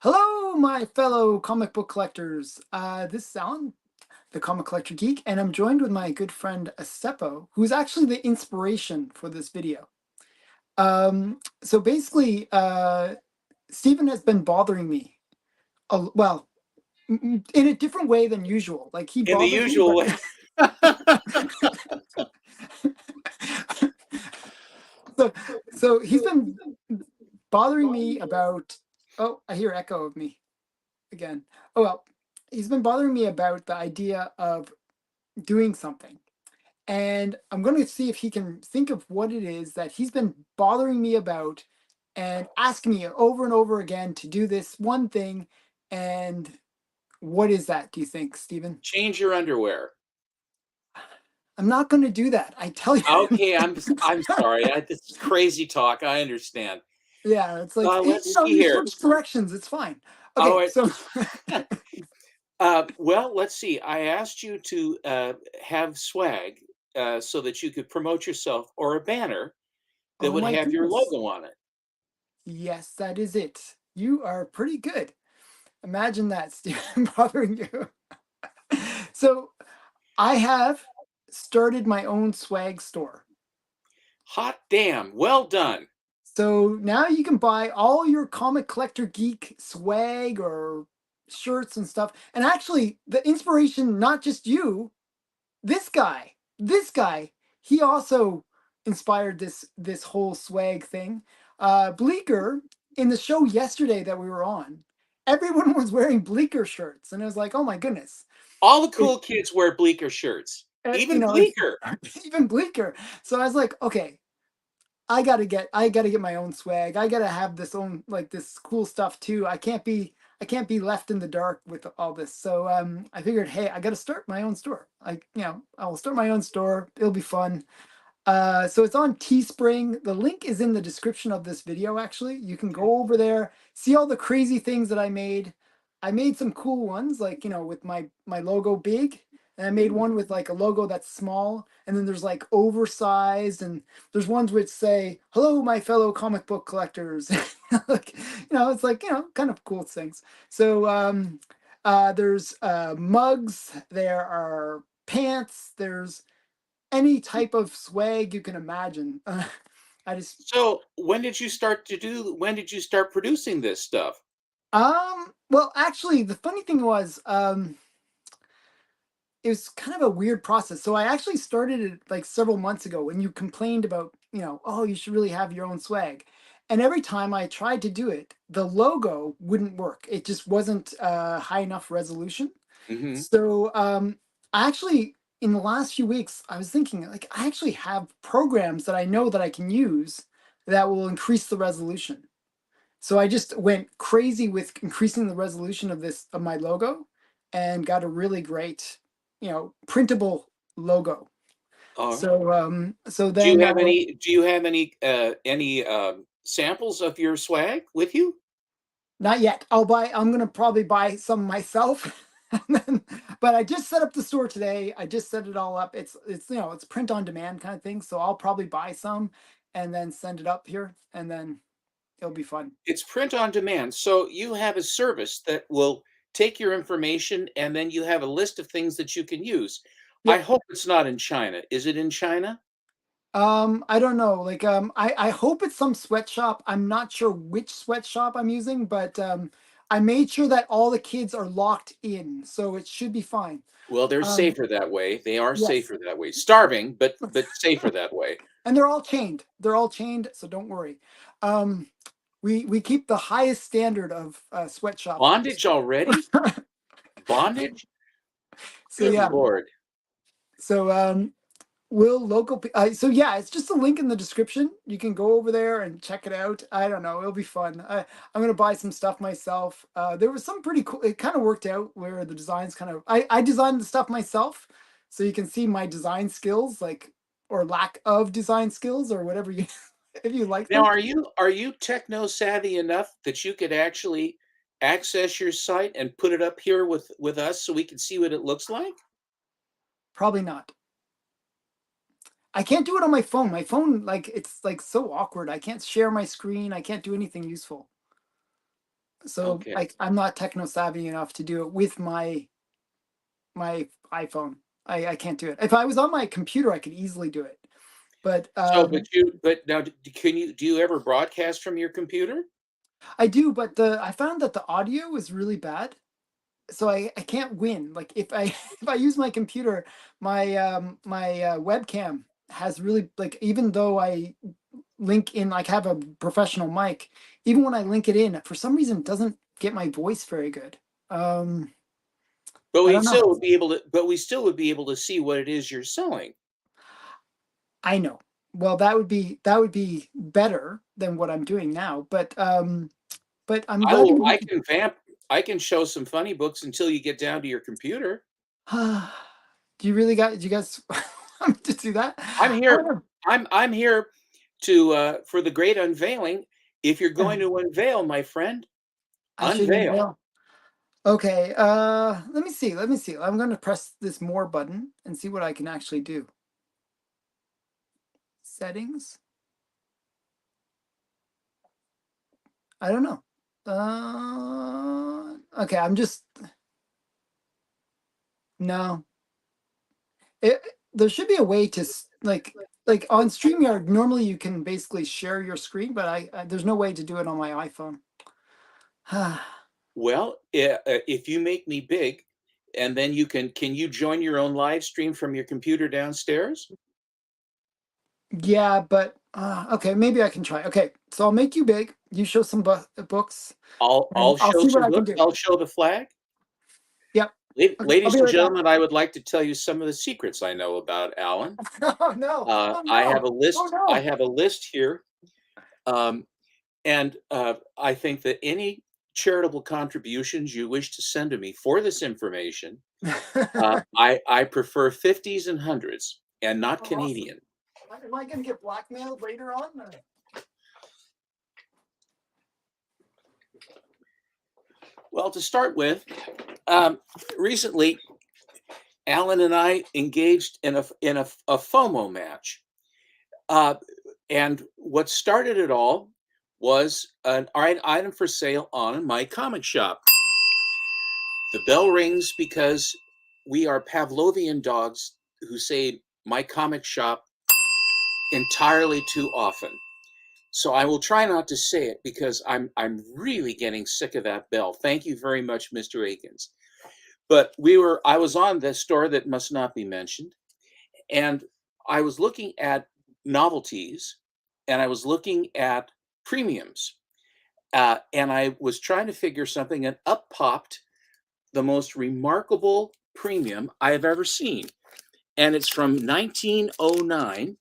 Hello, my fellow comic book collectors. This is Alan, the Comic Collector Geek, and I'm joined with my good friend Asepo, who's actually the inspiration for this video. So basically, Stephen has been bothering me, well, in a different way than usual. Like he In the bothers me, usual but way. so so he's been bothering me about. Oh, I hear echo of me again. Oh well, he's been bothering me about the idea of doing something. And I'm going to see if he can think of what it is that he's been bothering me about and asking me over and over again to do this one thing. And what is that, do you think, Stephen? Change your underwear. I'm not going to do that. I tell you. Okay, I'm sorry. This is crazy talk. I understand. Yeah, it's like, Let's see you here. switch directions. It's fine. All Okay, right. so Well, let's see. I asked you to have swag so that you could promote yourself or a banner that oh would my have your goodness. logo on it. Yes, that is it. You are pretty good. Imagine that, Stephen, bothering you. So I have started my own swag store. Hot damn. Well done. So now you can buy all your Comic Collector Geek swag or shirts and stuff. And actually, the inspiration, not just you, this guy, he also inspired this whole swag thing. Bleecker, in the show yesterday that we were on, everyone was wearing Bleecker shirts, and it was like, oh my goodness. All the It, cool kids wear Bleecker shirts. you Even know, it's Bleecker. even Bleecker. So I was like, okay, I gotta get my own swag. I gotta have this own like this cool stuff too. I can't be left in the dark with all this. So I figured, hey, I gotta start my own store. I will start my own store. It'll be fun. So it's on Teespring. The link is in the description of this video, actually. You can go over there, see all the crazy things that I made. I made some cool ones, like, with my logo big. And I made Hmm. one with like a logo that's small. And then there's like oversized. And there's ones which say, hello, my fellow comic book collectors. Like, it's like, kind of cool things. So there's mugs, there are pants, there's any type of swag you can imagine. I just So when did you start producing this stuff? well, actually the funny thing was it was kind of a weird process. So I actually started it like several months ago when you complained about, oh, you should really have your own swag. And every time I tried to do it, the logo wouldn't work. It just wasn't high enough resolution. Hmm. So I actually, in the last few weeks, I was thinking like I actually have programs that I know that I can use that will increase the resolution. So I just went crazy with increasing the resolution of my logo and got a really great, printable logo. All right. So then Do you have any samples of your swag with you? not yet. I'm gonna probably buy some myself. But I just set up the store today. I just set it all up. It's print on demand kind of thing. So I'll probably buy some and then send it up here, and then it'll be fun. It's print on demand. So you have a service that will take your information and then you have a list of things that you can use. I Yep. hope it's not in China. Is it in China? I don't know. Like, I hope it's some sweatshop. I'm not sure which sweatshop I'm using, but I made sure that all the kids are locked in, so it should be fine. Well, they're Um, safer that way. They are yes. safer that way. Starving, but safer that way. And they're all chained. They're all chained, so don't worry. Um, we keep the highest standard of sweatshops at this Bondage store. already? Bondage? So Good yeah. Lord. So will local so yeah, it's just a link in the description. You can go over there and check it out. I don't know, it'll be fun. I'm gonna buy some stuff myself. There was some pretty cool, it kind of worked out where the designs kind of, I designed the stuff myself, so you can see my design skills, like, or lack of design skills, or whatever you if you like Now, them. are you techno savvy enough that you could actually access your site and put it up here with us so we can see what it looks like? Probably not. I can't do it on my phone. My phone, like, it's like so awkward. I can't share my screen. I can't do anything useful. So Okay. I'm not techno savvy enough to do it with my iPhone. I can't do it. If I was on my computer, I could easily do it. But So, but now, do you ever broadcast from your computer? I do. But I found that the audio is really bad, so I can't win. Like if I if I use my computer, my webcam has really, like, even though I link in, like, have a professional mic, even when I link it in, for some reason it doesn't get my voice very good. Um, But I we don't know. still would be able to. But we still would be able to see what it is you're selling. I know. Well, that would be better than what I'm doing now. But I'm I glad will. you. I can vamp. I can show some funny books until you get down to your computer. Do you really got? Do you guys want me to do that? I'm I don't here. know. I'm here to for the great unveiling. If you're Yeah, going to unveil, my friend, I shouldn't unveil. unveil. Okay. Let me see. Let me see. I'm going to press this more button and see what I can actually do. Settings. I don't know. Okay. I'm just no. It, there should be a way to like on StreamYard. Normally, you can basically share your screen, but there's no way to do it on my iPhone. Well, if you make me big, and then can you join your own live stream from your computer downstairs? Yeah, but okay, maybe I can try. Okay, so I'll make you big. You show some books, and I'll I'll show see what some I can books. do. I'll show the flag. Yep. Okay, I'll Ladies be and right back. gentlemen, I would like to tell you some of the secrets I know about Alan. Oh no! Oh I have no! a Oh list. I no! have a list here, um, and I think that any charitable contributions you wish to send to me for this information, I prefer 50s and hundreds, and not Oh, awesome. Canadian. Am I going to get blackmailed later on? Well, to start with, um, recently Alan and I engaged in a FOMO match. Uh, and what started it all was an item for sale on my comic shop. The bell rings because we are Pavlovian dogs who say my comic shop entirely too often. So I will try not to say it because I'm really getting sick of that bell. Thank you very much, Mr. Akins. But I was on this store that must not be mentioned, and I was looking at novelties, and I was looking at premiums, and I was trying to figure something, and up popped the most remarkable premium I have ever seen, and it's from 1909,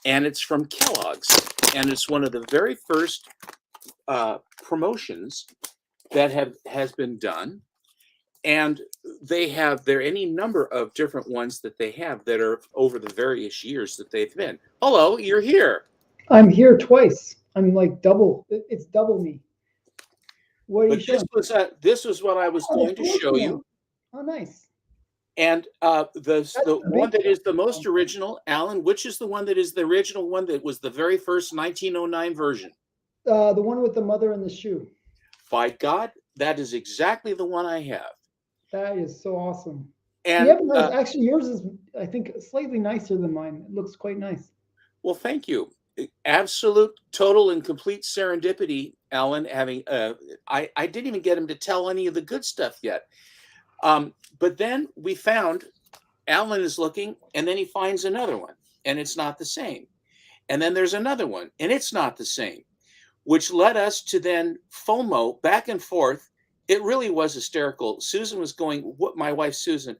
and it's from Kellogg's, and it's one of the very first promotions that has been done. And there are any number of different ones that they have that are over the various years that they've been. Hello, you're here. I'm here twice. I'm like double. It's double me. What are you But showing? this was what I was Oh, going the to show Pinocchio. you. Oh, nice. And That's the the one big that is the most one. original, Alan, which is the one that is the original one that was the very first 1909 version? The one with the mother and the shoe. By God, that is exactly the one I have. That is so awesome. You And have a nice. Actually, yours is, I think, slightly nicer than mine. It looks quite nice. well, thank you. Absolute, total, and complete serendipity, Alan. Having I didn't even get him to tell any of the good stuff yet. But then we found Alan is looking, and then he finds another one, and it's not the same. And then there's another one, and it's not the same, which led us to then FOMO back and forth. It really was hysterical. Susan was going, "What?" My wife Susan,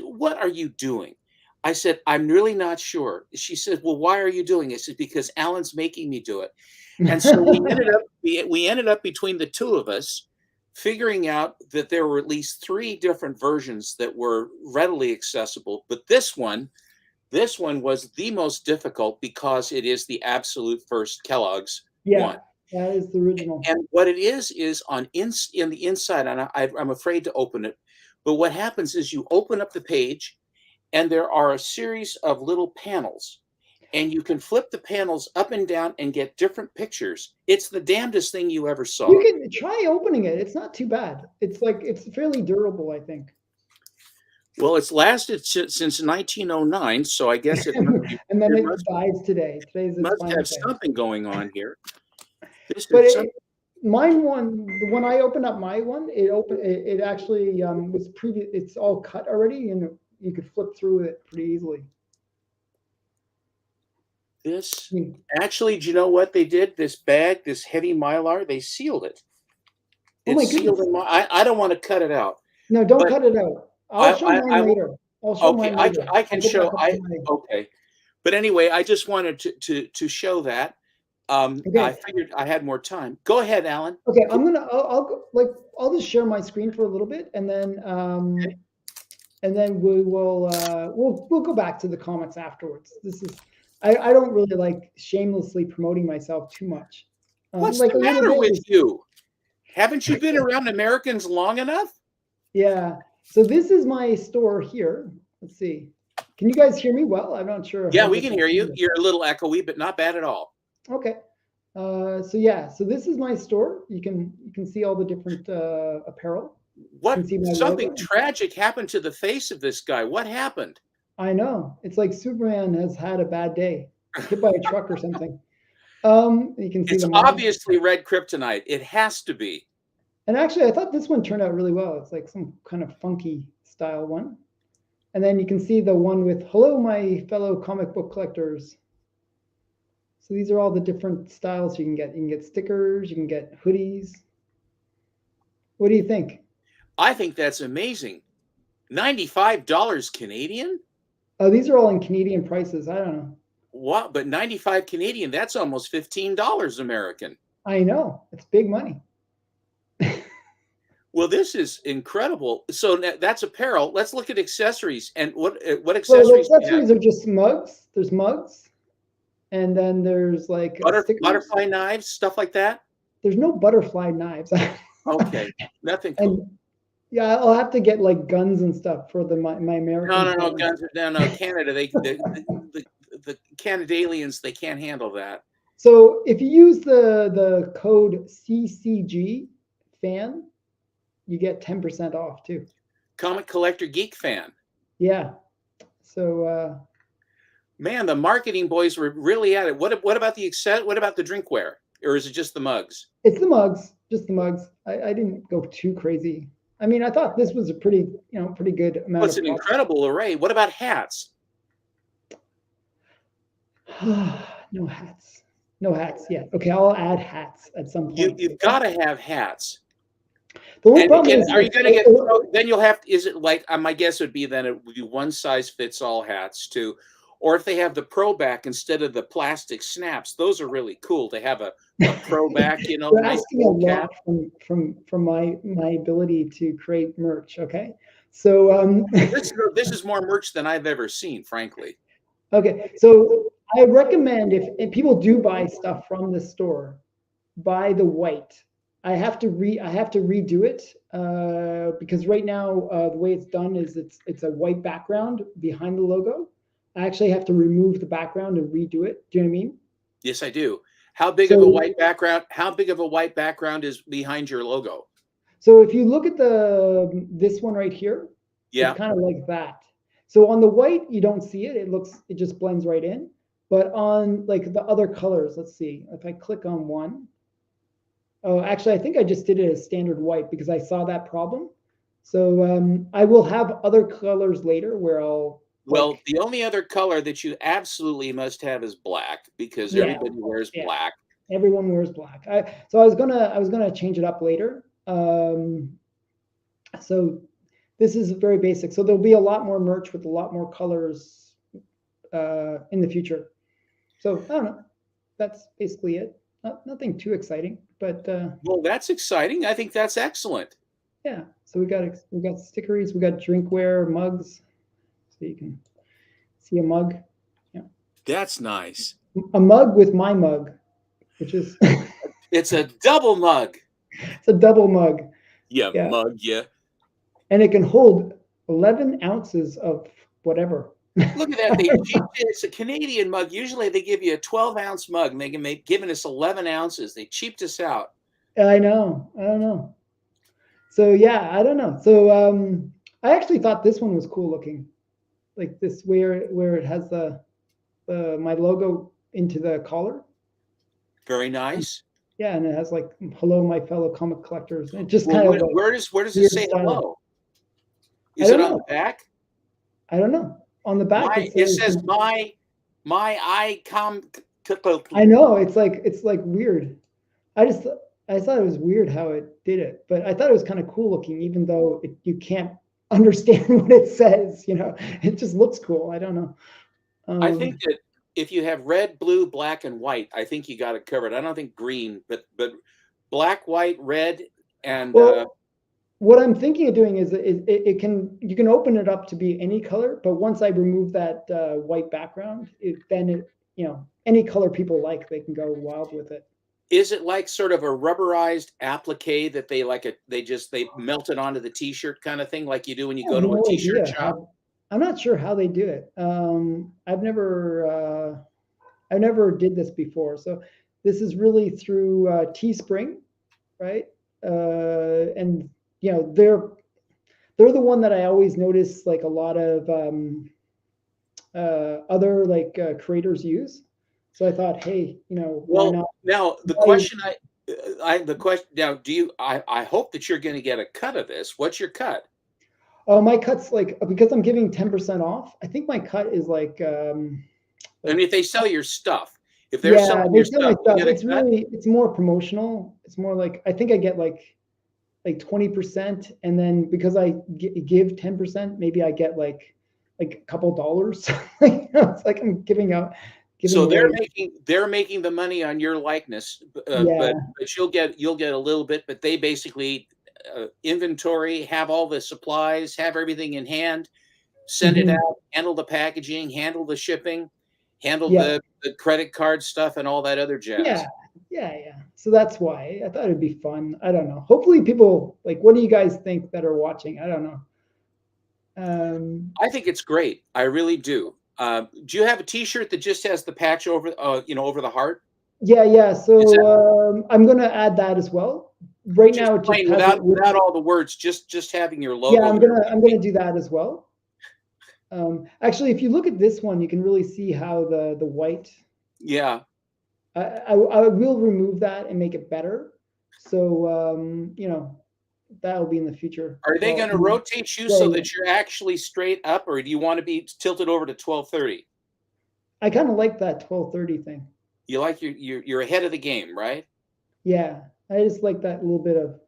"What are you doing?" I said, "I'm really not sure." She said, "Well, why are you doing it?" I said, "Because Alan's making me do it." And so we ended up between the two of us figuring out that there were at least three different versions that were readily accessible, but this one was the most difficult because it is the absolute first Kellogg's one. Yeah, that is the original. And what it is on in the inside, and I'm afraid to open it, but what happens is you open up the page, and there are a series of little panels, and you can flip the panels up and down and get different pictures. It's the damnedest thing you ever saw. You can try opening it. It's not too bad. It's fairly durable, I think. Well, it's lasted since 1909, so I guess it must, And then it must, dies today. Today's its must final have day. something going on here. This But is some- when I opened up my one, it actually was previous. It's all cut already, and you could flip through it pretty easily. this I mean, actually, do you know what they did? This bag, this heavy Mylar, they sealed it. Oh my It's sealed goodness. in I don't want to cut it out. no, don't but cut it out. I'll show mine will- later. I'll show Okay, mine I later. can I'll go show. back up to my- Okay, but anyway, I just wanted to show that. Okay. I figured I had more time. Go ahead, Alan. Okay, I'll just share my screen for a little bit, and then we will we'll go back to the comics afterwards. This is I don't really like shamelessly promoting myself too much. What's like the a little matter bit with is- you? Haven't you been around Americans long enough? Yeah. So this is my store here. Let's see. Can you guys hear me well? I'm not sure. Yeah, how we good can my hear you. sound is. You're a little echoey, but not bad at all. Okay. So yeah. So this is my store. You can see all the different apparel. What? can see my Something logo. tragic happened to the face of this guy. What happened? I know. It's like Superman has had a bad day, hit by a truck or something. You can see It's the mark. obviously red kryptonite. It has to be. And actually, I thought this one turned out really well. It's like some kind of funky style one. And then you can see the one with "Hello, my fellow comic book collectors." So these are all the different styles you can get. You can get stickers. You can get hoodies. What do you think? I think that's amazing. $95 Canadian? Oh, these are all in Canadian prices. I don't know. What? But 95 Canadian, that's almost $15 American. I know. It's big money. Well, this is incredible. So that's apparel. Let's look at accessories. And what So the accessories? do you have? accessories are just mugs. There's mugs. And then there's like stickers. Butterfly knives, stuff like that? There's no butterfly knives. Okay, nothing cool. And yeah, I'll have to get like guns and stuff for my American. No, friends. guns. No, Canada. The Canadians, they can't handle that. So if you use the code CCG fan, you get 10% off too. Comic collector geek fan. Yeah. So Man, the marketing boys were really at it. What about the What about the drinkware, or is it just the mugs? it's the mugs, just the mugs. I didn't go too crazy. I mean, I thought this was a pretty good amount. Well, it's an incredible array. What about hats? No hats. No hats yet. Okay, I'll add hats at some point. You've got to have hats. The only problem is, are you going to get? Then you'll have. Is it like my guess would be then it would be one size fits all hats too, or if they have the pro back instead of the plastic snaps, those are really cool to have a pro back. You know, You're nice asking a full lot cap. from my ability to create merch. Okay, so This is more merch than I've ever seen, frankly. okay, so I recommend if people do buy stuff from the store, buy the white. I have to redo it because right now the way it's done is it's a white background behind the logo. I actually have to remove the background and redo it. Do you know what I mean? Yes, I do. How big of a white background? How big of a white background is behind your logo? So if you look at this one right here, Yeah. it's kind of like that. So on the white, you don't see it. It just blends right in. But on like the other colors, let's see. If I click on one, oh, actually, I think I just did it as standard white because I saw that problem. So I will have other colors later where I'll. Well, the only other color that you absolutely must have is black because Yeah. everybody wears black. Everyone wears black. So I was gonna change it up later. So this is very basic. So there'll be a lot more merch with a lot more colors in the future. So I don't know. That's basically it. Nothing too exciting, but Well, that's exciting. I think that's excellent. yeah. So we got stickeries, we got drinkware, mugs. So you can see a mug. Yeah. That's nice. A mug with my mug, which is It's a double mug. it's a double mug. Yeah, Yeah. mug. Yeah. And it can hold 11 ounces of whatever. Look at that. It's a Canadian mug. Usually they give you a 12-ounce mug, and they can make giving us 11 ounces. They cheaped us out. I know. I don't know. So yeah, I don't know. So I actually thought this one was cool looking, like this where it has the my logo into the collar. Very nice. Yeah, and it has like "Hello, my fellow comic collectors." It just Well, kind of where does it weird say style. hello? I Is it don't on know. the back? I don't know. On the back, It says my icon. I know it's like weird. I thought it was weird how it did it, but I thought it was kind of cool looking, even though you can't understand what it says. You know, it just looks cool. I don't know. I think that if you have red, blue, black, and white, I think you got it covered. I don't think green, but black, white, red, and Well, what I'm thinking of doing is you can open it up to be any color, but once I remove that white background, any color people like, they can go wild with it. is it like sort of a rubberized applique that they they melt it onto the t-shirt kind of thing, like you do when you I go have to a no t-shirt idea shop? I'm not sure how they do it. I've never did this before, so this is really through Teespring, right? And they're the one that I always notice like a lot of other like creators use. So I thought, hey, why Well, not? now the question the question now, I hope that you're going to get a cut of this. What's your cut? Oh, my cut's like, because I'm giving 10% off. I think my cut is like And if they sell your stuff, if they're yeah, selling they your sell my stuff, you stuff. get a It's cut? it's more promotional. It's more like, I think I get like 20%, and then because I give 10%, maybe I get like a couple dollars. It's like I'm giving So away. they're making the money on your likeness, Yeah, but you'll get a little bit. But they basically inventory, have all the supplies, have everything in hand, send it mhm, out, handle the packaging, handle the shipping, handle yeah, the credit card stuff, and all that other yeah, jazz. yeah. So that's why I thought it'd be fun. I don't know. Hopefully, people like. What do you guys think that are watching? I don't know. I think it's great. I really do. Do you have a T-shirt that just has the patch over, over the heart? Yeah. Is that So I'm gonna add that as well. Right just now, it just plain has it with. without all the words? Just having your Yeah, logo I'm there. gonna do that as well. Actually, if you look at this one, you can really see how the white. Yeah. I will remove that and make it better. So that'll be in the future. Are they Well, going to rotate you so yeah. that you're actually straight up, or do you want to be tilted over to 1230? I kind of like that 1230 thing. You like you're ahead of the game, right? Yeah, I just like that little bit of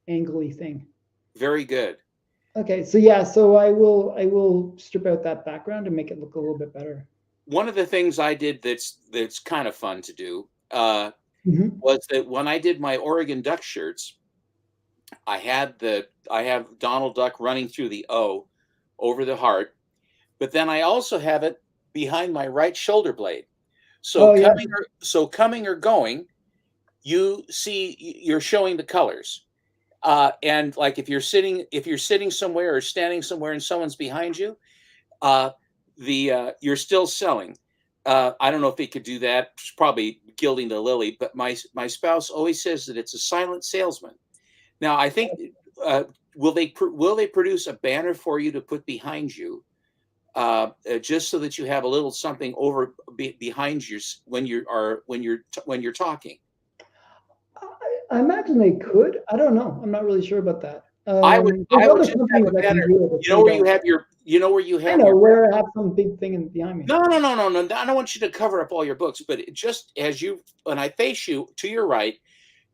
angly thing. Very good. Okay, so yeah, so I will strip out that background and make it look a little bit better. One of the things I did that's kind of fun to do Mhm. was that when I did my Oregon Duck shirts, I have Donald Duck running through the O over the heart, but then I also have it behind my right shoulder blade. So Oh yeah. coming or going, you're showing the colors. And like if you're sitting somewhere or standing somewhere and someone's behind you, uh, you're still selling. I don't know if they could do that. It's probably gilding the lily, but my spouse always says that it's a silent salesman. Now I think will they produce a banner for you to put behind you, just so that you have a little something over behind you when you're talking. I imagine they could. I don't know. I'm not really sure about that. There's I would other just have companies a that can banner. do it if You know they where you don't. have I know where I have some big thing behind me. No. I don't want you to cover up all your books, but just as when I face you to your right,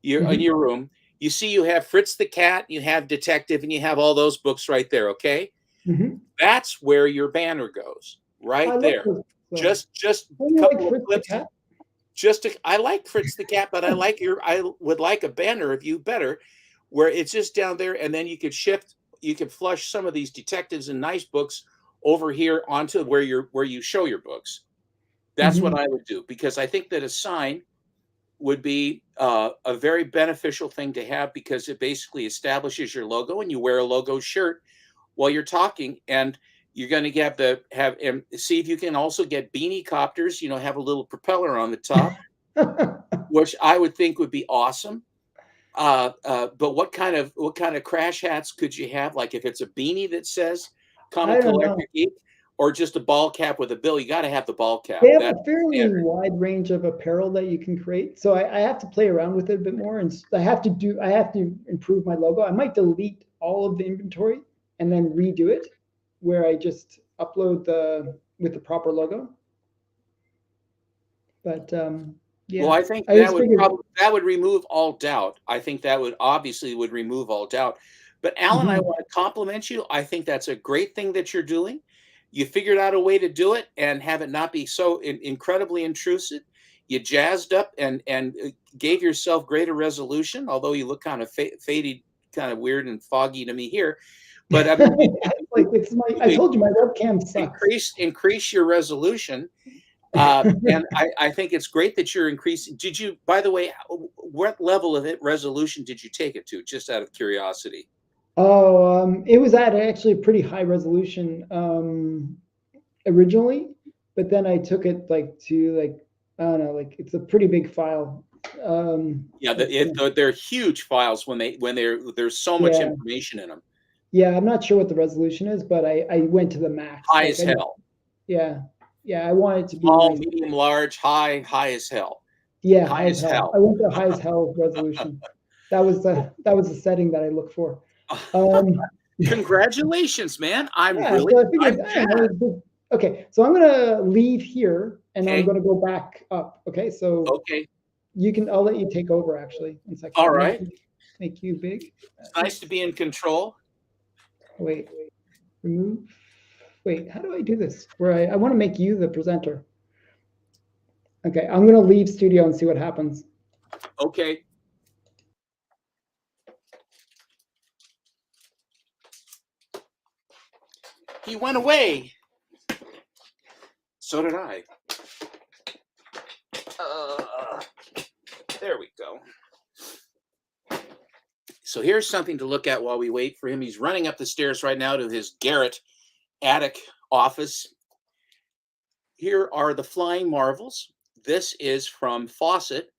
you're in Mhm. your room, you see you have Fritz the Cat, you have Detective, and you have all those books right there. Okay. Mhm. That's where your banner goes, I right love there. those. So, Just don't a you like couple of Fritz the clips. Cat? I like Fritz the Cat, but I would like a banner of you better, where it's just down there, and then you could flush some of these detectives and nice books over here onto where you show your books. That's what Mhm. I would do, because I think that a sign would be a very beneficial thing to have, because it basically establishes your logo, and you wear a logo shirt while you're talking, and You're going to get have and see if you can also get beanie copters. You know, have a little propeller on the top, which I would think would be awesome. But what kind of crash hats could you have? Like if it's a beanie that says I Comic don't know. Collector Geek, or just a ball cap with a bill? You got to have the ball cap. They have That's a fairly standard. wide range of apparel that you can create. So I have to play around with it a bit more, and I have to improve my logo. I might delete all of the inventory and then redo it, where I just upload with the proper logo. But yeah. Well, I think I that just would figured- that would remove all doubt. I think that would remove all doubt. But Alan, I Mhm. want to compliment you. I think that's a great thing that you're doing. You figured out a way to do it and have it not be so incredibly intrusive. You jazzed up and gave yourself greater resolution, although you look kind of faded, kind of weird and foggy to me here. But I mean, like I told you my webcam sucks. increase your resolution. And I think it's great that you're increasing. Did you, by the way, what level of resolution did you take it to? Just out of curiosity. Oh, it was at actually a pretty high resolution originally, but then I took it to I don't know, like it's a pretty big file. Yeah, they're huge files when there's so much information in them. Yeah, I'm not sure what the resolution is, but I went to the max. High as hell. Yeah, I want it to be small, nice. medium, large, high as hell. Yeah, high as hell. I went to high as hell resolution. That was the setting that I look for. Congratulations, man! Okay, so I'm gonna leave here and I'm gonna go back up. Okay, so I'll let you take over actually. 1 second. All right. Make you big. It's nice to be in control. Wait. Remove. Wait, how do I do this? Where I want to make you the presenter. Okay, I'm gonna leave studio and see what happens. Okay. He went away. So did I. There we go. So here's something to look at while we wait for him. He's running up the stairs right now to his garret attic office. Here are the Flying Marvels. This is from Fawcett.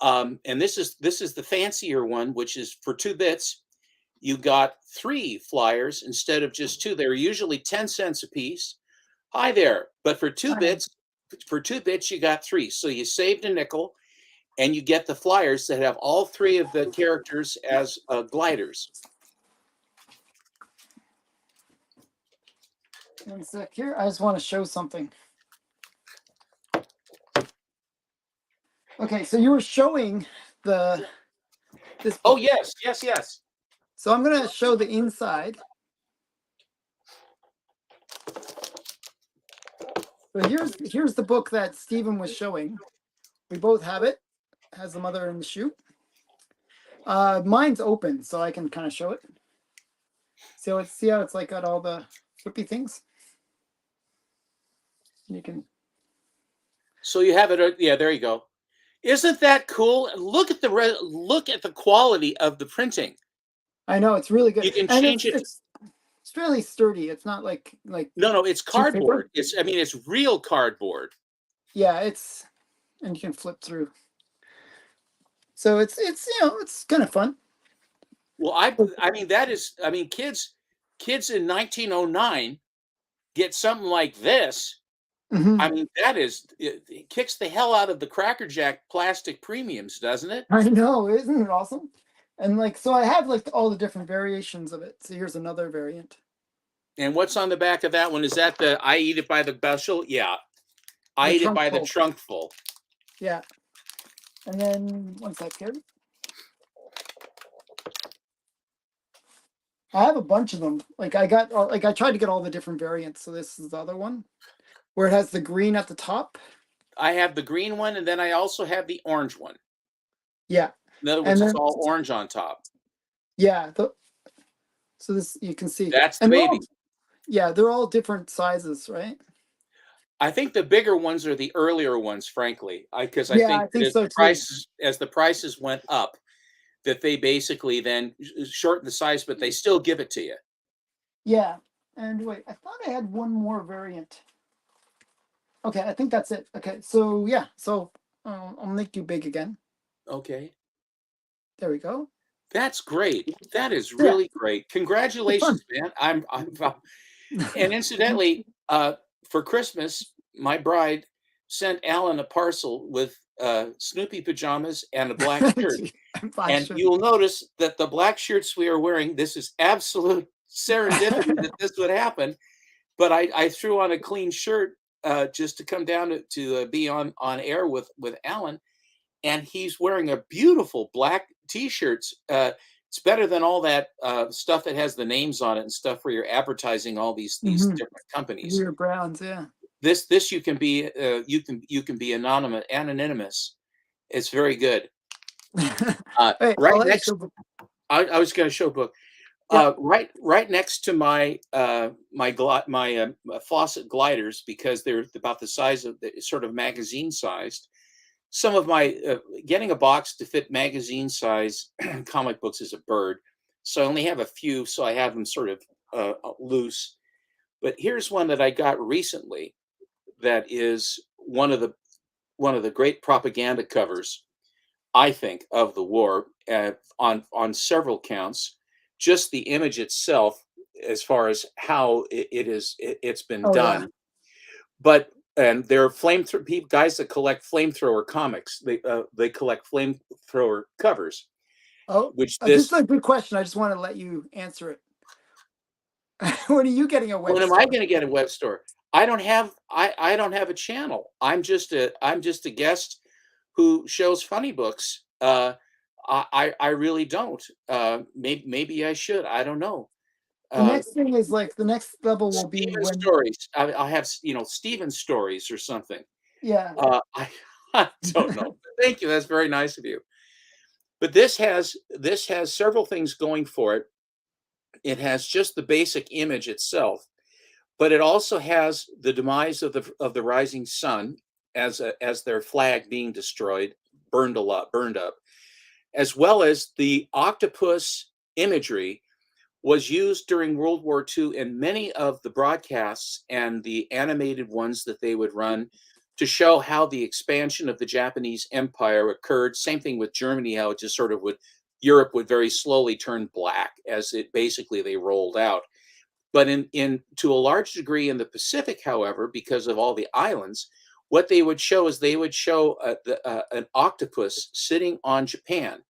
And this is the fancier one, which is for 2 bits. You got 3 flyers instead of just 2. They're usually 10 cents a piece. Hi there. But for 2 bits, you got 3. So you saved a nickel, and you get the flyers that have all 3 of the characters as gliders. 1 sec here. I just want to show something. Okay, so you were showing this. Oh, yes. So I'm going to show the inside. So here's the book that Stephen was showing. We both have it. Has the mother in the shoe. Mine's open, so I can kind of show it. See how it's like got all the flippy things. You can. So you have it. Yeah, there you go. Isn't that cool? Look at the quality of the printing. I know, it's really good. You can change it. It's really sturdy. It's not like no, it's cardboard. It's real cardboard. Yeah, and you can flip through. So it's it's kind of fun. Well, kids in 1909 get something like this. Mm-hmm. I mean, it kicks the hell out of the Cracker Jack plastic premiums, doesn't it? I know, isn't it awesome? And so I have all the different variations of it. So here's another variant. And what's on the back of that one? Is that the I eat it by the bushel? Yeah. I eat it by the trunkful. Yeah. And then 1 sec here. I have a bunch of them. I tried to get all the different variants. So this is the other one where it has the green at the top. I have the green one, and then I also have the orange one. Yeah. In other words, it's all orange on top. Yeah. So this, you can see. That's the baby. They're all different sizes, right? I think the bigger ones are the earlier ones, frankly, because I think so as the prices went up, that they basically then shorten the size, but they still give it to you. Yeah. And wait, I thought I had one more variant. Okay, I think that's it. Okay, so yeah, so I'll make you big again. Okay. There we go. That's great. That is Yeah, really great. it's fun. Congratulations, man. And incidentally, for Christmas, my bride sent Alan a parcel with Snoopy pajamas and a black shirt. Black And shirt. you will notice that the black shirts we are wearing, this is absolute serendipity that this would happen. But I threw on a clean shirt just to come down to be on air with Alan, and he's wearing a beautiful black T-shirts. It's better than all that stuff that has the names on it and stuff where you're advertising all these Mhm. different companies. Weird browns, yeah. This you can be you can be anonymous. It's very good. Hey, I'll Right let you next, show. I was going to show a book. Yeah. Right next to my faucet gliders, because they're about the size of sort of magazine sized. Some of my getting a box to fit magazine size comic books is a bird, so I only have a few, so I have them sort of loose. But here's one that I got recently that is one of the great propaganda covers, I think, of the war on several counts. Just the image itself, as far as how it's been Oh yeah. done. But and there are guys that collect flamethrower comics. They collect flamethrower covers, Oh, which this is this a good question. I just want to let you answer it. When are you getting a web when am I store? going to get a web store? I don't have a channel. I'm just a guest who shows funny books. I really don't. Maybe I should. I don't know. The Uh, next thing is like the next level will be Stephen when, stories. I have Stephen stories or something. yeah. I don't know. Thank you. That's very nice of you. But this has several things going for it. It has just the basic image itself, but it also has the demise of the rising sun as their flag being destroyed, burned up, as well as the octopus imagery was used during World War II in many of the broadcasts and the animated ones that they would run to show how the expansion of the Japanese empire occurred. Same thing with Germany, how it just sort of Europe would very slowly turn black as it basically they rolled out. But in to a large degree in the Pacific, however, because of all the islands, what they would show is they would show an octopus sitting on Japan,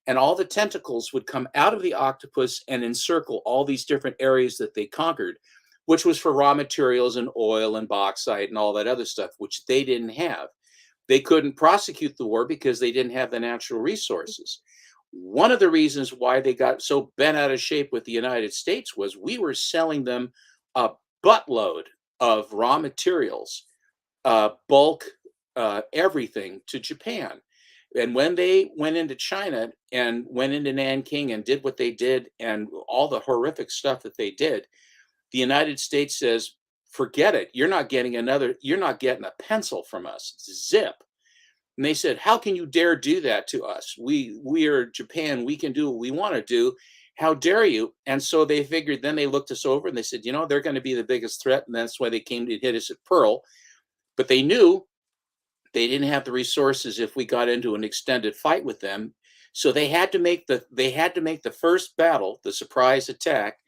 and all the tentacles would come out of the octopus and encircle all these different areas that they conquered, which was for raw materials and oil and bauxite and all that other stuff, which they didn't have. They couldn't prosecute the war because they didn't have the natural resources. One of the reasons why they got so bent out of shape with the United States was we were selling them a buttload of raw materials, bulk, everything to Japan. And when they went into China and went into Nanking and did what they did and all the horrific stuff that they did, the United States says, forget it. You're not getting a pencil from us. Zip. And they said, how can you dare do that to us? We are Japan. We can do what we want to do. How dare you? And so they figured, then they looked us over and they said, they're going to be the biggest threat. And that's why they came to hit us at Pearl. But they knew they didn't have the resources if we got into an extended fight with them. So they had to make the first battle, the surprise attack.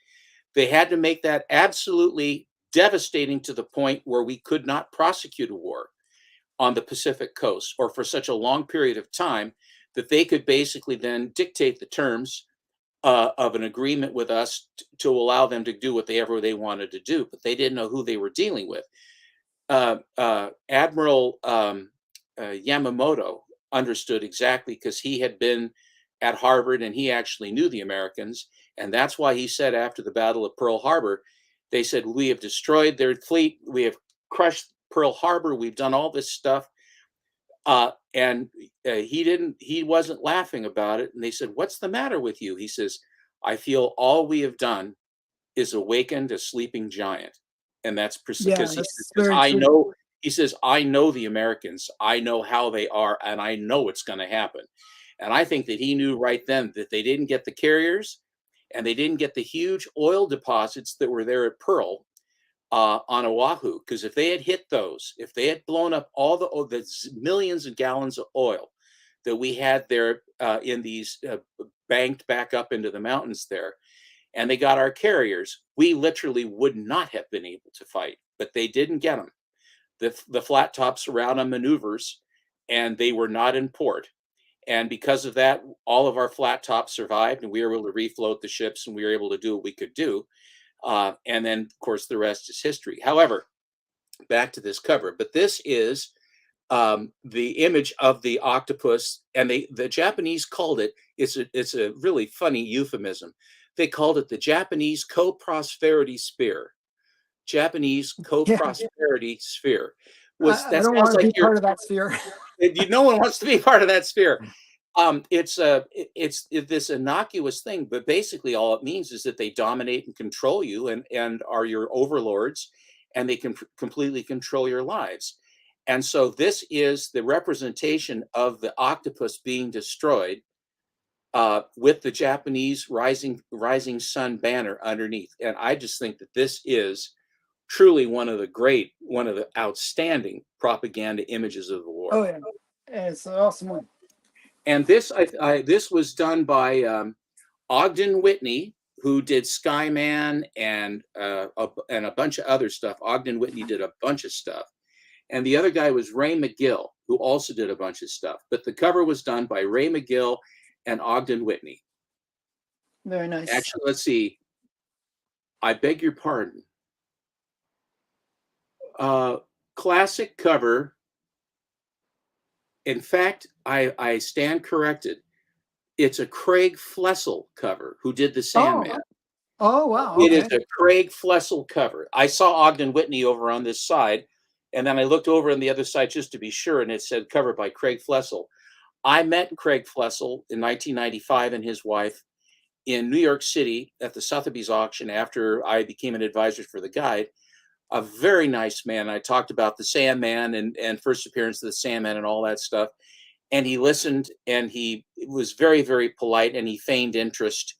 They had to make that absolutely devastating to the point where we could not prosecute a war on the Pacific coast or for such a long period of time that they could basically then dictate the terms of an agreement with us to allow them to do whatever they wanted to do. But they didn't know who they were dealing with. Admiral Yamamoto understood exactly because he had been at Harvard and he actually knew the Americans. And that's why he said after the Battle of Pearl Harbor, they said, we have destroyed their fleet. We have crushed Pearl Harbor. We've done all this stuff. And he wasn't laughing about it. And they said, what's the matter with you? He says, I feel all we have done is awakened a sleeping giant. And that's Yeah, because that's very true. he says, I know the Americans, I know how they are, and I know it's going to happen. And I think that he knew right then that they didn't get the carriers and they didn't get the huge oil deposits that were there at Pearl on Oahu. Because if they had hit those, if they had blown up all the millions of gallons of oil that we had there in these banked back up into the mountains there, and they got our carriers, we literally would not have been able to fight. But they didn't get them. The flat tops around on maneuvers, and they were not in port. And because of that, all of our flat tops survived, and we were able to refloat the ships, and we were able to do what we could do. And then, of course, the rest is history. However, back to this cover. But this is the image of the octopus, and the Japanese called it. It's a really funny euphemism. They called it the Japanese co-prosperity spear. Japanese co-prosperity sphere. I don't want to be part of that sphere. No one wants to be part of that sphere. It's this innocuous thing, but basically all it means is that they dominate and control you, and are your overlords, and they can completely control your lives. And so this is the representation of the octopus being destroyed with the Japanese rising sun banner underneath. And I just think that this is truly one of the outstanding propaganda images of the war. Oh yeah, it's an awesome one. And this this was done by Ogden Whitney, who did Skyman and a bunch of other stuff. Ogden Whitney did a bunch of stuff, and the other guy was Ray McGill, who also did a bunch of stuff. But the cover was done by Ray McGill and Ogden Whitney. Very nice. Actually, let's see. I beg your pardon. Classic cover. In fact, I stand corrected. It's a Craig Flessel cover who did the Sandman. Oh wow. Okay. It is a Craig Flessel cover. I saw Ogden Whitney over on this side, and then I looked over on the other side just to be sure, and it said covered by Craig Flessel. I met Craig Flessel in 1995 and his wife in New York City at the Sotheby's auction after I became an advisor for the guide. A very nice man. I talked about the Sandman and first appearance of the Sandman and all that stuff. And he listened, and he was very, very polite, and he feigned interest.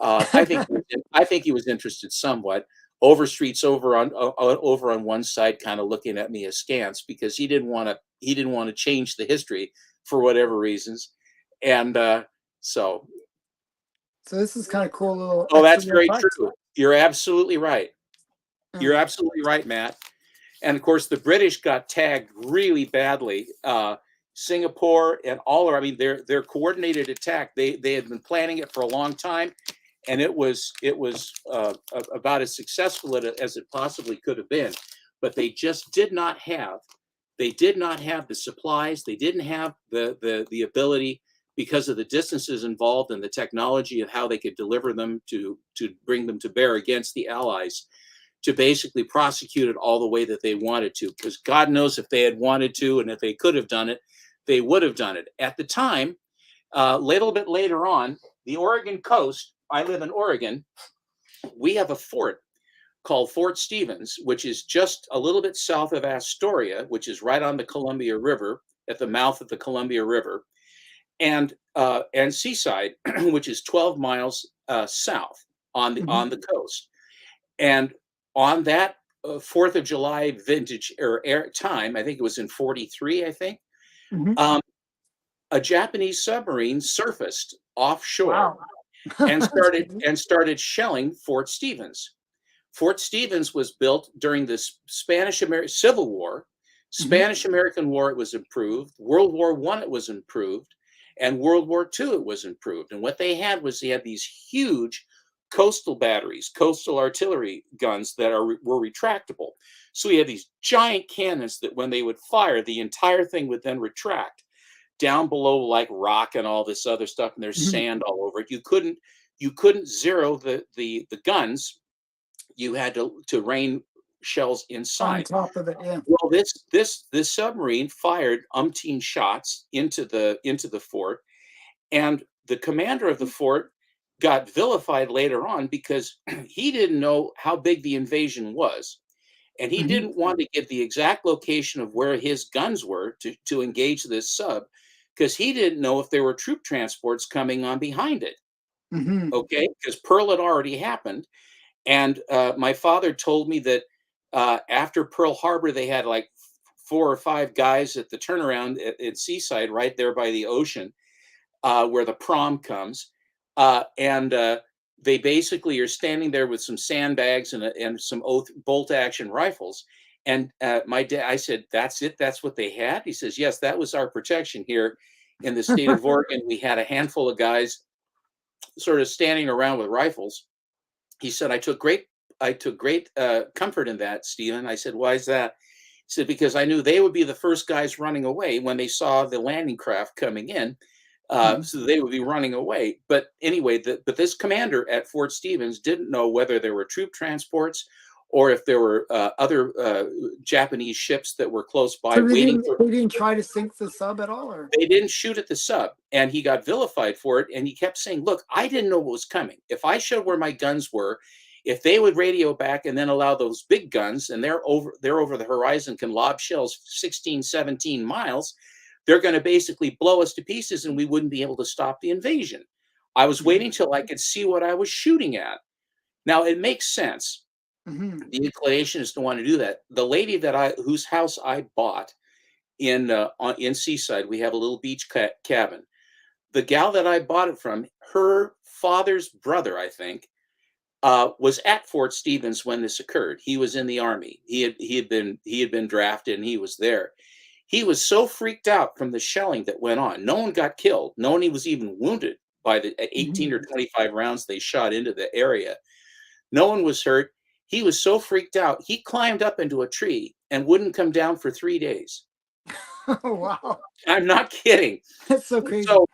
I think he was interested somewhat. Overstreet's over on one side, kind of looking at me askance because he didn't want to change the history for whatever reasons. And so this is kind of cool little. Oh, that's very true. You're absolutely right. You're absolutely right, Matt. And of course, the British got tagged really badly. Singapore and all, I mean, their coordinated attack. They had been planning it for a long time, and it was about as successful as it possibly could have been. But they just did not have the supplies. They didn't have the ability, because of the distances involved and the technology of how they could deliver them to bring them to bear against the Allies, to basically prosecute it all the way that they wanted to. Because God knows if they had wanted to, and if they could have done it, they would have done it. At the time, a little bit later on, the Oregon coast, I live in Oregon, we have a fort called Fort Stevens, which is just a little bit south of Astoria, which is right on the Columbia River, at the mouth of the Columbia River, and Seaside, which is 12 miles south on the coast. And on that 4th of July vintage or time, I think it was in 43, I think, a Japanese submarine surfaced offshore. Wow. and started shelling Fort Stevens. Fort Stevens was built during the Spanish-American Civil War. Spanish-American War, it was improved. World War I, it was improved. And World War II, it was improved. And what they had these huge coastal batteries, coastal artillery guns that were retractable. So we had these giant cannons that when they would fire, the entire thing would then retract down below, like rock and all this other stuff, and there's sand all over it. You couldn't zero the guns. You had to rain shells inside. On top of it, yeah. Well, this submarine fired umpteen shots into the fort, and the commander of the fort got vilified later on because he didn't know how big the invasion was, and he didn't want to give the exact location of where his guns were to engage this sub, because he didn't know if there were troop transports coming on behind it. Hmm. Okay, because Pearl had already happened, and my father told me that after Pearl Harbor, they had like 4 or 5 guys at the turnaround at Seaside, right there by the ocean, where the prom comes, and they basically are standing there with some sandbags and some bolt action rifles. And my dad, I said, "That's it. That's what they had." He says, "Yes, that was our protection here in the state of Oregon. We had a handful of guys sort of standing around with rifles." He said, "I took great comfort in that, Stephen." I said, "Why is that?" He said, "Because I knew they would be the first guys running away when they saw the landing craft coming in, Hmm. so they would be running away." But anyway, but this commander at Fort Stevens didn't know whether there were troop transports or if there were other Japanese ships that were close by So they waiting didn't for. they didn't try to sink the sub at all, or? They didn't shoot at the sub, and he got vilified for it. And he kept saying, "Look, I didn't know what was coming. If I showed where my guns were, if they would radio back and then allow those big guns, and they're over the horizon, can lob shells 16, 17 miles, they're going to basically blow us to pieces, and we wouldn't be able to stop the invasion." I was Mhm. waiting till I could see what I was shooting at. Now it makes sense. Mhm. The inclination is to want to do that. The lady whose house I bought in Seaside, we have a little beach cabin. The gal that I bought it from, her father's brother, I think, was at Fort Stevens when this occurred. He was in the army. He had been drafted, and he was there. He was so freaked out from the shelling that went on. No one got killed. No one was even wounded by the 18 or Mhm. 25 rounds they shot into the area. No one was hurt. He was so freaked out, he climbed up into a tree and wouldn't come down for 3 days. Oh, wow. I'm not kidding. That's so crazy. So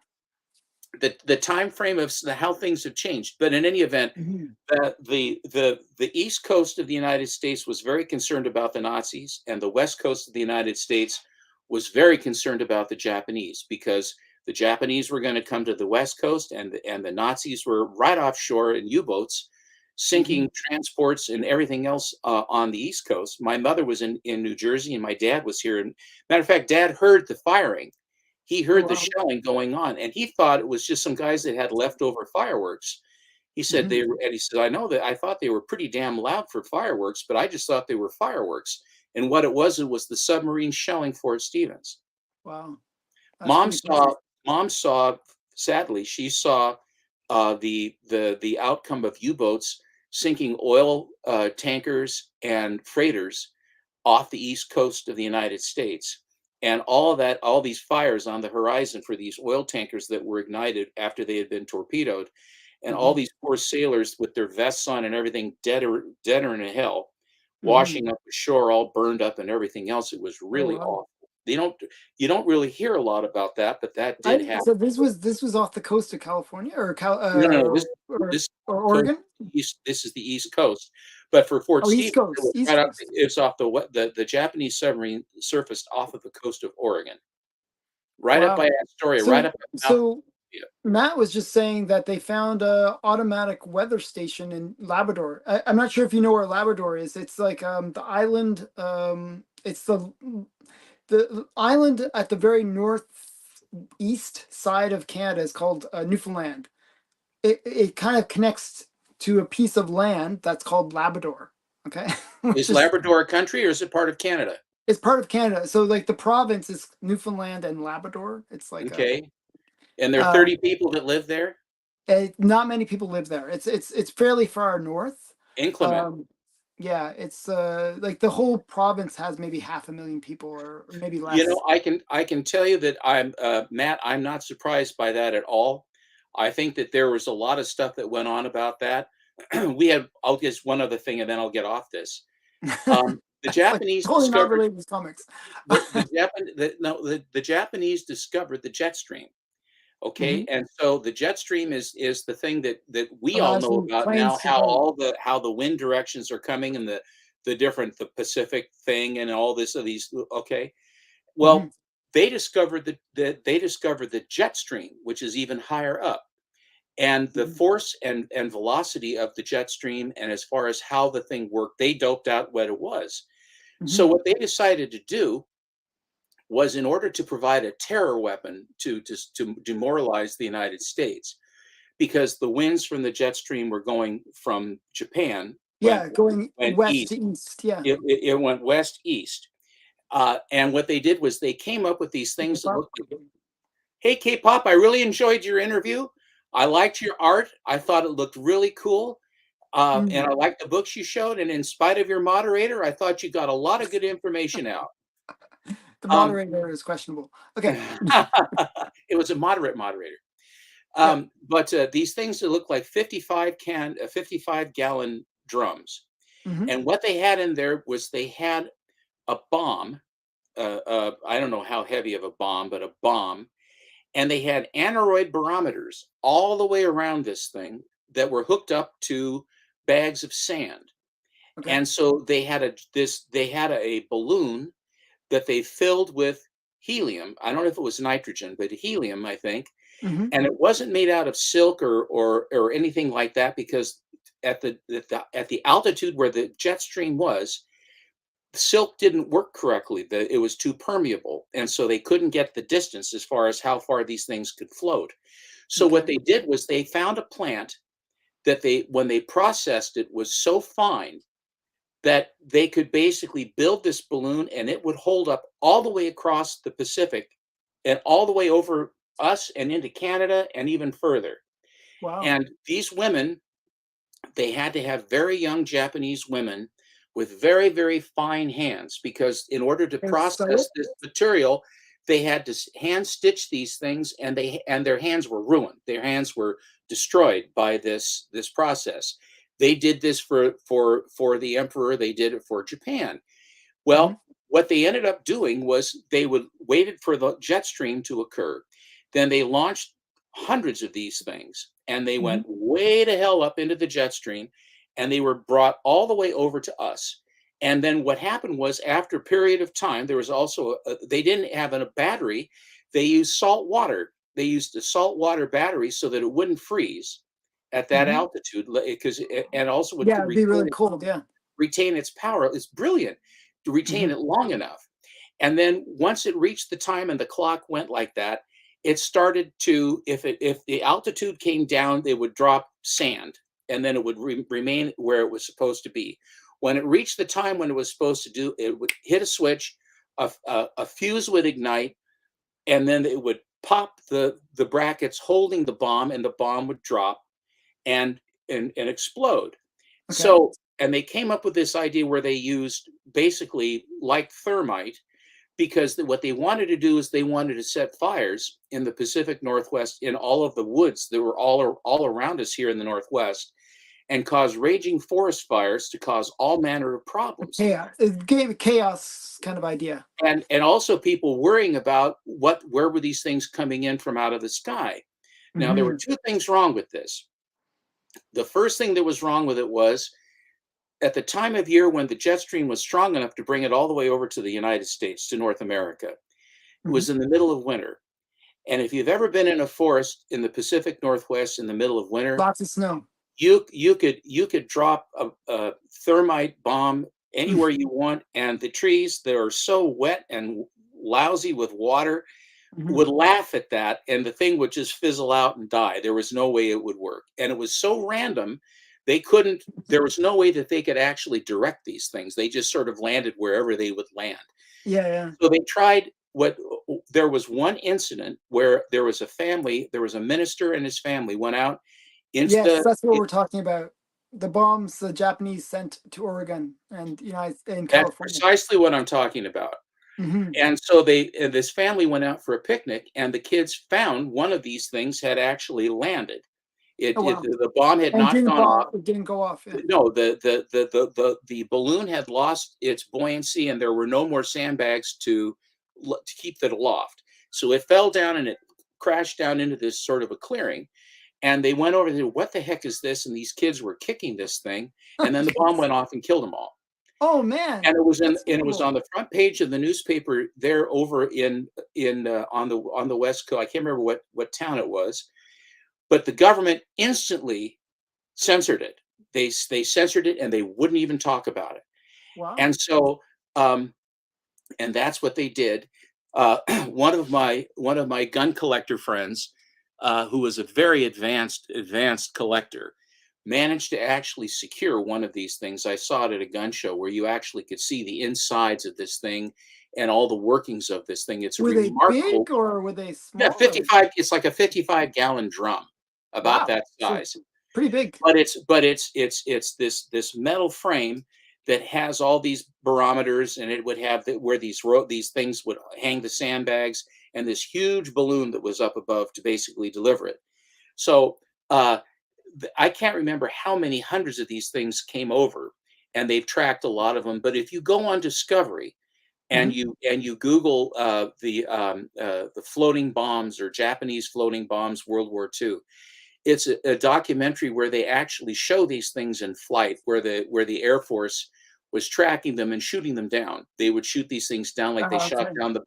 the time frame of how things have changed. But in any event, Mhm. the East Coast of the United States was very concerned about the Nazis, and the West Coast of the United States was very concerned about the Japanese, because the Japanese were going to come to the West Coast, and the Nazis were right offshore in U-boats, sinking Mhm. transports and everything else on the East Coast. My mother was in New Jersey, and my dad was here. And matter of fact, Dad heard the firing. He Oh, heard the wow. shelling going on, and he thought it was just some guys that had leftover fireworks. He said Mhm. they were, and he said, "I know that I thought they were pretty damn loud for fireworks, but I just thought they were fireworks." And what it was the submarine shelling Fort Stevens. Wow. That's Mom pretty crazy. saw, mom saw, sadly, she saw the outcome of U-boats sinking oil tankers and freighters off the east coast of the United States. And all these fires on the horizon for these oil tankers that were ignited after they had been torpedoed, and all Mhm. these poor sailors with their vests on and everything, deader in hell, Mhm. washing up ashore, all burned up and everything else. It was Oh, really wow. awful. They don't, you don't really hear a lot about that, but that did I happen. so this was off the coast of California, or No, no, no. This or coast, Oregon? east. This is the East Coast, but for Fort Oh, East Stevens, it Coast. was East right up. Coast. It's off the Japanese submarine surfaced off of the coast of Oregon, right up by Wow. Astoria, right So up at the mouth of so Columbia. Matt was just saying that they found a automatic weather station in Labrador. I'm not sure if you know where Labrador is. It's like the island. It's the island at the very northeast side of Canada is called Newfoundland. It kind of connects to a piece of land that's called Labrador. Okay, which Is is Labrador a country or is it part of Canada? it's part of Canada. So like the province is Newfoundland and Labrador. It's like a Okay, and there are uh, 30 people that live there. not many people live there. It's fairly far north. Inclement. Um, yeah, it's like the whole province has maybe 500,000 people, or maybe You know, less. I can tell you that Matt. I'm not surprised by that at all. I think that there was a lot of stuff that went on about that. We had. I'll just one other thing, and then I'll get off this. The That's like Japanese totally not discovered related to comics. the Japan the, no the Japanese discovered the jet stream. Okay, Mhm. and so the jet stream is the thing that we all Allows know some about now. planes to go. How the wind directions are coming, and the Pacific thing and all this of these. Okay, Mhm. well, they discovered the jet stream, which is even higher up, and the Mhm. force and velocity of the jet stream, and as far as how the thing worked, they doped out what it was. So Mhm. what they decided to do was, in order to provide a terror weapon to demoralize the United States, because the winds from the jet stream were going from Japan. Yeah, going went west east. to east. Yeah. It went west east. And what they did was they came up with these things that looked like, hey, K-pop, I really enjoyed your interview. I liked your art. I thought it looked really cool. And I liked the books you showed. And in spite of your moderator, I thought you got a lot of good information out. The moderator is questionable. Okay. It was a moderate moderator. But these things that look like 55-gallon drums. And what they had in there was they had a bomb. I don't know how heavy of a bomb, but a bomb. And they had aneroid barometers all the way around this thing that were hooked up to bags of sand. Okay. And so they had a balloon that they filled with helium. I don't know if it was nitrogen, but helium, I think. And it wasn't made out of silk or anything like that, because at the altitude where the jet stream was, silk didn't work correctly. It was too permeable, and so they couldn't get the distance as far as how far these things could float. So what they did was they found a plant that when they processed it, was so fine that they could basically build this balloon, and it would hold up all the way across the Pacific and all the way over us and into Canada and even further. Wow. And these women, they had to have very young Japanese women with very, very fine hands, because in order to process this material, they had to hand stitch these things, and their hands were ruined. Their hands were destroyed by this process. They did this for the emperor. They did it for Japan. Well, what they ended up doing was they waited for the jet stream to occur. Then they launched hundreds of these things, and they went way to hell up into the jet stream, and they were brought all the way over to us. And then what happened was, after a period of time, there was also they didn't have a battery. They used salt water. They used a salt water battery so that it wouldn't freeze at that altitude, because and also would it'd be really cold. Yeah. retain its power. It's brilliant to retain it long enough. And then once it reached the time and the clock went like that, it started to, if the altitude came down, they would drop sand, and then it would remain where it was supposed to be. When it reached the time when it was supposed to do, it would hit a switch, a fuse would ignite, and then it would pop the brackets holding the bomb, and the bomb would drop and explode. Okay. So, and they came up with this idea where they used basically like thermite, because what they wanted to do is they wanted to set fires in the Pacific Northwest, in all of the woods that were all around us here in the Northwest, and cause raging forest fires to cause all manner of problems. Yeah, it gave a chaos kind of idea. And also people worrying about where were these things coming in from out of the sky. Now, there were two things wrong with this. The first thing that was wrong with it was, at the time of year when the jet stream was strong enough to bring it all the way over to the United States, to North America, it was in the middle of winter. And if you've ever been in a forest in the Pacific Northwest in the middle of winter, Lots of snow. you could drop a thermite bomb anywhere you want, and the trees that are so wet and lousy with water would laugh at that, and the thing would just fizzle out and die. There was no way it would work. And it was so random, there was no way that they could actually direct these things. They just sort of landed wherever they would land. Yeah. So they tried there was one incident where there was a minister and his family went out into that's what we're talking about. The bombs the Japanese sent to Oregon and in California. That's precisely what I'm talking about. And so this family went out for a picnic, and the kids found one of these things had actually landed. The bomb had not gone off. It didn't go off. Yeah. No, the balloon had lost its buoyancy, and there were no more sandbags to keep it aloft. So it fell down, and it crashed down into this sort of a clearing. And they went over there, what the heck is this? And these kids were kicking this thing, and then the bomb went off and killed them all. Oh man! And it was it was on the front page of the newspaper there over on the West Coast. I can't remember what town it was, but the government instantly censored it. They censored it, and they wouldn't even talk about it. Wow! And so, and that's what they did. One of my gun collector friends who was a very advanced collector, managed to actually secure one of these things. I saw it at a gun show where you actually could see the insides of this thing and all the workings of this thing. It's a Were they remarkable. big or were they Yeah, small? 55. It's like a 55-gallon drum, about Wow, that so size. pretty big. But it's this metal frame that has all these barometers, and it would have where these things would hang the sandbags, and this huge balloon that was up above to basically deliver it. So I can't remember how many hundreds of these things came over, and they've tracked a lot of them. But if you go on Discovery and Mhm. you Google the floating bombs or Japanese floating bombs, World War II, it's a documentary where they actually show these things in flight, where the Air Force was tracking them and shooting them down. They would shoot these things down like they Oh, shot okay. down the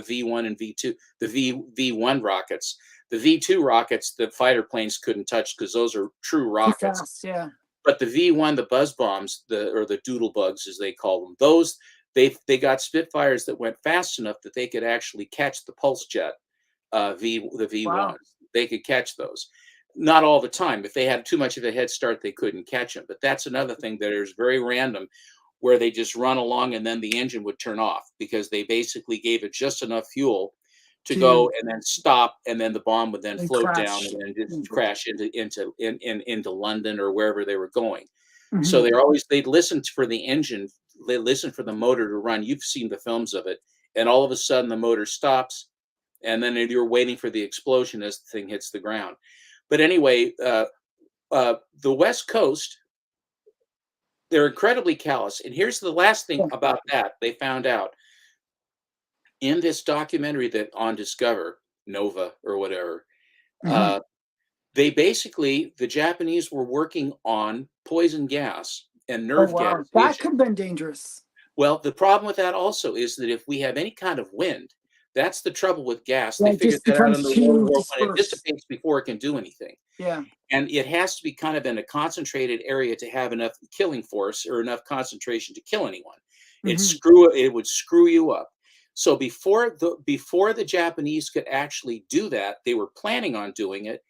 V1 and V2, the V1 rockets. The V2 rockets, the fighter planes couldn't touch because those are true Too rockets. fast, yeah. But the V1, the buzz bombs, the doodle bugs as they call them, those they got Spitfires that went fast enough that they could actually catch the pulse jet the Wow. V1s. They could catch those. Not all the time. If they had too much of a head start, they couldn't catch them. But that's another thing that is very random, where they just run along and then the engine would turn off because they basically gave it just enough fuel to go To and then stop, and then the bomb would then and float down crash. and then just Mm. crash into London or wherever they were going. So Mhm. they'd listen for the engine, they listen for the motor to run. You've seen the films of it, and all of a sudden the motor stops, and then you're waiting for the explosion as the thing hits the ground. But anyway, the West Coast, they're incredibly callous. And here's the last thing Yeah. about that they found out in this documentary that on Discover Nova or whatever. Mhm. Uh, the Japanese were working on poison gas and Oh, nerve gas wow. That agent. could have been dangerous. Well, the problem with that also is that if we have any kind of wind, that's the trouble with gas. Yeah, They it figured just that out in becomes the World too War I. It dispersed. dissipates before it can do anything. Yeah. And it has to be kind of in a concentrated area to have enough killing force or enough concentration to kill anyone. Mhm. It would screw you up. So before the Japanese could actually do that, they were planning on doing it,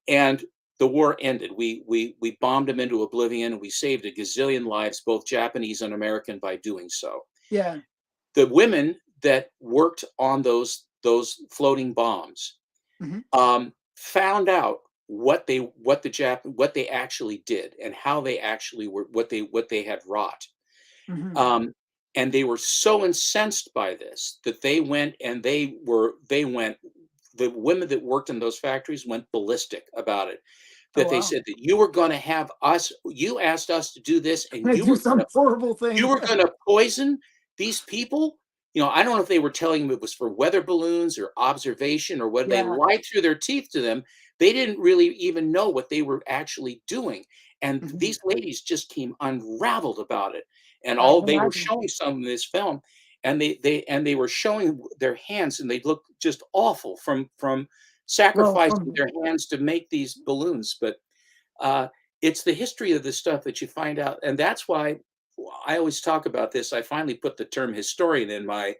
and the war ended. We bombed them into oblivion, and we saved a gazillion lives, both Japanese and American, by doing so. Yeah. The women that worked on those floating bombs Mhm. found out what they actually did and how they actually were what they had wrought. Mhm. Um, and they were so incensed by this that they went and they went the women that worked in those factories went ballistic about it. Oh, That they wow. said that you asked us to do this, and I do some horrible you thing. were going to poison these people. I don't know if they were telling them it was for weather balloons or observation or what. They Yeah. lied through their teeth to them. They didn't really even know what they were actually doing. And Mhm. these ladies just came unraveled about it. And I all can they were imagine. showing some of this film, and they were showing their hands, and they looked just awful from Well, sacrificing from their hands to make these balloons. But uh, it's the history of the stuff that you find out, and that's why I always talk about this. I finally put the term historian in my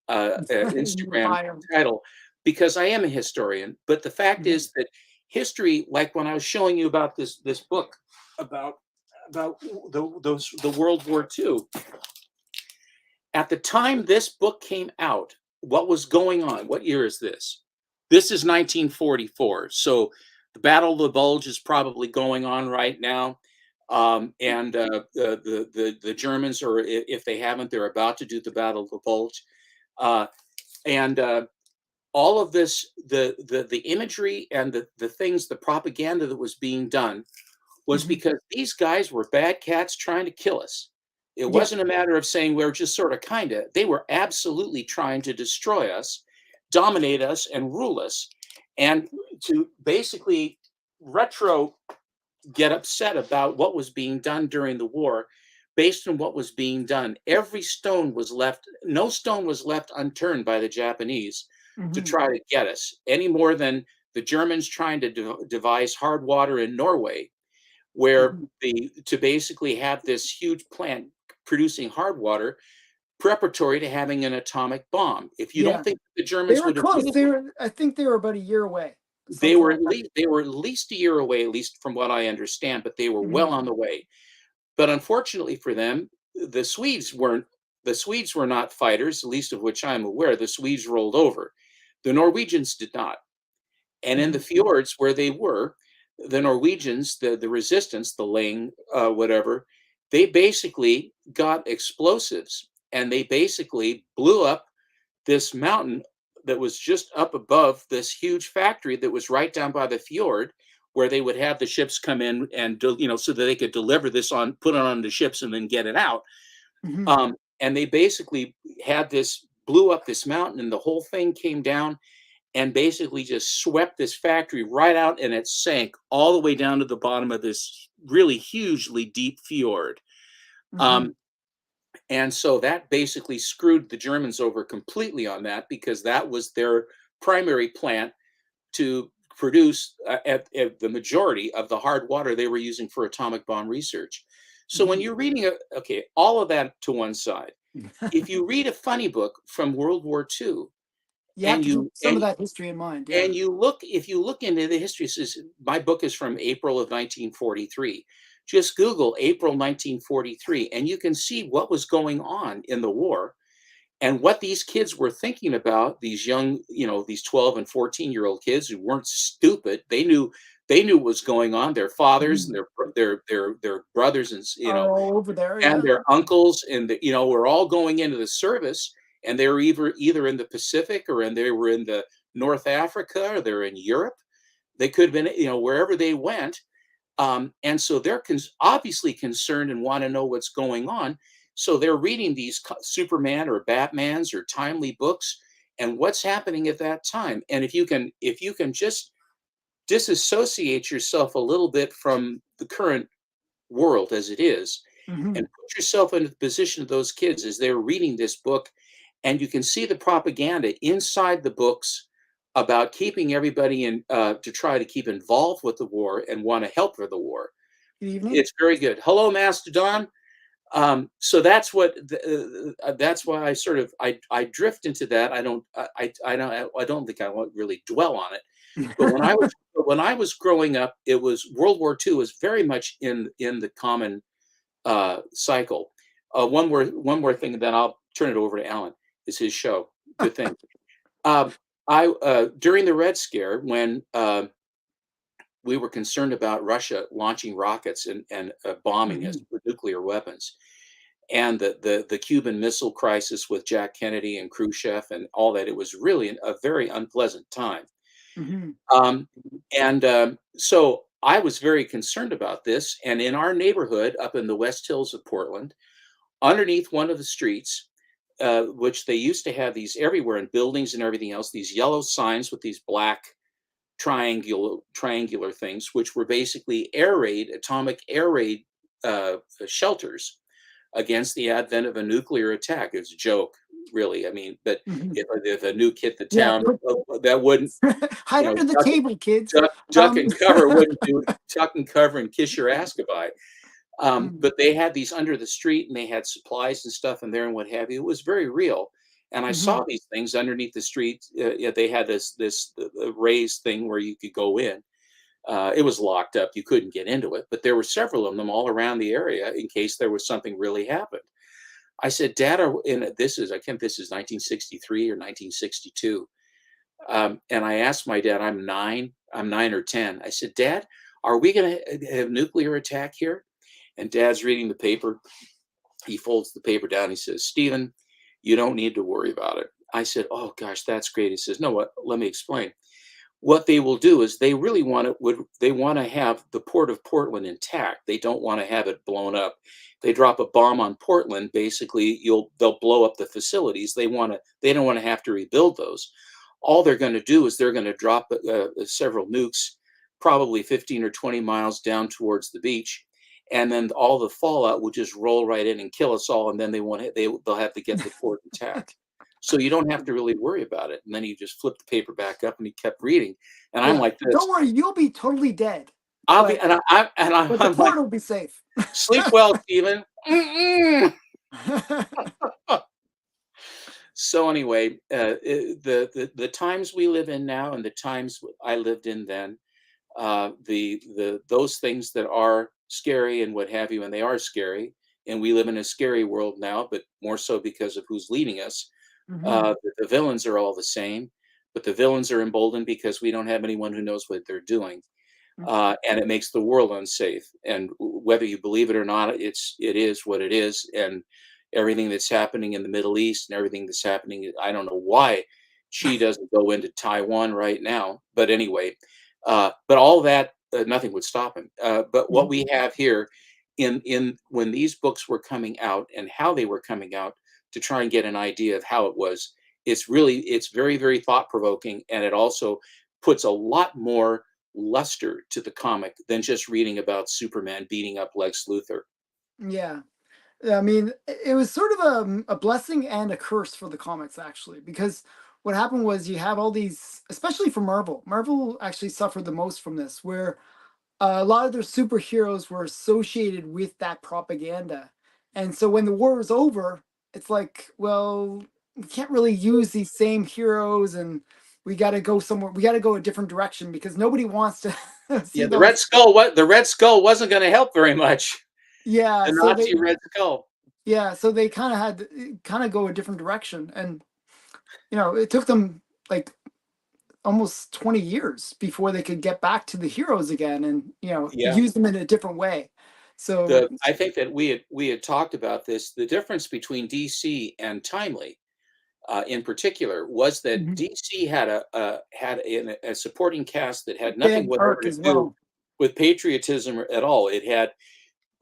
Instagram bio. title because I am a historian. But the fact Mhm. is that history, like when I was showing you about this book about the World War II, at the time this book came out, what was going on? What year is this? This is 1944. So the Battle of the Bulge is probably going on right now. And the Germans, or if they haven't, they're about to do the Battle of the Bulge. Uh, and all of this, the imagery and the things, the propaganda that was being done was Mhm. because these guys were bad cats trying to kill us. It Yeah. wasn't a matter of saying we're just sort of kind of. They were absolutely trying to destroy us, dominate us, and rule us, and to basically retro get upset about what was being done during the war based on what was being done. Every stone was left, no stone was left unturned by the Japanese to Mhm. try to get us, any more than the Germans trying to devise hard water in Norway, where Mhm. to basically have this huge plant producing hard water preparatory to having an atomic bomb. If you Yeah. don't think the They Germans were would have close. used They it, were. I think they were about a year away. they something were like that. they were at least a year away, at least from what I understand, but they were well Mhm. on the way. But unfortunately for them, the Swedes weren't. The Swedes were not fighters, the least of which I'm aware. The Swedes rolled over. The Norwegians did not. And in the Mhm. fjords where they were, the Norwegians, the resistance, the Ling, whatever, they basically got explosives and they basically blew up this mountain that was just up above this huge factory that was right down by the fjord where they would have the ships come in and so that they could deliver this on, put it on the ships and then get it out. Mhm. And they basically had this, blew up this mountain, and the whole thing came down and basically just swept this factory right out, and it sank all the way down to the bottom of this really hugely deep fjord. Mhm. Um, and so that basically screwed the Germans over completely on that, because that was their primary plant to produce at the majority of the hard water they were using for atomic bomb research. So when Mhm. you're reading okay, all of that to one side, if you read a funny book from World War II, You have and to keep you some of that history in mind. Yeah. and you look, if you look into the history, says my book is from April of 1943. Just Google April 1943, and you can see what was going on in the war and what these kids were thinking about. These young, these 12 and 14-year-old kids who weren't stupid. They knew what was going on. Their fathers and Mhm. their brothers and Are all over there. and Yeah. their uncles and were all going into the service, and they were either in the Pacific, or they were in the North Africa, or they're in Europe. They could have been, wherever they went. And so they're obviously concerned and want to know what's going on. So they're reading these Superman or Batman's or timely books and what's happening at that time. And if you can just disassociate yourself a little bit from the current world as it is, and Mhm. put yourself into the position of those kids as they're reading this book, and you can see the propaganda inside the books about keeping everybody in, to try to keep involved with the war and want to help for the war. Good evening. It's very good. Hello, Mastodon. So that's why I sort of I drift into that. I don't think I won't really dwell on it. But when I was growing up, it was World War II was very much in the common cycle. One more thing, and then I'll turn it over to Alan. It's his show. Good thing. Um, I During the Red Scare, when we were concerned about Russia launching rockets and bombing us Mhm. with nuclear weapons, and the Cuban Missile Crisis with Jack Kennedy and Khrushchev and all that, it was really a very unpleasant time. Mhm. Um, and so I was very concerned about this. And in our neighborhood up in the West Hills of Portland, underneath one of the streets, which they used to have these everywhere in buildings and everything else, these yellow signs with these black triangular things, which were basically atomic air raid shelters against the advent of a nuclear attack. It's a joke, really. I mean, but Mhm. if a nuke hit the Yeah. town, that wouldn't, Hide you know, under the duck, table, kids. duck Um, and cover wouldn't do it. Duck and cover and kiss your ass goodbye. mm, But they had these under the street, and they had supplies and stuff in there and what have you. It was very real. And I saw mhm. these things underneath the street. Yeah, they had this raised thing where you could go in. It was locked up; you couldn't get into it. But there were several of them all around the area in case there was something really happened. I said, "Dad, this is 1963 or 1962." And I asked my dad, I'm 9 or 10. I said, "Dad, are we going to have nuclear attack here?" And Dad's reading the paper. He folds the paper down. He says, "Stephen, you don't need to worry about it." I said, "Oh gosh, that's great." He says, "No, what? Let me explain. What they will do is they really want to have the port of Portland intact. They don't want to have it blown up. They drop a bomb on Portland, basically they'll blow up the facilities. They don't want to have to rebuild those. All they're going to do is they're going to drop several nukes, probably 15 or 20 miles down towards the beach, and then all the fallout will just roll right in and kill us all. And then they'll have to get the port intact. So you don't have to really worry about it." And then he just flipped the paper back up and he kept reading. And I'm Yeah. like Don't this. worry, you'll be totally dead, I'll be but and the I'm like, port will be safe. "Sleep well, Stephen." Mm-mm. So anyway, the times we live in now and the times I lived in then, the those things that are scary and what have you, and they are scary, and we live in a scary world now, but more so because of who's leading us. Hmm. The villains are all the same, but the villains are emboldened because we don't have anyone who knows what they're doing, and it makes the world unsafe. And whether you believe it or not, it is what it is. And everything that's happening in the Middle East and everything that's happening, I don't know why she doesn't go into Taiwan right now. But anyway, but all that, nothing would stop him. But what we have here in when these books were coming out and how they were coming out to try and get an idea of how it was, it's very, very thought provoking, and it also puts a lot more luster to the comic than just reading about Superman beating up Lex Luthor. Yeah. I mean, it was sort of a blessing and a curse for the comics, actually, because what happened was you have all these, especially for Marvel. Marvel actually suffered the most from this, where a lot of their superheroes were associated with that propaganda. And so when the war was over, it's like, well, we can't really use these same heroes, and we got to go somewhere. We got to go a different direction because nobody wants to see Yeah, those. The Red Skull wasn't going to help very much. Yeah, The so Nazi they, Red Skull. yeah, so they kind of had to kind of go a different direction. And it took them like almost 20 years before they could get back to the heroes again and, Yeah. use them in a different way. So, I think that we had talked about this. The difference between DC and Timely, in particular, was that mhm, DC had a supporting cast that had they nothing had whatever Arc to as do well. with patriotism at all. It had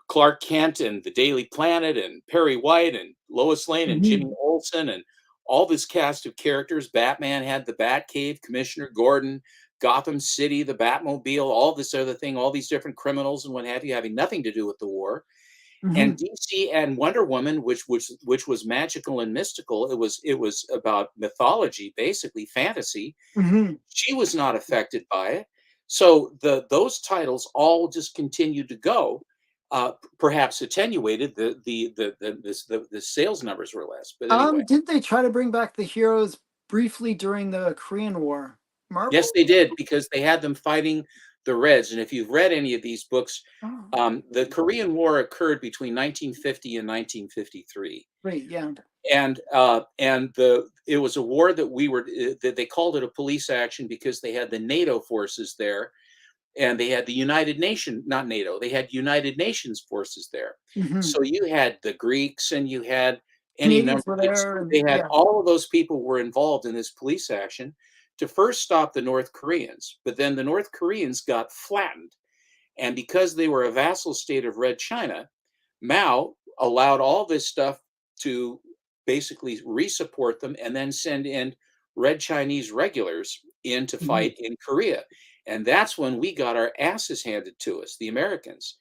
Clark Kent and the Daily Planet and Perry White and Lois Lane and Jimmy Mhm, Olsen and all this cast of characters. Batman had the Batcave, Commissioner Gordon, Gotham City, the Batmobile, all this other thing, all these different criminals and what have you, having nothing to do with the war. And mhm, DC and Wonder Woman, which was magical and mystical, it was about mythology, basically fantasy. mhm. She was not affected by it. So those titles all just continued to go. Perhaps attenuated, the sales numbers were less. But anyway, Didn't they try to bring back the heroes briefly during the Korean War? yes, Marvel? they did, because they had them fighting the Reds. And if you've read any of these books, Oh, the Korean War occurred between 1950 and 1953. great, yeah. And it was a war that that they called it a police action because they had the NATO forces there, and they had the United Nation, not NATO, they had United Nations forces there. Mhm. So you had the Greeks and you had any number. Canadians were there, They and had yeah. all of those people were involved in this police action to first stop the North Koreans, but then the North Koreans got flattened, and because they were a vassal state of Red China, Mao allowed all this stuff to basically resupport them and then send in Red Chinese regulars in to Mhm. fight in Korea. And that's when we got our asses handed to us, the Americans.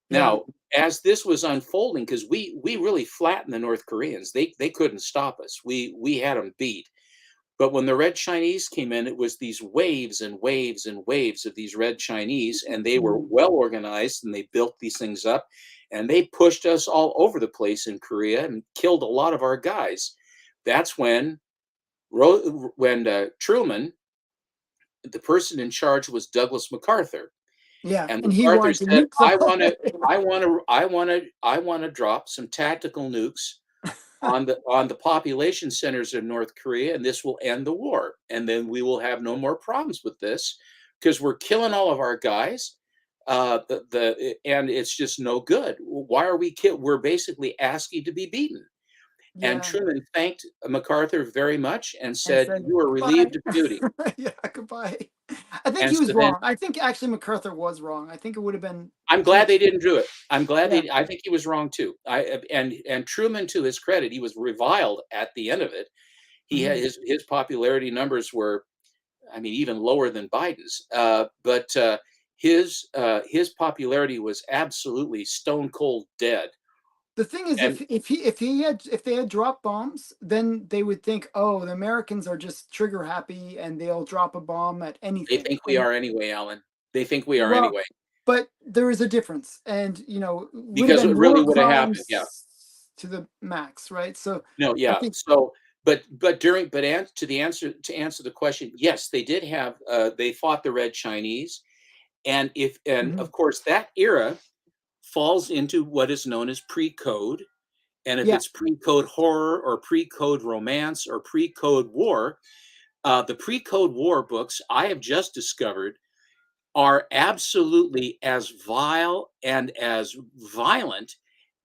Yeah. Now, as this was unfolding, because we really flattened the North Koreans, they couldn't stop us. We had them beat. But when the Red Chinese came in, it was these waves and waves and waves of these Red Chinese, and they were Mhm. well organized and they built these things up, and they pushed us all over the place in Korea and killed a lot of our guys. That's when Truman, the person in charge was Douglas MacArthur, Yeah, and and he MacArthur wanted to said, nuke them. I want to drop some tactical nukes on the population centers of North Korea, and this will end the war. And then we will have no more problems with this because we're killing all of our guys. And it's just no good. Why are we kill? We're basically asking to be beaten. And Yeah, Truman thanked MacArthur very much and and said, said, "You are "Goodbye." relieved of duty." Yeah, goodbye. I think And he was so then wrong. I think actually MacArthur was wrong. I think it would have been I'm glad much. they didn't do it. I'm glad Yeah. they. I think he was wrong too. And Truman, to his credit, he was reviled at the end of it. He had Mhm. his popularity numbers were, I mean, even lower than Biden's. But his popularity was absolutely stone cold dead. The thing is, And if they had dropped bombs, then they would think, oh, the Americans are just trigger happy and they'll drop a bomb at they anything. think we And are anyway, Alan. They think we are well, anyway, but there is a difference, and would have because been it really war would have happened. Yeah. crimes to the max, right? So No. I Yeah. think, So To answer the question, yes, they did have they fought the Red Chinese, and Mhm. of course that era falls into what is known as pre-code. And if Yeah, it's pre-code horror or pre-code romance or pre-code war, the pre-code war books I have just discovered are absolutely as vile and as violent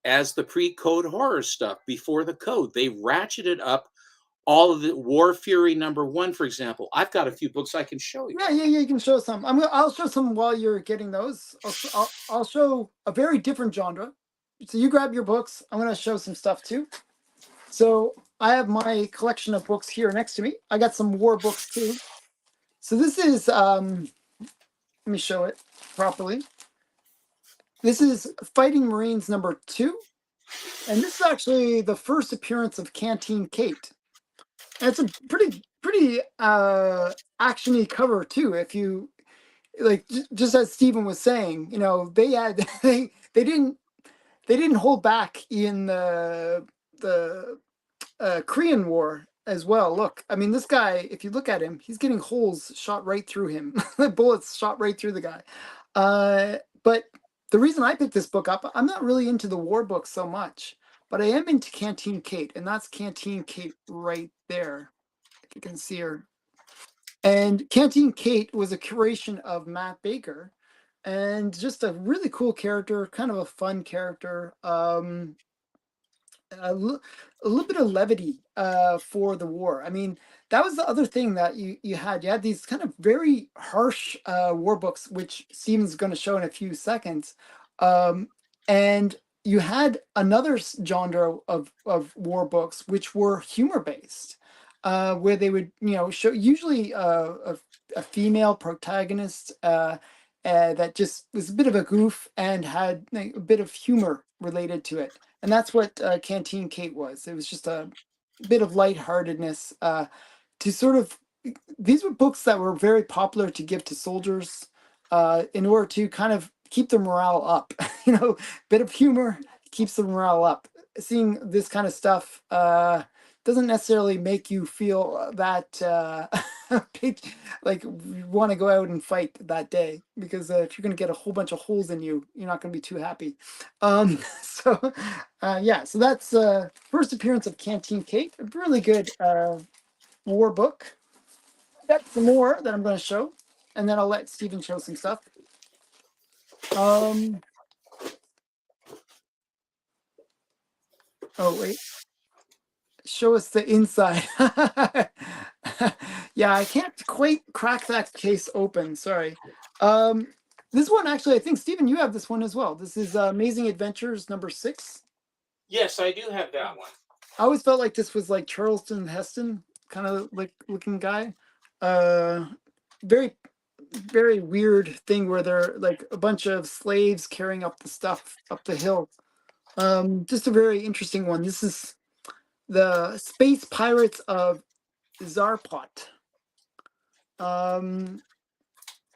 as the pre-code horror stuff before the code. They ratcheted up all of the War Fury #1, for example. I've got a few books I can show you. yeah. You can show some. I'll show some while you're getting those. I'll show a very different genre. So you grab your books. I'm gonna show some stuff too. So I have my collection of books here next to me. I got some war books too. So this is let me show it properly. This is Fighting Marines #2, and this is actually the first appearance of Canteen Kate. And it's a pretty actiony cover too. If you like, just as Stephen was saying, they had they didn't hold back in the Korean War as well. Look, I mean, this guy, if you look at him, he's getting holes shot right through him, bullets shot right through the guy. But the reason I picked this book up, I'm not really into the war books so much, but I am into Canteen Kate, and that's Canteen Kate right there. If you can see her. And Canteen Kate was a curation of Matt Baker, and just a really cool character, kind of a fun character. A, li- a little bit of levity for the war. I mean, that was the other thing that you had. You had these kind of very harsh war books, which Steven's going to show in a few seconds. And you had another genre of war books, which were humor based, where they would, show usually a female protagonist that just was a bit of a goof and had like, a bit of humor related to it. And that's what Canteen Kate was. It was just a bit of lightheartedness to sort of. These were books that were very popular to give to soldiers in order to kind of keep the morale up. Bit of humor keeps the morale up. Seeing this kind of stuff doesn't necessarily make you feel that like you want to go out and fight that day, because if you're going to get a whole bunch of holes in you, you're not going to be too happy. So yeah, so that's first appearance of Canteen Kate, a really good war book. Got some more that I'm going to show, and then I'll let Stephen show some stuff. Oh wait, show us the inside. Yeah, I can't quite crack that case open. Sorry. This one actually, I think Stephen, you have this one as well. This is Amazing Adventures #6. Yes, I do have that one. I always felt like this was like Charleston Heston kind of like looking guy. Very, very weird thing where they're like a bunch of slaves carrying up the stuff up the hill. Just a very interesting one. This is the Space Pirates of Zarpot.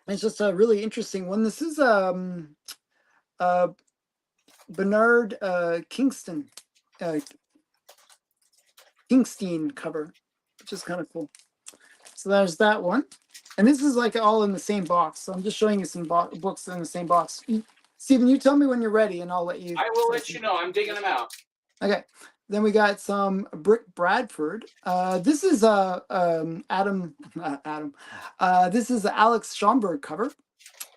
It's just a really interesting one. This is Bernard Kingston Kingstein cover, which is kind of cool. So there's that one, and this is like all in the same box. So I'm just showing you some books in the same box. Stephen, you tell me when you're ready, and I'll let you. I will let you know. I'm digging them out. Okay. Then we got some Brick Bradford. This is Adam. This is the Alex Schomburg cover,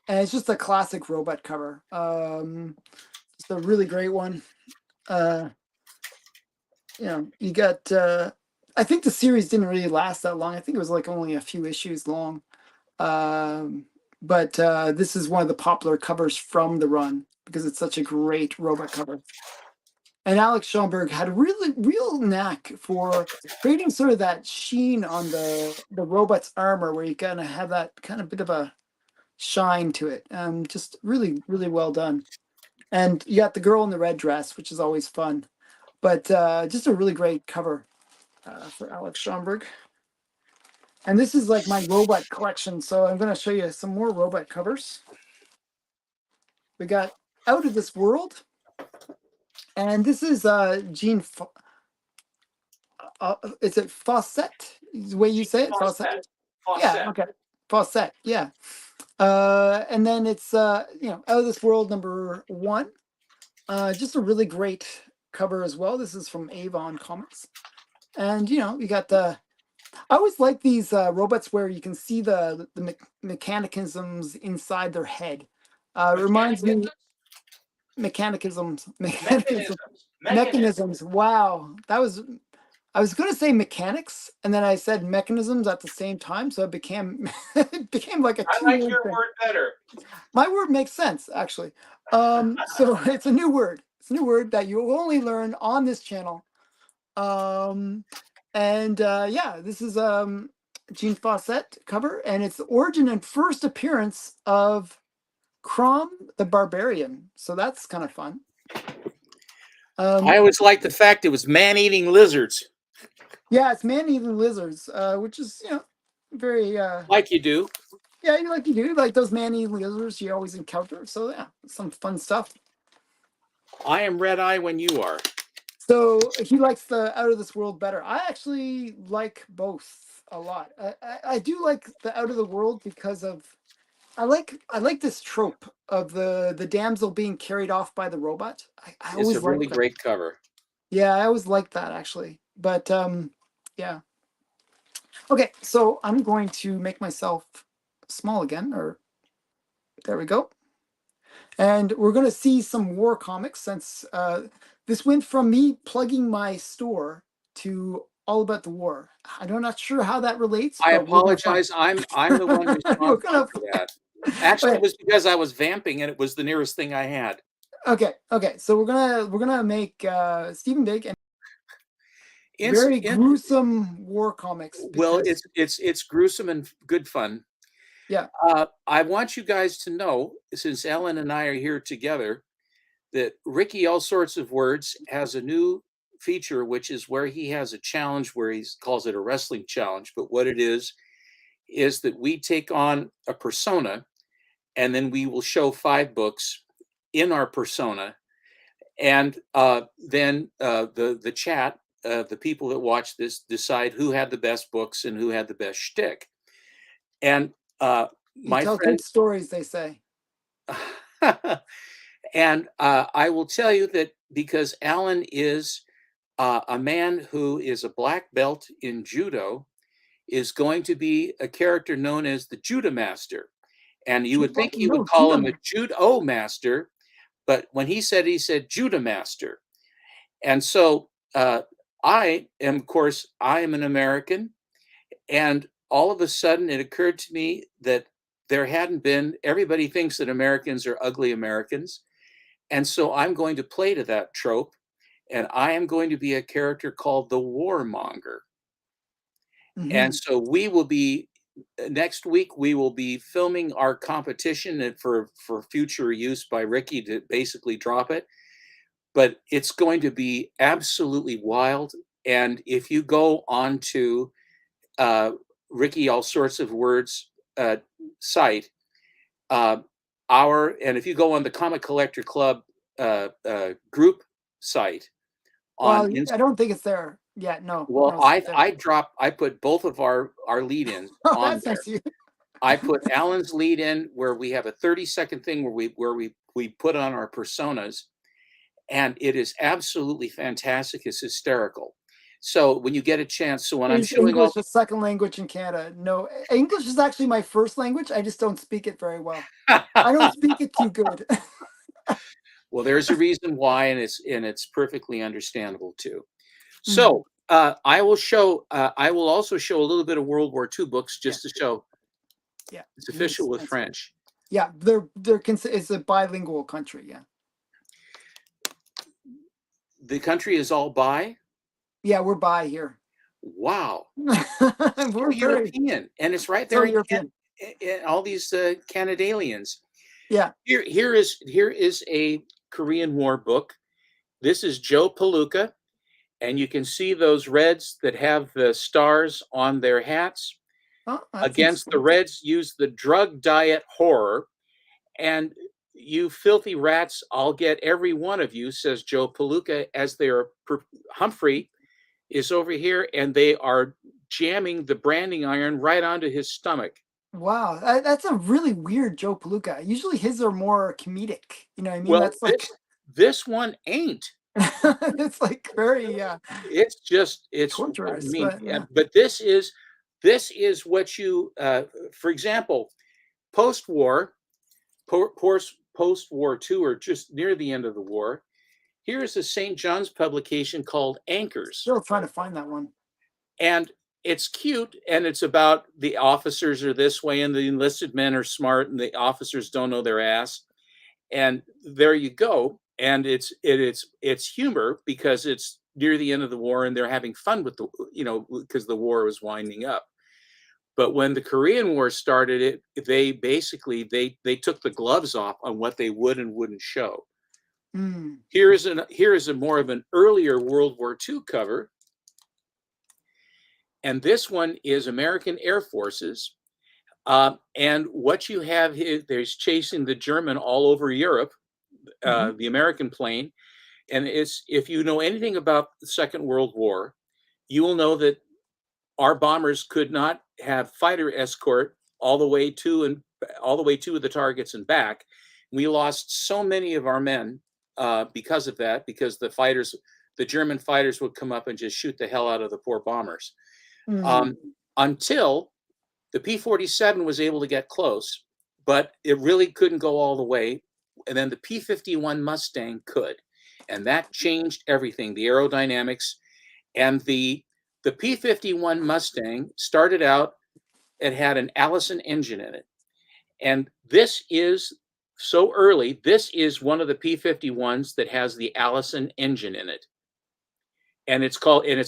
and it's just a classic robot cover. It's a really great one. You got. I think the series didn't really last that long. I think it was like only a few issues long. But this is one of the popular covers from the run because it's such a great robot cover. And Alex Schomburg had a real knack for creating sort of that sheen on the robot's armor, where you kind of have that kind of bit of a shine to it. Just really, really well done. And you got the girl in the red dress, which is always fun. But just a really great cover for Alex Schomburg. And this is like my robot collection, so I'm going to show you some more robot covers. We got Out of This World. And this is Gene is it Fawcett? Is the way you say it? Fawcett. Yeah. Okay. Fawcett. Yeah. And then it's Out of This World #1. Just a really great cover as well. This is from Avon Comics, and you got the. I always like these robots where you can see the mechanicisms inside their head. It reminds me mechanisms. Wow, that was. I was going to say mechanics, and then I said mechanisms at the same time, so it became it became like a. I like your word better. My word makes sense, actually. So it's a new word. It's a new word that you will only learn on this channel. This is Jean Fawcett cover, and it's the origin and first appearance of Crom the Barbarian. So that's kind of fun. I always liked the fact it was man-eating lizards. Yeah, it's man-eating lizards, which is very like you do. Yeah, you do like those man-eating lizards you always encounter. So yeah, some fun stuff. I am Red Eye when you are. So he likes the Out of This World better. I actually like both a lot. I do like the Out of the World because of I like this trope of the damsel being carried off by the robot. I It's always a really liked that. great cover. Yeah, I always liked that actually. But yeah. Okay, so I'm going to make myself small again, or there we go. And we're going to see some war comics since this went from me plugging my store to all about the war. I'm not sure how that relates. I but we're gonna apologize. I'm the one responsible for that. Actually, Okay. it was because I was vamping and it was the nearest thing I had. Okay. So we're gonna make Stephen Big and very gruesome war comics. Well, because- it's gruesome and good fun. Yeah. I want you guys to know, since Ellen and I are here together, that Ricky All Sorts of Words has a new feature, which is where he has a challenge where he calls it a wrestling challenge. But what it is that we take on a persona and then we will show 5 books in our persona. And then the chat, the people that watch this decide who had the best books and who had the best shtick. And my tell friend, good stories, they say. And I will tell you that because Alan is a man who is a black belt in judo, is going to be a character known as the Judo Master. And you would think he would call him a Judo Master, but when he said Judo Master. And so I am, of course, I am an American. And all of a sudden it occurred to me that there hadn't been, everybody thinks that Americans are ugly Americans. And so I'm going to play to that trope, and I am going to be a character called the Warmonger. And so we will be, next week, we will be filming our competition and for future use by Ricky to basically drop it. But it's going to be absolutely wild. And if you go on to Ricky All Sorts of Words site, and if you go on the Comic Collector Club group site, I don't think it's there yet. No. Well, no, I put both of our lead-ins on there. I put Alan's lead in where we have a 30-second thing where we put on our personas, and it is absolutely fantastic. It's hysterical. So when you get a chance, so when I'm showing English a second language in Canada? No, English is actually my first language. I just don't speak it very well. I don't speak it too good. Well, there's a reason why, and it's perfectly understandable too. So I will also show a little bit of World War II books just to show. Yeah, it's official with French. Yeah, it's a bilingual country. Yeah. The country is all bi? Yeah, we're bi here. Wow. We're European, and it's right there in all these Canadians. Yeah. Here is a Korean War book. This is Joe Palooka, and you can see those Reds that have the stars on their hats. Against the Reds use the drug diet horror. And you filthy rats, I'll get every one of you, says Joe Palooka, as they're Humphrey is over here, and they are jamming the branding iron right onto his stomach. Wow, that's a really weird Joe Palooka. Usually his are more comedic. You know what I mean? Well, That's like this one ain't. it's like very It's just I torturous, mean, but yeah. but this is what you for example, post-war, post-war II, or just near the end of the war. Here's a St. John's publication called Anchors. Still trying to find that one. And it's cute, and it's about the officers are this way, and the enlisted men are smart, and the officers don't know their ass. And there you go. And it's humor because it's near the end of the war, and they're having fun with the because the war was winding up. But when the Korean War started, they basically they took the gloves off on what they would and wouldn't show. Mm. Here is a more of an earlier World War II cover. And this one is American Air Forces. And what you have here, there's chasing the German all over Europe, the American plane. And if you know anything about the Second World War, you will know that our bombers could not have fighter escort all the way to the targets and back. We lost so many of our men because of that, because the German fighters would come up and just shoot the hell out of the poor bombers. Until the P-47 was able to get close, but it really couldn't go all the way. And then the P-51 Mustang could. And that changed everything, the aerodynamics. And the P-51 Mustang started out, it had an Allison engine in it. And this is so early, this is one of the P-51s that has the Allison engine in it. And it's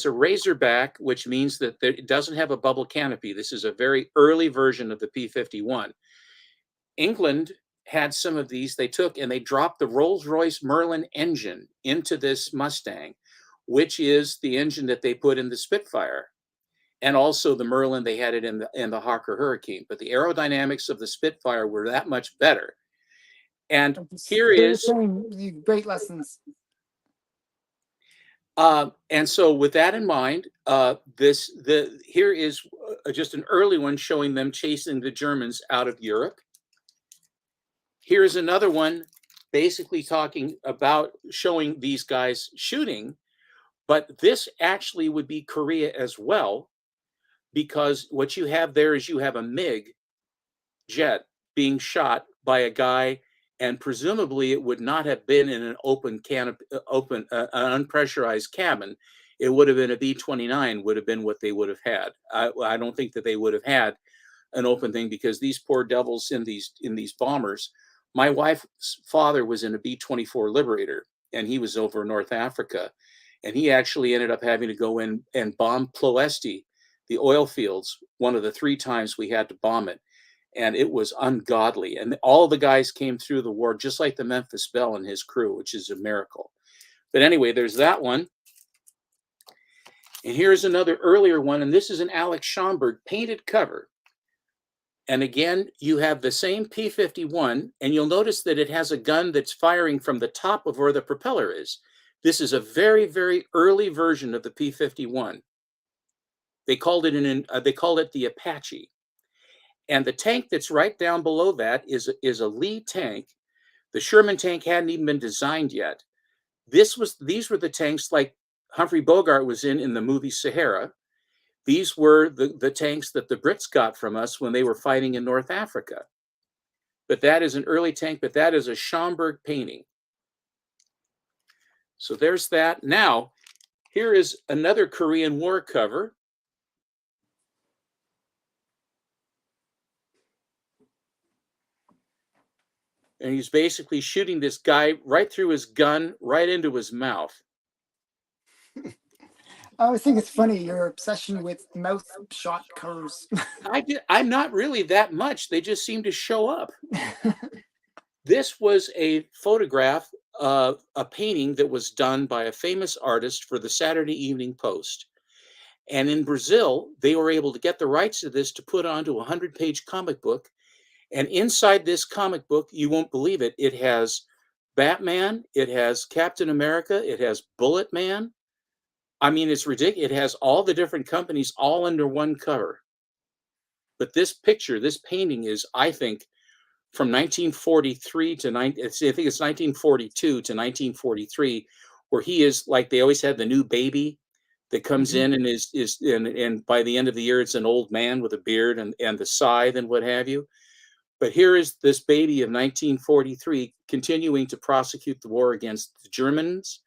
a Razorback, which means that it doesn't have a bubble canopy. This is a very early version of the P-51. England had some of these. They took and they dropped the Rolls-Royce Merlin engine into this Mustang, which is the engine that they put in the Spitfire. And also the Merlin, they had it in the Hawker Hurricane. But the aerodynamics of the Spitfire were that much better. And here is great lessons. And so with that in mind, here is just an early one showing them chasing the Germans out of Europe. Here's another one basically talking about showing these guys shooting, but this actually would be Korea as well, because what you have there is you have a MiG jet being shot by a guy, and presumably it would not have been in an open canopy, unpressurized cabin. It would have been a B-29 would have been what they would have had. I don't think that they would have had an open thing, because these poor devils in these bombers. My wife's father was in a B-24 Liberator, and he was over in North Africa, and he actually ended up having to go in and bomb Ploesti, the oil fields, one of the 3 times we had to bomb it. And it was ungodly. And all the guys came through the war, just like the Memphis Belle and his crew, which is a miracle. But anyway, there's that one. And here's another earlier one. And this is an Alex Schomburg painted cover. And again, you have the same P-51. And you'll notice that it has a gun that's firing from the top of where the propeller is. This is a very, very early version of the P-51. They called it the Apache. And the tank that's right down below that is a Lee tank. The Sherman tank hadn't even been designed yet. These were the tanks like Humphrey Bogart was in the movie Sahara. These were the tanks that the Brits got from us when they were fighting in North Africa. But that is an early tank, but that is a Schomburg painting. So there's that. Now, here is another Korean War cover. And he's basically shooting this guy right through his gun, right into his mouth. I always think it's funny, your obsession with mouth shot covers. I'm not really that much. They just seem to show up. This was a photograph of a painting that was done by a famous artist for the Saturday Evening Post. And in Brazil, they were able to get the rights to this to put onto a 100-page comic book. And inside this comic book, you won't believe it, it has Batman, it has Captain America, it has Bullet Man, I mean, it's ridiculous. It has all the different companies all under one cover. But this picture, this painting is, I think, from 1943 to I think it's 1942 to 1943, where he is like they always had the new baby that comes Mhm. in and and by the end of the year it's an old man with a beard and the scythe and what have you. But here is this baby of 1943 continuing to prosecute the war against the Germans.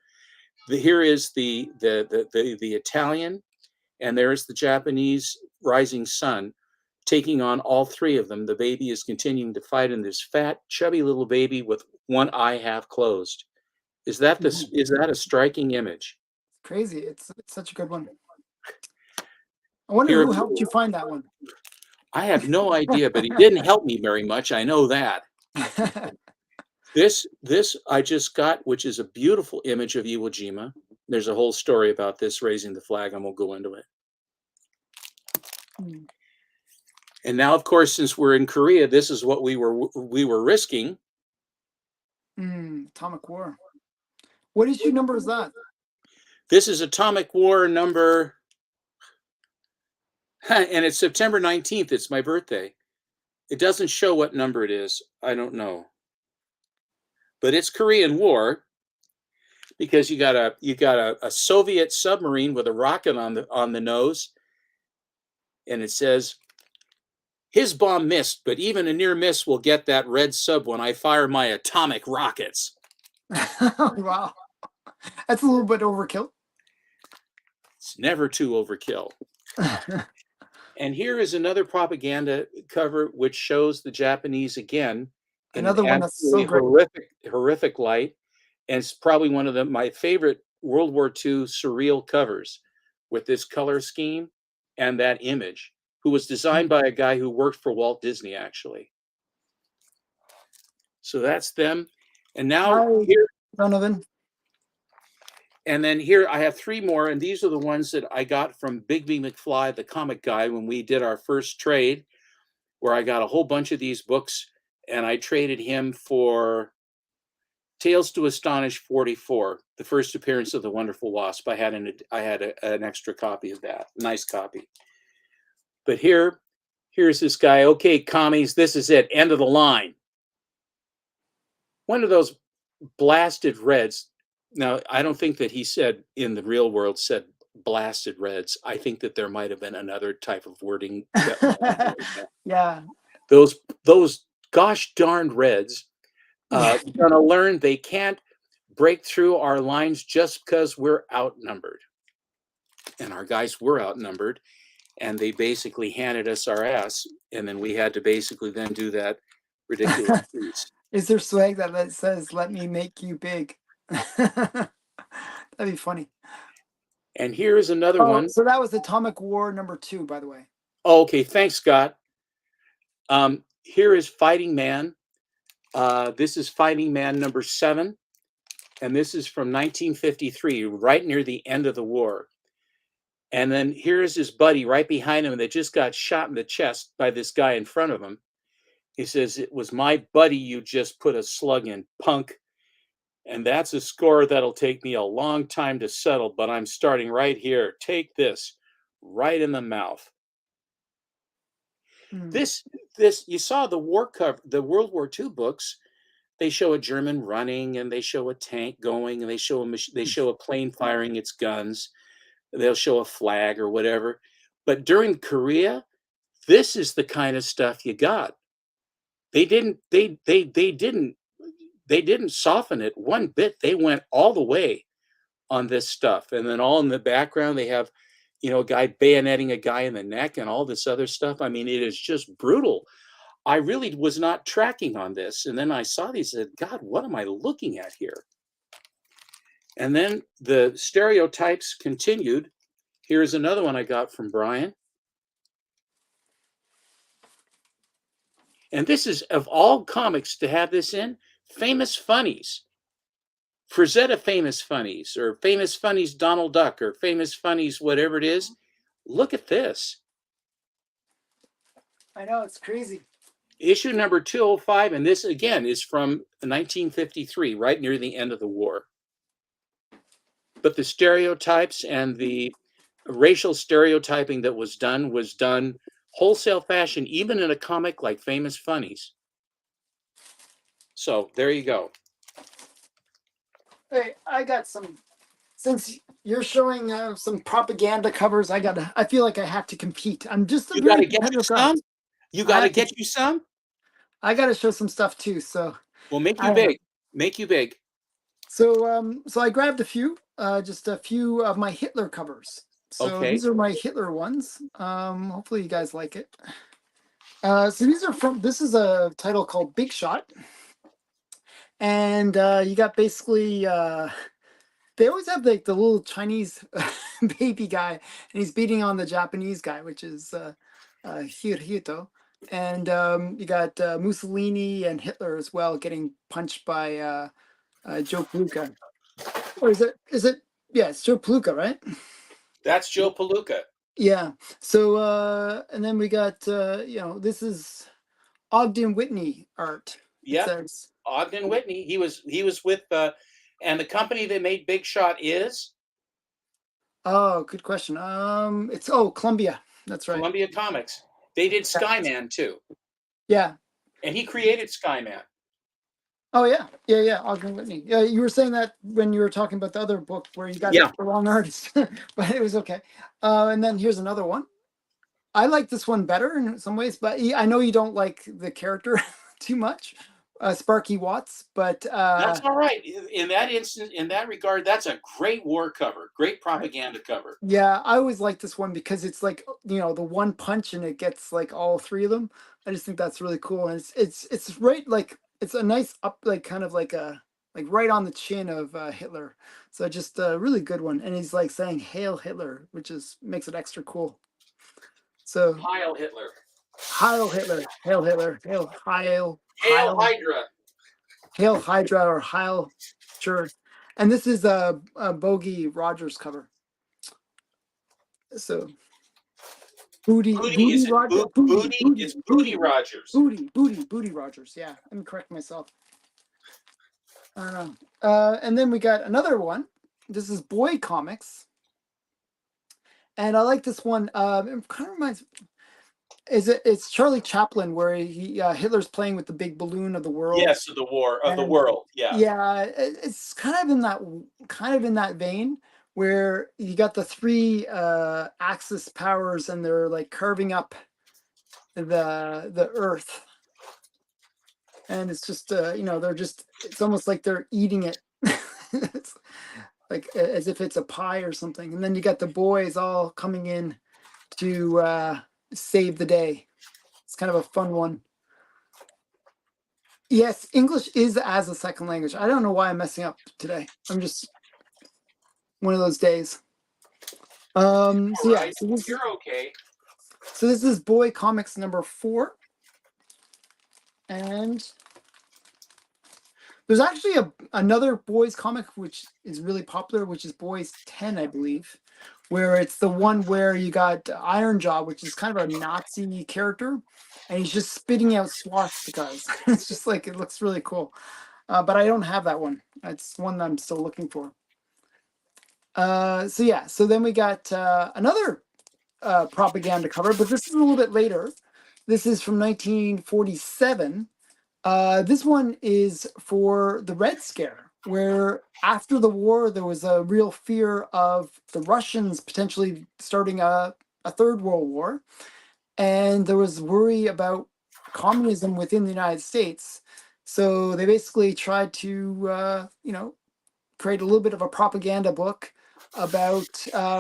Here is the Italian, and there's the Japanese rising sun taking on all three of them. The baby is continuing to fight in this fat, chubby little baby with one eye half closed. Is that this? Mhm. Is that a striking image? Crazy. It's such a good one. I wonder Here, who helped you find that one. I have no idea, but he didn't help me very much. I know that. This I just got, which is a beautiful image of Iwo Jima. There's a whole story about this raising the flag. I won't go into it. Hmm. And now, of course, since we're in Korea, this is what we were risking. Atomic War. What issue number is that? This is Atomic War number, and it's September 19th. It's my birthday. It doesn't show what number it is. I don't know. But it's Korean War because you got a Soviet submarine with a rocket on the nose, and it says his bomb missed, but even a near miss will get that red sub when I fire my atomic rockets. Wow. That's a little bit overkill. It's never too overkill. And here is another propaganda cover which shows the Japanese again in Another an one that's so absolutely great. horrific light. And it's probably one of my favorite World War II surreal covers with this color scheme and that image, who was designed by a guy who worked for Walt Disney, actually. So that's them. And now Hi, here, Donovan. and then here I have three more, and these are the ones that I got from Bigby McFly, the comic guy, when we did our first trade, where I got a whole bunch of these books, and I traded him for Tales to Astonish 44, the first appearance of the Wonderful Wasp. I had an extra copy of that, nice copy. But here's this guy. Okay, commies, this is it. End of the line. One of those blasted reds. Now, I don't think that he said in the real world said blasted reds. I think that there might have been another type of wording. Yeah. Those gosh darned reds gonna learn they can't break through our lines just because we're outnumbered. And our guys were outnumbered, and they basically handed us our ass, and then we had to basically then do that ridiculous piece. Is there swag that says "Let me make you big"? That'd be funny. And here's another Oh, one. so that was Atomic War number 2, by the way. Oh, okay, thanks, Scott. Here is Fighting Man. This is Fighting Man number 7, and this is from 1953, right near the end of the war. And then here's his buddy right behind him that just got shot in the chest by this guy in front of him. He says, "It was my buddy you just put a slug in, punk. And that's a score that'll take me a long time to settle, but I'm starting right here. Take this right in the mouth." Hmm. This you saw the the World War II books. They show a German running, and they show a tank going, and they show a plane firing its guns. They'll show a flag or whatever. But during Korea, this is the kind of stuff you got. They didn't soften it one bit. They went all the way on this stuff. And then all in the background, they have, a guy bayoneting a guy in the neck and all this other stuff. I mean, it is just brutal. I really was not tracking on this. And then I saw these and said, God, what am I looking at here? And then the stereotypes continued. Here's another one I got from Brian. And this is, of all comics to have this in, Famous Funnies. Frazetta Famous Funnies, or Famous Funnies Donald Duck, or Famous Funnies whatever it is. Look at this. I know, it's crazy. Issue number 205, and this again is from 1953, right near the end of the war. but the stereotypes and the racial stereotyping that was done wholesale fashion, even in a comic like Famous Funnies. So there you go. Hey, I got some. Since you're showing some propaganda covers, I feel like I have to compete. I'm just a You got very to get you competitive guy. some. You I got to have to. get you some. I got to show some stuff too. So Well, make you I big. Make you big. so I grabbed a few, just a few of my Hitler covers. So Okay. these are my Hitler ones. Hopefully you guys like it. So these are from. This is a title called Big Shot, and you got basically. They always have like the little Chinese baby guy, and he's beating on the Japanese guy, which is Hirohito. And you got Mussolini and Hitler as well getting punched by Joe Pluka. Or is it? Yeah, it's Joe Pluka, right? That's Joe Palooka. Yeah. So and then we got this is Ogden Whitney art. It Yep. says. Ogden Whitney. He was with and the company that made Big Shot is Oh, good question. It's Columbia. That's right. Columbia Comics. They did Skyman too, Yeah. and he created Skyman. Oh yeah. Ogden Whitney. Yeah, you were saying that when you were talking about the other book where you got Yeah. the wrong artist, but it was okay. And then here's another one. I like this one better in some ways, but I know you don't like the character too much, Sparky Watts. But That's all right. In that instance, in that regard, that's a great war cover, great propaganda cover. yeah, I always like this one because it's like the one punch and it gets like all three of them. I just think that's really cool, and it's right like it's a nice up like kind of like a like right on the chin of Hitler. So just a really good one, and he's like saying "Hail Hitler," which is makes it extra cool. So Heil Hitler. Heil Hitler, Hail Hitler, Hail Hydra. Hail Hydra or Heil, sure. And this is a Bogey Rogers cover. So Booty Rogers. It's Booty Rogers. Booty Rogers. Yeah, let me correct myself. And then we got another one. This is Boy Comics, and I like this one. It kind of reminds. It's Charlie Chaplin where Hitler's playing with the big balloon of the world. Yes, of the war of the And world. Yeah. Yeah, it's kind of in that vein where you got the three Axis powers and they're like carving up the earth, and it's just it's almost like they're eating it. It's like as if it's a pie or something, and then you got the boys all coming in to save the day. It's kind of a fun one. Yes, English is as a second language. I don't know why I'm messing up today. I'm just one of those days. So yeah, Right. You're okay. so this is Boy Comics number 4, and there's actually another boys comic which is really popular, which is Boys 10, I believe, where it's the one where you got Iron Jaw, which is kind of a Nazi character, and he's just spitting out swastikas. It's just like it looks really cool, but I don't have that one. It's one that I'm still looking for. So then we got another propaganda cover, but this is a little bit later. This is from 1947. This one is for the Red Scare, where after the war there was a real fear of the Russians potentially starting a third world war, and there was worry about communism within the United States. So they basically tried to create a little bit of a propaganda book about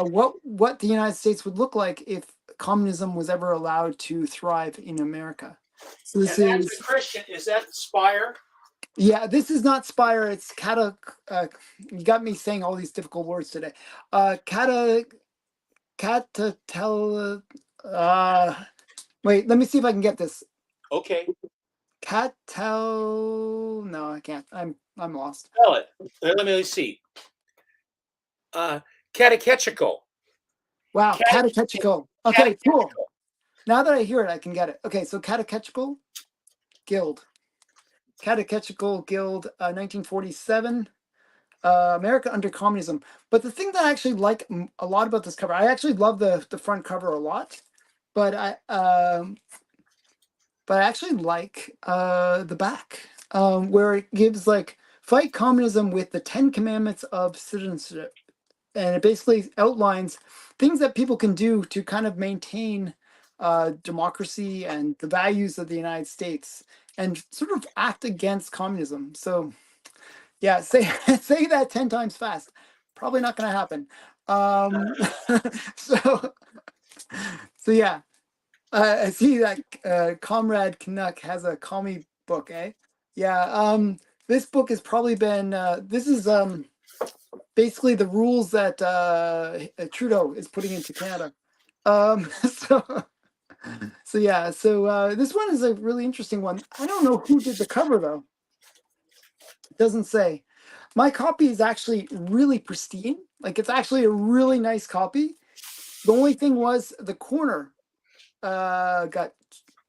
what the United States would look like if communism was ever allowed to thrive in America. So this And that's is a Christian. Is that Spire? this is not Spire. It's you got me saying all these difficult words today. Catatel. Wait, let me see if I can get this. Okay. Catel. No, I can't. I'm lost. Spell it. Let me see. Catechetical. Wow, catechetical. Okay, cool. Now that I hear it, I can get it. Okay, so Catechetical Guild. Catechetical Guild, 1947. America Under Communism. But the thing that I actually like a lot about this cover, I actually love the front cover a lot, but I actually like the back, where it gives like fight communism with the 10 commandments of citizenship, and it basically outlines things that people can do to kind of maintain democracy and the values of the United States and sort of act against communism. So yeah, say say that 10 times fast. Probably not going to happen. So so yeah, I see that Comrade Canuck has a commie book, eh? Yeah. This book has probably been. This is basically the rules that Trudeau is putting into Canada. So so yeah. So this one is a really interesting one. I don't know who did the cover though. It doesn't say. My copy is actually really pristine. Like it's actually a really nice copy. The only thing was the corner got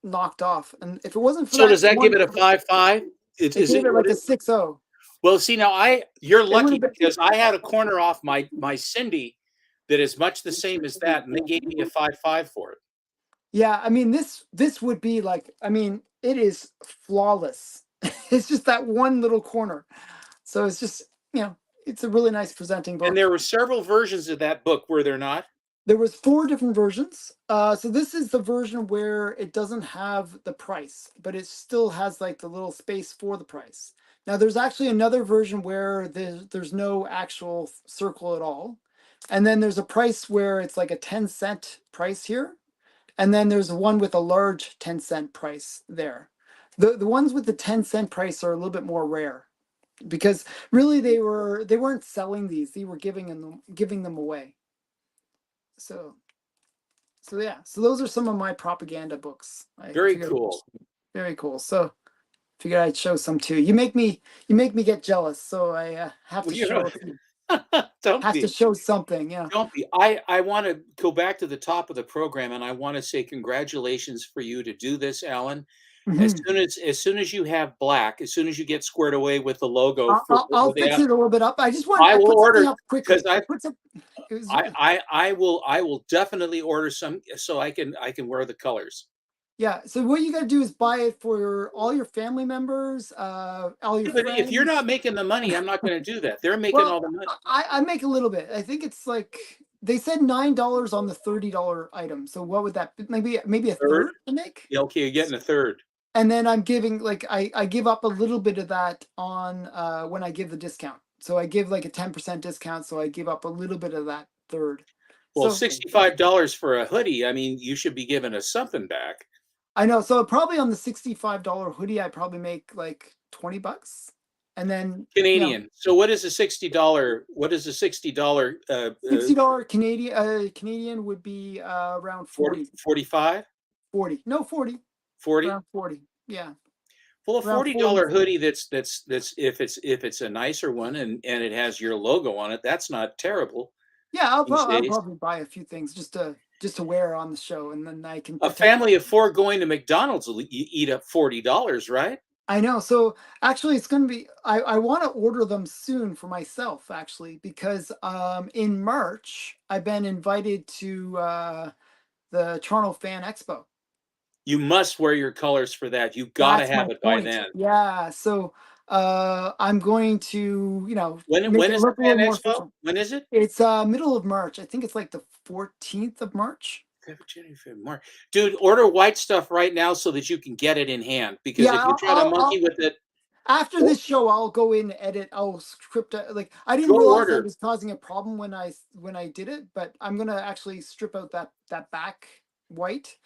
knocked off, and if it wasn't for So that does that give one, it a 5.5? it Is gave it it what like a is? 6.0. Well, see now you're It would lucky have been, because I had a corner off my Cindy that is much the same as that, and they gave me a 5.5 for it. yeah. I mean, this would be like, I mean, it is flawless. It's just that one little corner, so it's just it's a really nice presenting book. And there were several versions of that book, were there not? There was 4 different versions. So this is the version where it doesn't have the price, but it still has like the little space for the price. Now there's actually another version where there's no actual circle at all. And then there's a price where it's like a 10-cent price here. And then there's one with a large 10-cent price there. The ones with the 10-cent price are a little bit more rare because really they weren't selling these, they were giving them away. So yeah, so those are some of my propaganda books. Very cool. Very cool. So figured I'd show some too. You make me get jealous, so I have to show Don't be. show something. Yeah. Don't be. I want to go back to the top of the program, and I want to say congratulations for you to do this, Alan. As soon as you have black, as soon as you get squared away with the logo, I'll fix it a little bit up. I just want. I will put order up quickly. because I will definitely order some so I can wear the colors. Yeah. So what you got to do is buy it for all your family members, all your But friends. if you're not making the money, I'm not going to do that. They're making all the money. I make a little bit. I think it's like they said $9 on the $30 item. So what would that be? Maybe a third to make? Yeah, okay, you're getting a third. And then I'm giving like I give up a little bit of that on when I give the discount. So I give like a 10% discount. So I give up a little bit of that third. Well, $65 for a hoodie. I mean, you should be giving us something back. I know. So probably on the $65 hoodie, I probably make like $20. And then Canadian. So what is a $60? What is a $60? $60 Canadian would be around 40. 45? 40. No, 40. 40? Around 40. Yeah. Well, a $40 hoodie that's if it's a nicer one and it has your logo on it, that's not terrible. Yeah, I'll probably buy a few things just to wear on the show, and then I can. A family of 4 going to McDonald's will eat up $40, right? I know. So actually, it's going to be. I want to order them soon for myself, actually, because in March I've been invited to the Toronto Fan Expo. You must wear your colors for that. You got to have it by then. Yeah. So I'm going to, when is the Fan Expo? When is it? It's middle of March. I think it's like the 14th of March. Dude, order white stuff right now so that you can get it in hand. Because if you try to monkey with it. After this show, I'll go in and edit. I'll script it. Like I didn't realize it was causing a problem when I did it, but I'm gonna actually strip out that back white,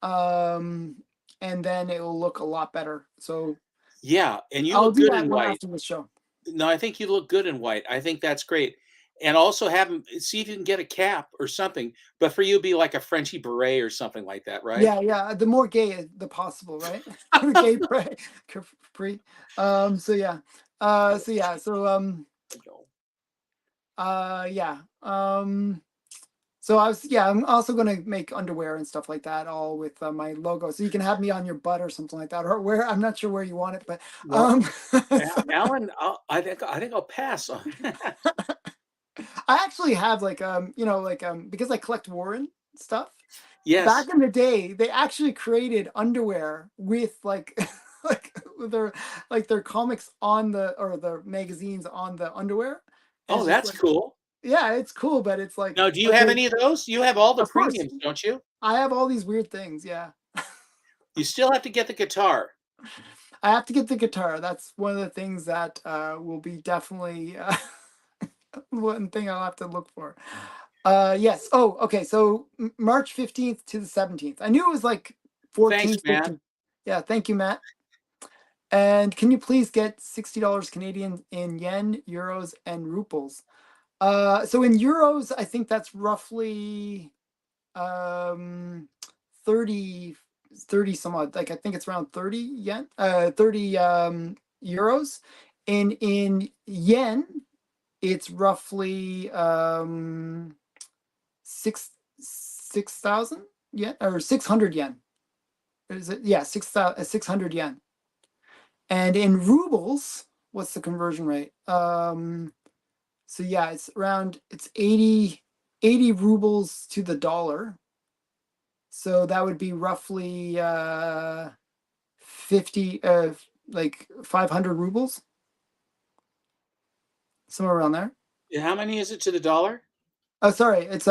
and then it will look a lot better. So yeah, and you look good in white. After the show. No, I think you look good in white. I think that's great. And also have them see if you can get a cap or something. But for you, be like a Frenchy beret or something like that, right? Yeah. The more gay the possible, right? Gay capri. So yeah. So I'm also going to make underwear and stuff like that, all with my logo. So you can have me on your butt or something like that, or where, I'm not sure where you want it, but Well, so Alan, I think I'll pass on. I actually have like, because I collect Warren stuff. Yes. Back in the day, they actually created underwear with like, like their their comics on the, or their magazines on the underwear. And Oh, it's just that's like, cool. yeah, it's cool, but it's like, Now, do you have okay, any of those? You have all the of course, premiums, don't you? I have all these weird things. Yeah. You still have to get the guitar. I have to get the guitar. That's one of the things that will be definitely one thing I'll have to look for. Yes. Oh, okay. So March 15th to the 17th. I knew it was like Thanks, 14th, man. 15th. Yeah. Thank you, Matt. And can you please get $60 Canadian in yen, euros, and ruples? So in euros, I think that's roughly um 30 some odd, like I think it's around 30 yen, 30 euros. And in yen, it's roughly 6,000 yen, or 600 yen. Is it? Yeah, 600 yen. And in rubles, what's the conversion rate? So yeah, it's 80 rubles to the dollar. So that would be roughly 50 like 500 rubles, somewhere around there. How many is it to the dollar? Oh, sorry, it's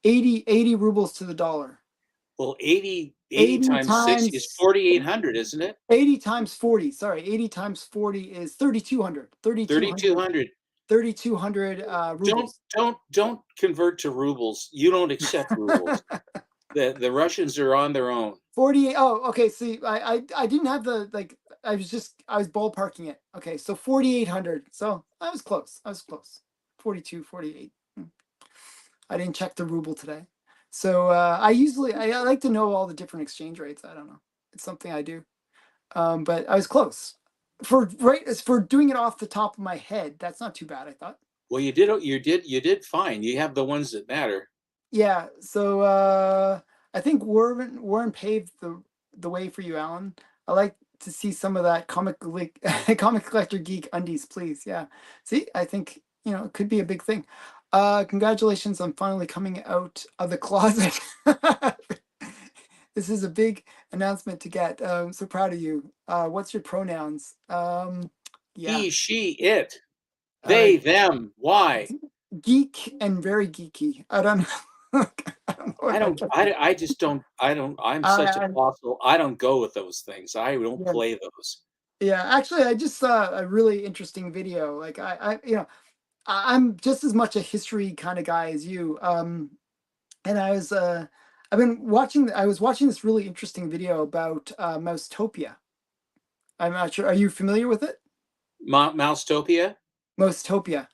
80 rubles to the dollar. Well, 80 80 times 60 is times 4,800, isn't it? 80 times 40. Sorry, 80 times 40 is 3,200. 3,200. 3,200 Don't rubles. don't convert to rubles. You don't accept rubles. The Russians are on their own. 48. Oh, okay. See, I didn't have the, like, I was ballparking it. Okay, so 4,800. So I was close. 42, 48. I didn't check the ruble today. So I like to know all the different exchange rates. I don't know. It's something I do. But I was close. As for doing it off the top of my head, that's not too bad, I thought. Well, you did fine. You have the ones that matter. Yeah, so I think Warren paved the way for you, Alan. I like to see some of that comic collector geek undies, please. Yeah. See, I think, it could be a big thing. Congratulations on finally coming out of the closet. This is a big announcement to get. So proud of you. What's your pronouns? Yeah. He, she, it, All right. they, them, why? Geek and very geeky. I don't know. I don't know I what don't. I just don't. I'm such a I, fossil. I don't go with those things. I don't yeah, play those. yeah. Actually, I just saw a really interesting video. Like I'm just as much a history kind of guy as you. And I was watching this really interesting video about Mousetopia. I'm not sure. Are you familiar with it? Mousetopia, Mousetopia.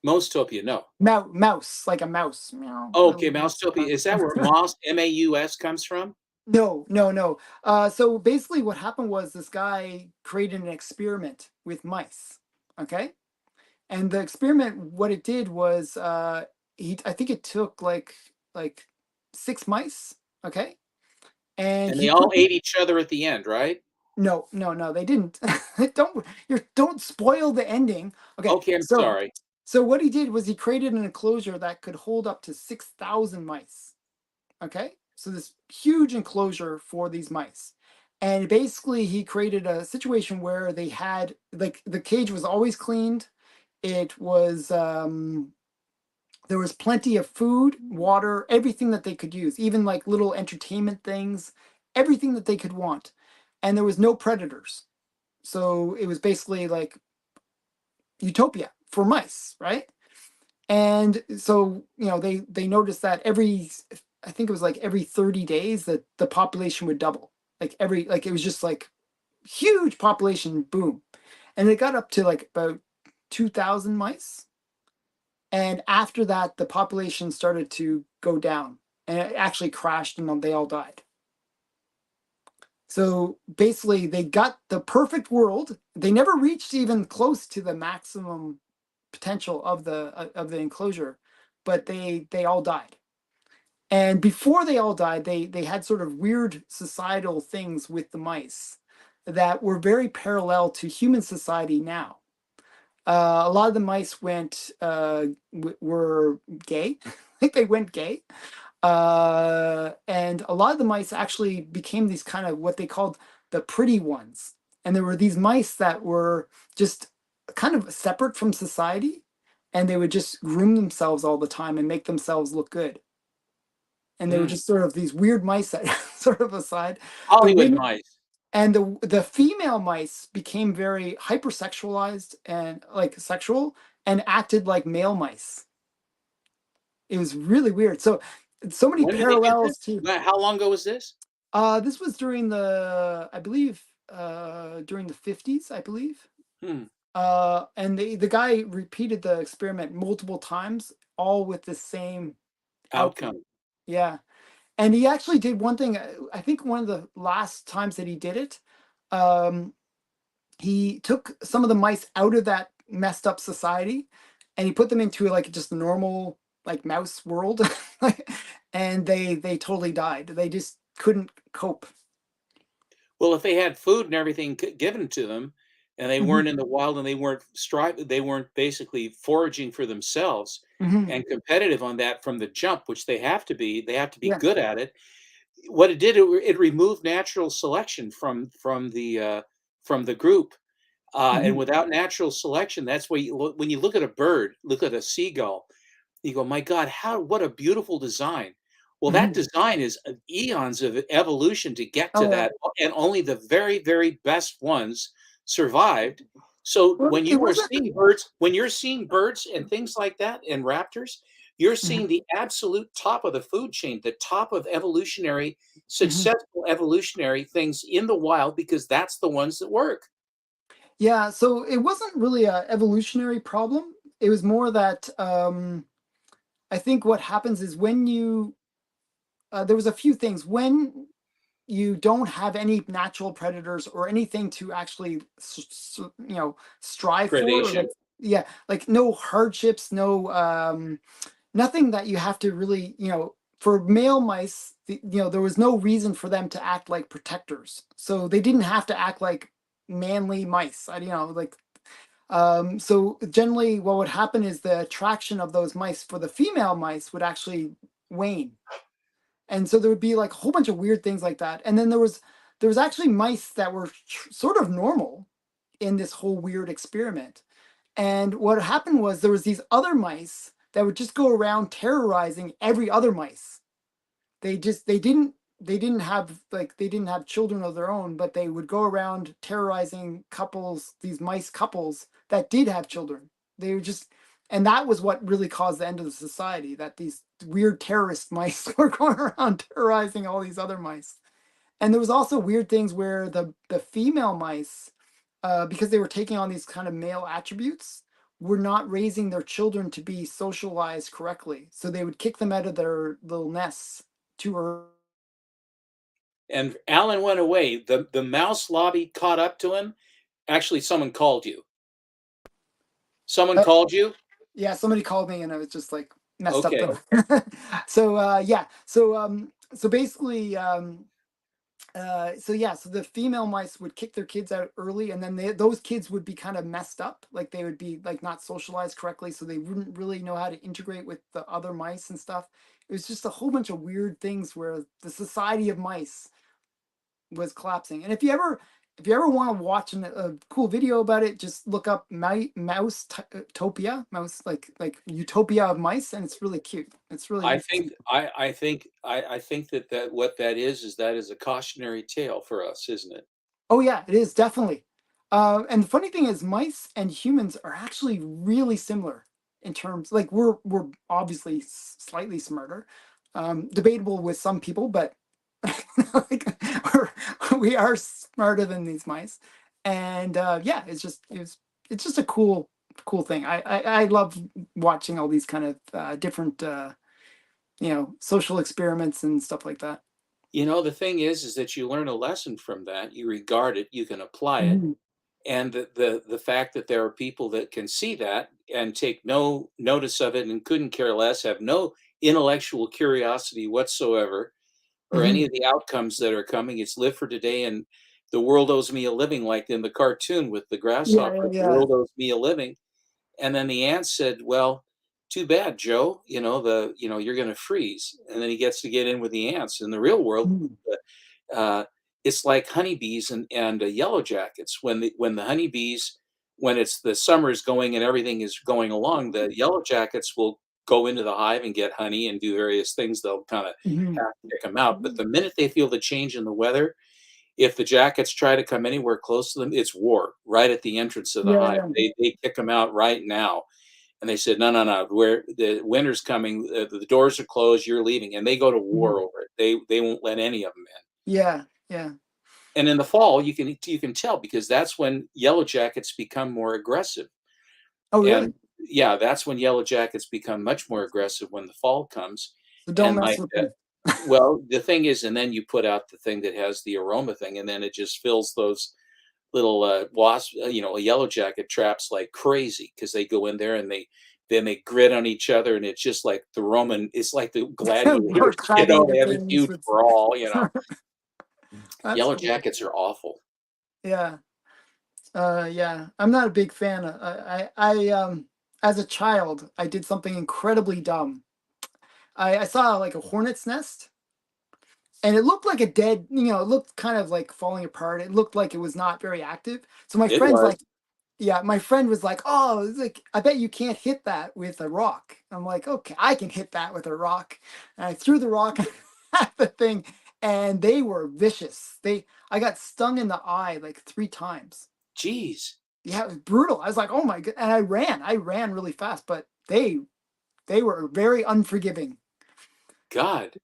Mousetopia. No. Mouse, like a mouse. Meow. Oh, okay, Mousetopia. Is that where Mouse, Maus, comes from? No, no, no. So basically, what happened was this guy created an experiment with mice. Okay, and the experiment, what it did was, I think it took like 6 mice. Okay, and And he they all put ate each other at the end, right? no, no, no, they didn't. Don't spoil the ending. Okay, Okay, I'm so sorry. what he did was he created an enclosure that could hold up to 6,000 mice. Okay, so this huge enclosure for these mice. And basically, he created a situation where they had, like, the cage was always cleaned. It was, there was plenty of food, water, everything that they could use, even like little entertainment things, everything that they could want. And there was no predators. So it was basically like utopia for mice, right? And so, they noticed that I think it was like every 30 days that the population would double. Like it was just like huge population boom. And it got up to like about 2,000 mice. And after that, the population started to go down, and it actually crashed and they all died. So basically, they got the perfect world. They never reached even close to the maximum potential of the enclosure, but they all died. And before they all died, they had sort of weird societal things with the mice that were very parallel to human society now. A lot of the mice were gay, like they went gay, and a lot of the mice actually became these kind of what they called the pretty ones. And there were these mice that were just kind of separate from society, and they would just groom themselves all the time and make themselves look good. And they were Mm. just sort of these weird mice that sort of aside. The Hollywood women mice. and the female mice became very hypersexualized and like sexual and acted like male mice. It was really weird. So many When did they do parallels this? to How long ago was this? this was during the I believe during the 50s, I believe. Hmm. And the guy repeated the experiment multiple times, all with the same outcome. Outcome. Yeah. And he actually did one thing. I think one of the last times that he did it, um, he took some of the mice out of that messed up society, and he put them into like just a normal like mouse world, and they totally died. They just couldn't cope. Well, if they had food and everything given to them, and they Mhm, weren't in the wild, and they weren't basically foraging for themselves mhm. and competitive on that from the jump, which they have to be Yeah. good at it. What it did, it removed natural selection from the group. And Mhm, without natural selection, that's why when you look at a bird, look at a seagull, you go, my God, what a beautiful design. Well, that mhm. design is eons of evolution to get to Oh yeah. that, and only the very, very best ones survived. So Well, it wasn't. when you're seeing birds and things like that, and raptors, you're Mhm, seeing the absolute top of the food chain, the top of mhm. successful evolutionary things in the wild, because that's the ones that work. Yeah. So it wasn't really a evolutionary problem. It was more that I think what happens is when you there was a few things when you don't have any natural predators or anything to actually strive for, or Predation. like yeah, like no hardships, no nothing that you have to really, for male mice, there was no reason for them to act like protectors, so they didn't have to act like manly mice. Like so generally what would happen is the attraction of those mice for the female mice would actually wane, and so there would be like a whole bunch of weird things like that. And then there was actually mice that were sort of normal in this whole weird experiment. And what happened was there was these other mice that would just go around terrorizing every other mice. They didn't have children of their own, but they would go around terrorizing couples, these mice couples that did have children. They would just And that was what really caused the end of the society, that these weird terrorist mice were going around terrorizing all these other mice. And there was also weird things where the female mice, because they were taking on these kind of male attributes, were not raising their children to be socialized correctly. So they would kick them out of their little nests too early. And Alan went away. The mouse lobby caught up to him. Actually, someone called you. Someone Uh, called you? yeah, somebody called me and I was just like messed up Okay. the so yeah. So basically so the female mice would kick their kids out early, and then those kids would be kind of messed up, like they would be like not socialized correctly, so they wouldn't really know how to integrate with the other mice and stuff. It was just a whole bunch of weird things where the society of mice was collapsing. And if you ever want to watch a cool video about it, just look up mouse topia, mouse like utopia of mice, and it's really cute. It's really interesting. I think that what that is a cautionary tale for us, isn't it? Oh yeah, it is definitely. And the funny thing is, mice and humans are actually really similar in terms. Like we're obviously slightly smarter, debatable with some people, but like, we are smarter than these mice. And yeah, it's just a cool thing. I love watching all these kind of different social experiments and stuff like that. You know, the thing is that you learn a lesson from that. You regard it, you can apply it, Mhm. and the fact that there are people that can see that and take no notice of it and couldn't care less, have no intellectual curiosity whatsoever, or any Mhm. of the outcomes that are coming. It's live for today, and the world owes me a living, like in the cartoon with the Yeah, yeah, grasshopper. The yeah. world owes me a living. And then the ant said, "Well, too bad, Joe. You're going to freeze." And then he gets to get in with the ants. In the real world, Mhm. uh, it's like honeybees and yellow jackets. When the honeybees, when it's the summer is going and everything is going along, the yellow jackets will go into the hive and get honey and do various things. They'll kind of Mhm. have to pick them out. But the minute they feel the change in the weather, if the jackets try to come anywhere close to them, it's war right at the entrance of the Yeah, hive. yeah. They kick them out right now. And they said, no, no, no, where the winter's coming, the doors are closed, you're leaving. And they go to war Mhm. over it. They won't let any of them in. Yeah, yeah. And in the fall, you can tell because that's when yellow jackets become more aggressive. Oh, really? And yeah, that's when yellow jackets become much more aggressive when the fall comes. So don't And mess like, with them. well, the thing is, and then you put out the thing that has the aroma thing, and then it just fills those little wasp, a yellow jacket traps like crazy because they go in there and they grit on each other, and it's just like the Roman. It's like the More gladiators, gladiator they have this games huge with brawl. That's Yellow cool. jackets are awful. Yeah. Yeah. I'm not a big fan. As a child, I did something incredibly dumb. I saw like a hornet's nest, and it looked like a dead, it looked kind of like falling apart. It looked like it was not very active. So my It friend's was. like, yeah, my friend was like, "Oh, it's like I bet you can't hit that with a rock." I'm like, "Okay, I can hit that with a rock." And I threw the rock at the thing, and they were vicious. I got stung in the eye like 3 times. Jeez, Yeah, it was brutal. I was like, "Oh my god!" And I ran. I ran really fast, but they were very unforgiving. God,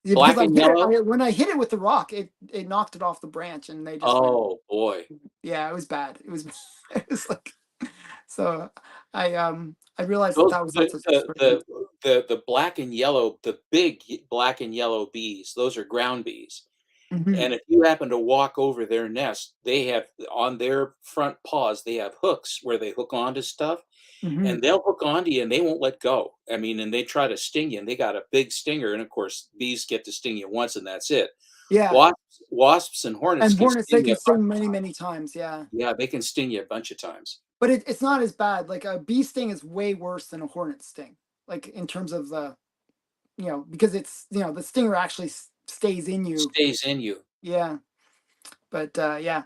Yeah, because black I and hit it. yellow. When I hit it with the rock, it knocked it off the branch, and they just went. Oh boy, Yeah, it was bad. It was. It was like so. I realized that those that was not such a the smart thing. the the black and yellow, the big black and yellow bees. Those are ground bees. Mhm, And if you happen to walk over their nest, they have on their front paws, they have hooks where they hook onto stuff, mhm. and they'll hook onto you and they won't let go. I mean, and they try to sting you, and they got a big stinger. And of course, bees get to sting you once, and that's it. Yeah, Wasps and hornets and can hornets, they sting you can a bunch sting of many, times. many times, yeah. Yeah, they can sting you a bunch of times. But it's not as bad, like, a bee sting is way worse than a hornet sting, like, in terms of because the stinger actually stays in you. Stays in you. Yeah, but, yeah.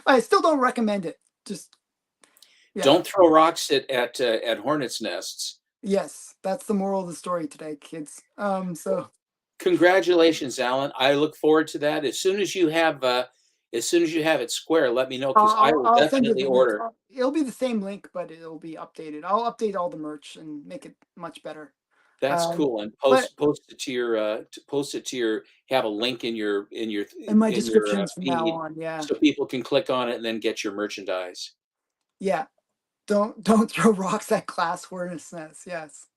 I still don't recommend it, just yeah. Don't throw rocks at hornets' nests. Yes, that's the moral of the story today, kids. So Congratulations, Alan. I look forward to that. As soon as you have it square, let me know because I will I'll send you definitely the link. order. It'll be the same link, but it'll be updated. I'll update all the merch and make it much better. That's Um, cool, and but post it to your have a link in your in my in your, descriptions from now feed on, yeah, so people can click on it and then get your merchandise. yeah. Don't throw rocks at glass hornets nests. Yes.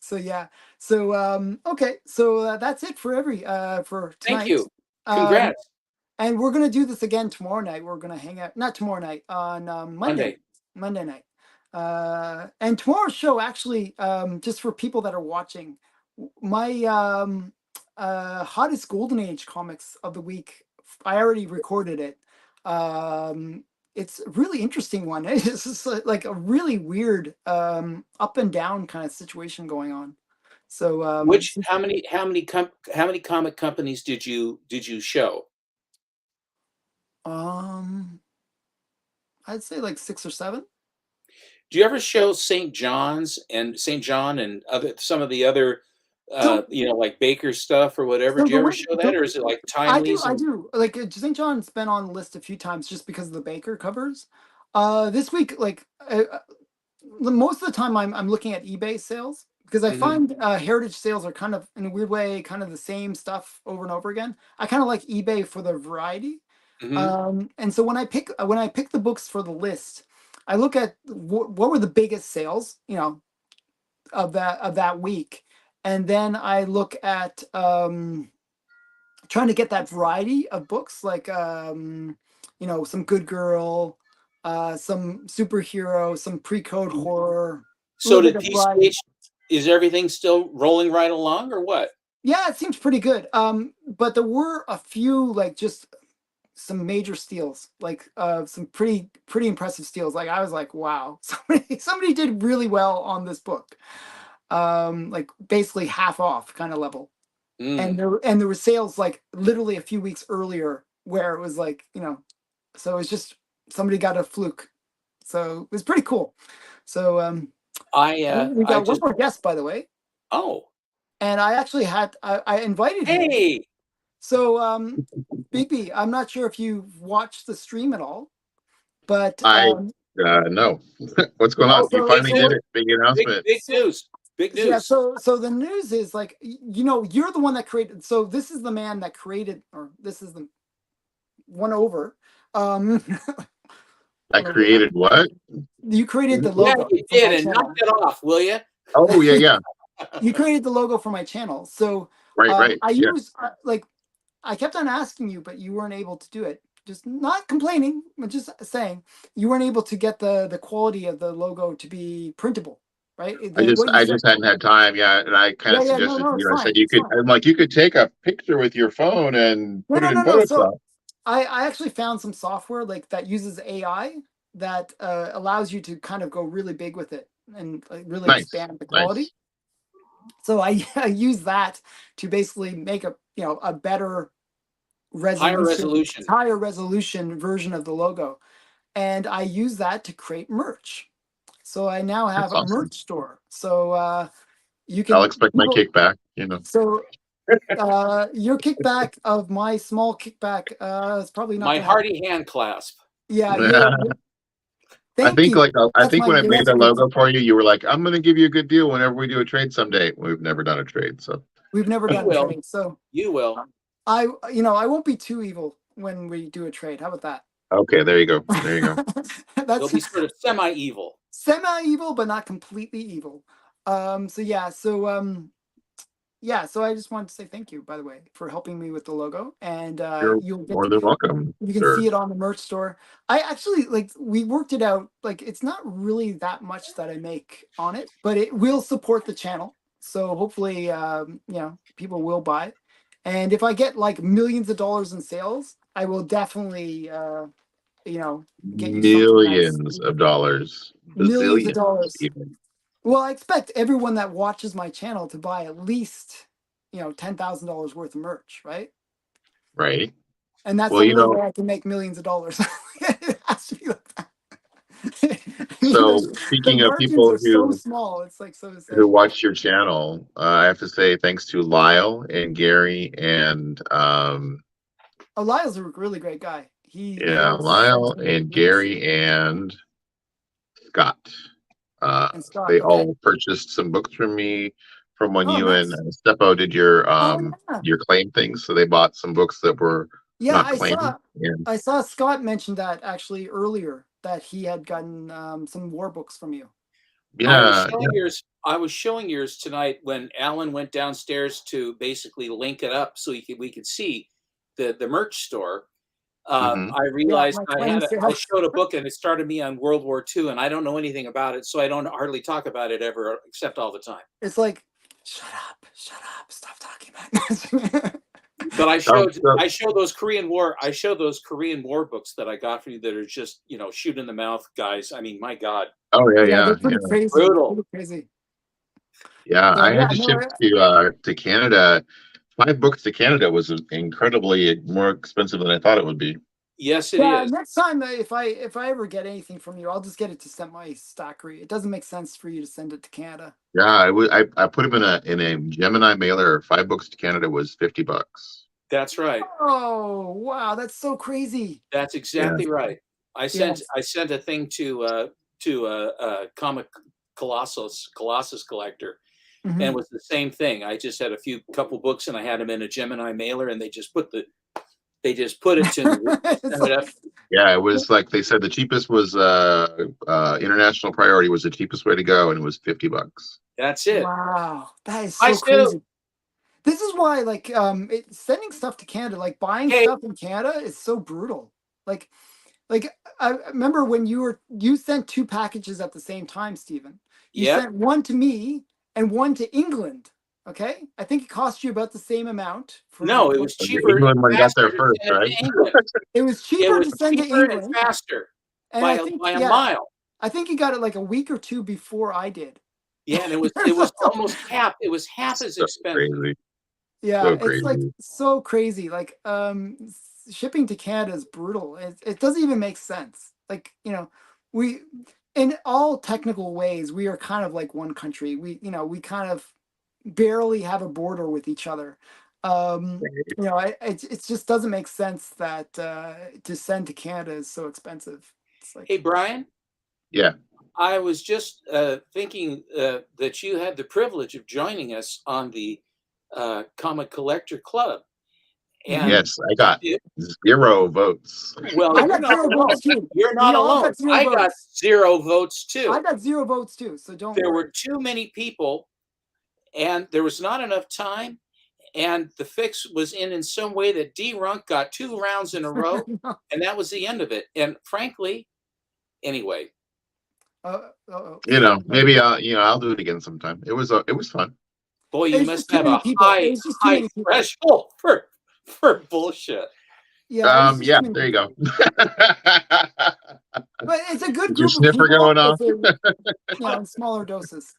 So yeah. So okay. So that's it for for Thank tonight. you. Um, Congrats. and we're gonna do this again tomorrow night. We're gonna hang out. Not tomorrow night. On Monday Monday. night. Monday night. And tomorrow's show actually, just for people that are watching, my hottest golden age comics of the week. I already recorded it. It's a really interesting one. It's just like a really weird up and down kind of situation going on. So Which how many comic companies did you show? um, I'd say like 6 or 7. Do you ever show St. John and other some of the other, So like Baker stuff or whatever? so Do the you ever way show that, the or is it like I Timely's and do. Like St. John's been on the list a few times just because of the Baker covers. This week, like most of the time, I'm looking at eBay sales because I mhm, find heritage sales are kind of in a weird way kind of the same stuff over and over again. I kind of like eBay for the variety. mhm. And so when I pick the books for the list, I look at what were the biggest sales, of that week, and then I look at trying to get that variety of books, like some Good Girl, some superhero, some pre-code horror. So little did bit of variety. PCH, is everything still rolling right along or what? Yeah, it seems pretty good. But there were a few like just some major steals, like some pretty impressive steals. Like I was like, wow, somebody did really well on this book. Like basically half off kind of level. And there were sales like literally a few weeks earlier where it was like, so it was just somebody got a fluke. So it was pretty cool. So we got one more guest, by the way. Oh. And I actually I invited him. Hey. So Bigby, I'm not sure if you've watched the stream at all, but no. What's going on? You finally did it. Big announcement. Big news. Big news. Yeah, so the news is like, you're the one that created, so this is the man that created, or this is the one over. I created what? You created the logo. Yeah, you did, and knock it off, will you? Oh, yeah. You created the logo for my channel. So right. I used I kept on asking you, but you weren't able to do it. Just not complaining, but just saying you weren't able to get the quality of the logo to be printable, right? I just hadn't had time, and I kind of suggested, I said you could. I'm like, you could take a picture with your phone and put it in Photoshop. So I actually found some software like that uses AI that allows you to kind of go really big with it and really expand the quality. Nice. So I use that to basically make a better higher resolution version of the logo, and I use that to create merch. So I now have a merch store. So you can. I'll expect my kickback. So your kickback of my small kickback is probably not my hearty hand clasp. Yeah. I think when I made the logo for you, you were like, "I'm going to give you a good deal whenever we do a trade someday." We've never done a trade, so we've never done a trade. So you will. I won't be too evil when we do a trade. How about that? Okay, there you go. You'll be sort of semi-evil. Semi-evil, but not completely evil. So I just wanted to say thank you, by the way, for helping me with the logo. And you're more than welcome. You can see it on the merch store. I actually we worked it out. Like it's not really that much that I make on it, but it will support the channel. So hopefully, people will buy. And if I get like millions of dollars in sales, I will definitely, get you millions of dollars. Millions of dollars. Even. Well, I expect everyone that watches my channel to buy at least, $10,000 worth of merch, right? Right. And that's the only way I can make millions of dollars. It has to be like that. So speaking of people who so small, it's like who watch your channel, I have to say thanks to Lyle and Gary and Lyle's a really great guy. Lyle and Gary and Scott. They all purchased some books from me from when you and Steppo did your claim things. So they bought some books that were not claimed. I saw Scott mention that actually earlier, that he had gotten some war books from you. Yeah. I was showing yours tonight when Alan went downstairs to basically link it up so we could see the merch store. I realized I showed a book and it started me on World War II, and I don't know anything about it, so I don't hardly talk about it ever, except all the time. It's like, shut up, stop talking about it. But I show those Korean War books that I got for you that are just shoot in the mouth guys. I mean, my God. Oh yeah. They're pretty crazy. Brutal. Pretty crazy. Yeah, I had to ship to Canada. 5 books to Canada was incredibly more expensive than I thought it would be. Yes, it is. Next time, if I ever get anything from you, I'll just get it to semi-stackery. It doesn't make sense for you to send it to Canada. Yeah, I put them in a Gemini mailer. 5 books to Canada was $50. That's right. Oh wow, that's so crazy. That's exactly right. I sent a thing to Comic Colossus Collector. And it was the same thing. I just had couple books and I had them in a Gemini mailer, and they just put it to me. Yeah, it was like they said the cheapest was international priority was the cheapest way to go, and it was $50. That's it. Wow, that is so crazy. This is why, sending stuff to Canada, buying stuff in Canada is so brutal. Like, Like I remember when you sent 2 packages at the same time, Stephen. You Yep. sent one to me and one to England. Okay, I think it cost you about the same amount. No, it was cheaper. England one got there faster to first, send it right? to England. It was It cheaper was to send to cheaper and England, faster and by I think a mile. I think you got it like a week or 2 before I did. Yeah, and it was almost half. It was half as So expensive. crazy. Yeah, So it's like crazy. so crazy. Like shipping to Canada is brutal. It doesn't even make sense. Like, we in all technical ways, we are kind of like one country. We kind of barely have a border with each other. It just doesn't make sense that to send to Canada is so expensive. It's like, Hey, Brian, Yeah. I was just thinking that you had the privilege of joining us on the Comic Collector Club. And Yes, I got 0 votes. well, I you're got not 0 alone. votes too. You're not We all alone. got 0 I got votes. 0 votes too. I got 0 votes too, so don't There worry. were too many people, and there was not enough time. And the fix was in some way that D-Runk got 2 rounds in a row, and that was the end of it. And frankly, anyway, Maybe I'll do it again sometime. It was fun. boy, you It's must just too have many a people. high It's just too many people. threshold for bullshit. Yeah, it's just Yeah, too many there you go. But it's a good Is your group of sniffer people. going off? In smaller doses.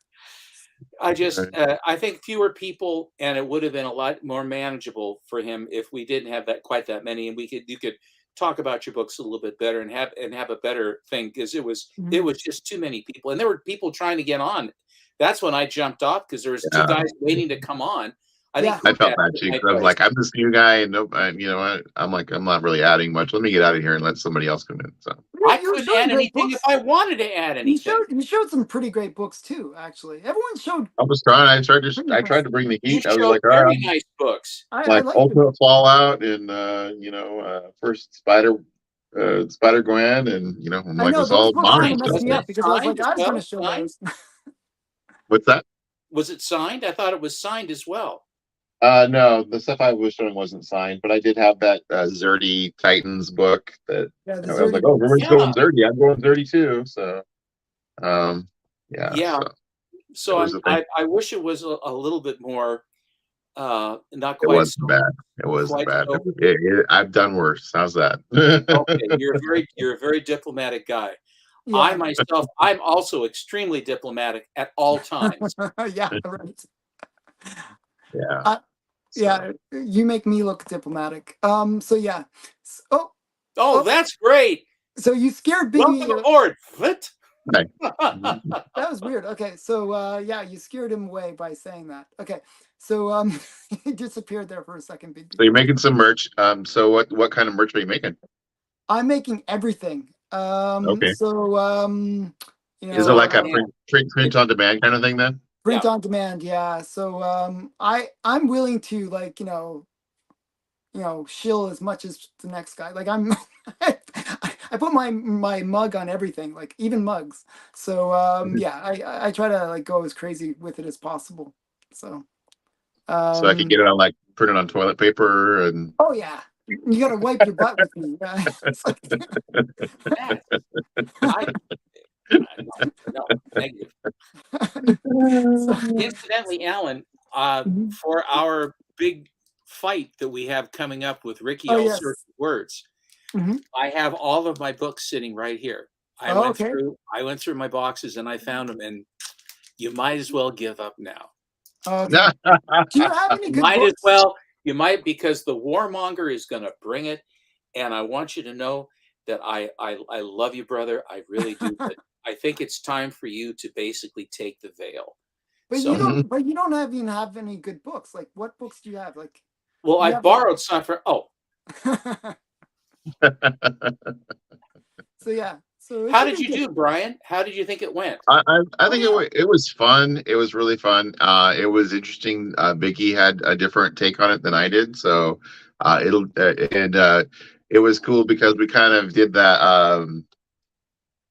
I just I think fewer people, and it would have been a lot more manageable for him if we didn't have quite that many, and you could talk about your books a little bit better and have a better thing, because it was just too many people, and there were people trying to get on. That's when I jumped off, because there was 2 guys waiting to come on. I think I felt that too, because I was like, I'm this new guy, and I'm like, I'm not really adding much. Let me get out of here and let somebody else come in. So I couldn't add anything if I wanted to add anything. You showed some pretty great books too, actually. Everyone showed. I was trying. I tried to bring the heat. I was like, all very right, nice books. like Ultimate Fallout and first Spider Gwen, and I'm like, it's all mine. Messed me up because I was like, I was going to show those. What's that? Was it signed? I thought it was signed as well. No, the stuff I was showing wasn't signed, but I did have that Zerdy Titans book that I was like, oh, everyone's going Zerdy. I'm going Zerdy too. So, yeah. So I wish it was a little bit more. Not quite. It wasn't bad. It wasn't bad. I've done worse. How's that? Okay, you're a very diplomatic guy. Yeah. I myself, I'm also extremely diplomatic at all times. Yeah, right. Yeah. Yeah, you make me look diplomatic. So yeah. Oh, that's great. So you scared Biggie. Welcome aboard. What? That was weird. Okay, so yeah, you scared him away by saying that. Okay, so he disappeared there for a second. Biggie. So you're making some merch. So what kind of merch are you making? I'm making everything. Okay. So is it like a print on demand kind of thing then? Print on demand, yeah. So I'm willing to shill as much as the next guy. Like I put my mug on everything, like even mugs. So yeah, I try to go as crazy with it as possible. So I can get it on print it on toilet paper and. Oh yeah. You gotta wipe your butt with me. No, thank you. Incidentally, Alan, for our big fight that we have coming up with Ricky Ellsworth Words, I have all of my books sitting right here. I went through my boxes and I found them, and you might as well give up now. Do you have any good books? As well. You might, because the warmonger is going to bring it, and I want you to know that I love you, brother. I really do. But I think it's time for you to basically take the veil. But you don't. But you don't even have any good books. Like, what books do you have? Well, I borrowed some from. So yeah. So how did you do, Brian? How did you think it went? I think it was fun. It was really fun. It was interesting. Vicky had a different take on it than I did, so it was cool because we kind of did that.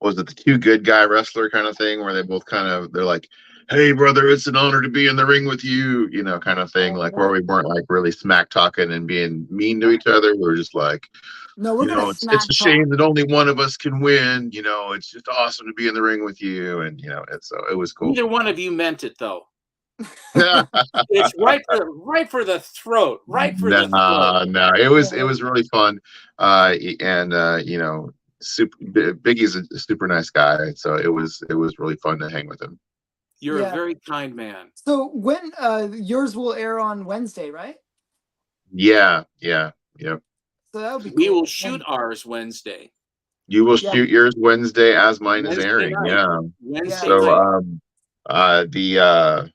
Was it the 2 good guy wrestler kind of thing, where they both they're like, hey brother, it's an honor to be in the ring with you, kind of thing, Oh, like where we weren't like really smack talking and being mean to each other. We were just like, No, we're gonna it's smack a talk. shame that only one of us can win. It's just awesome to be in the ring with you, and so it was cool. Neither one of you meant it, though. It's right for the throat, right for the throat. No, it was really fun, and Biggie's a super nice guy, so it was really fun to hang with him. You're a very kind man. So when yours will air on Wednesday, right? Yeah. So that would be cool. We will shoot ours Wednesday. You will shoot yours Wednesday as mine is Wednesday airing. night. Yeah. Wednesday So night.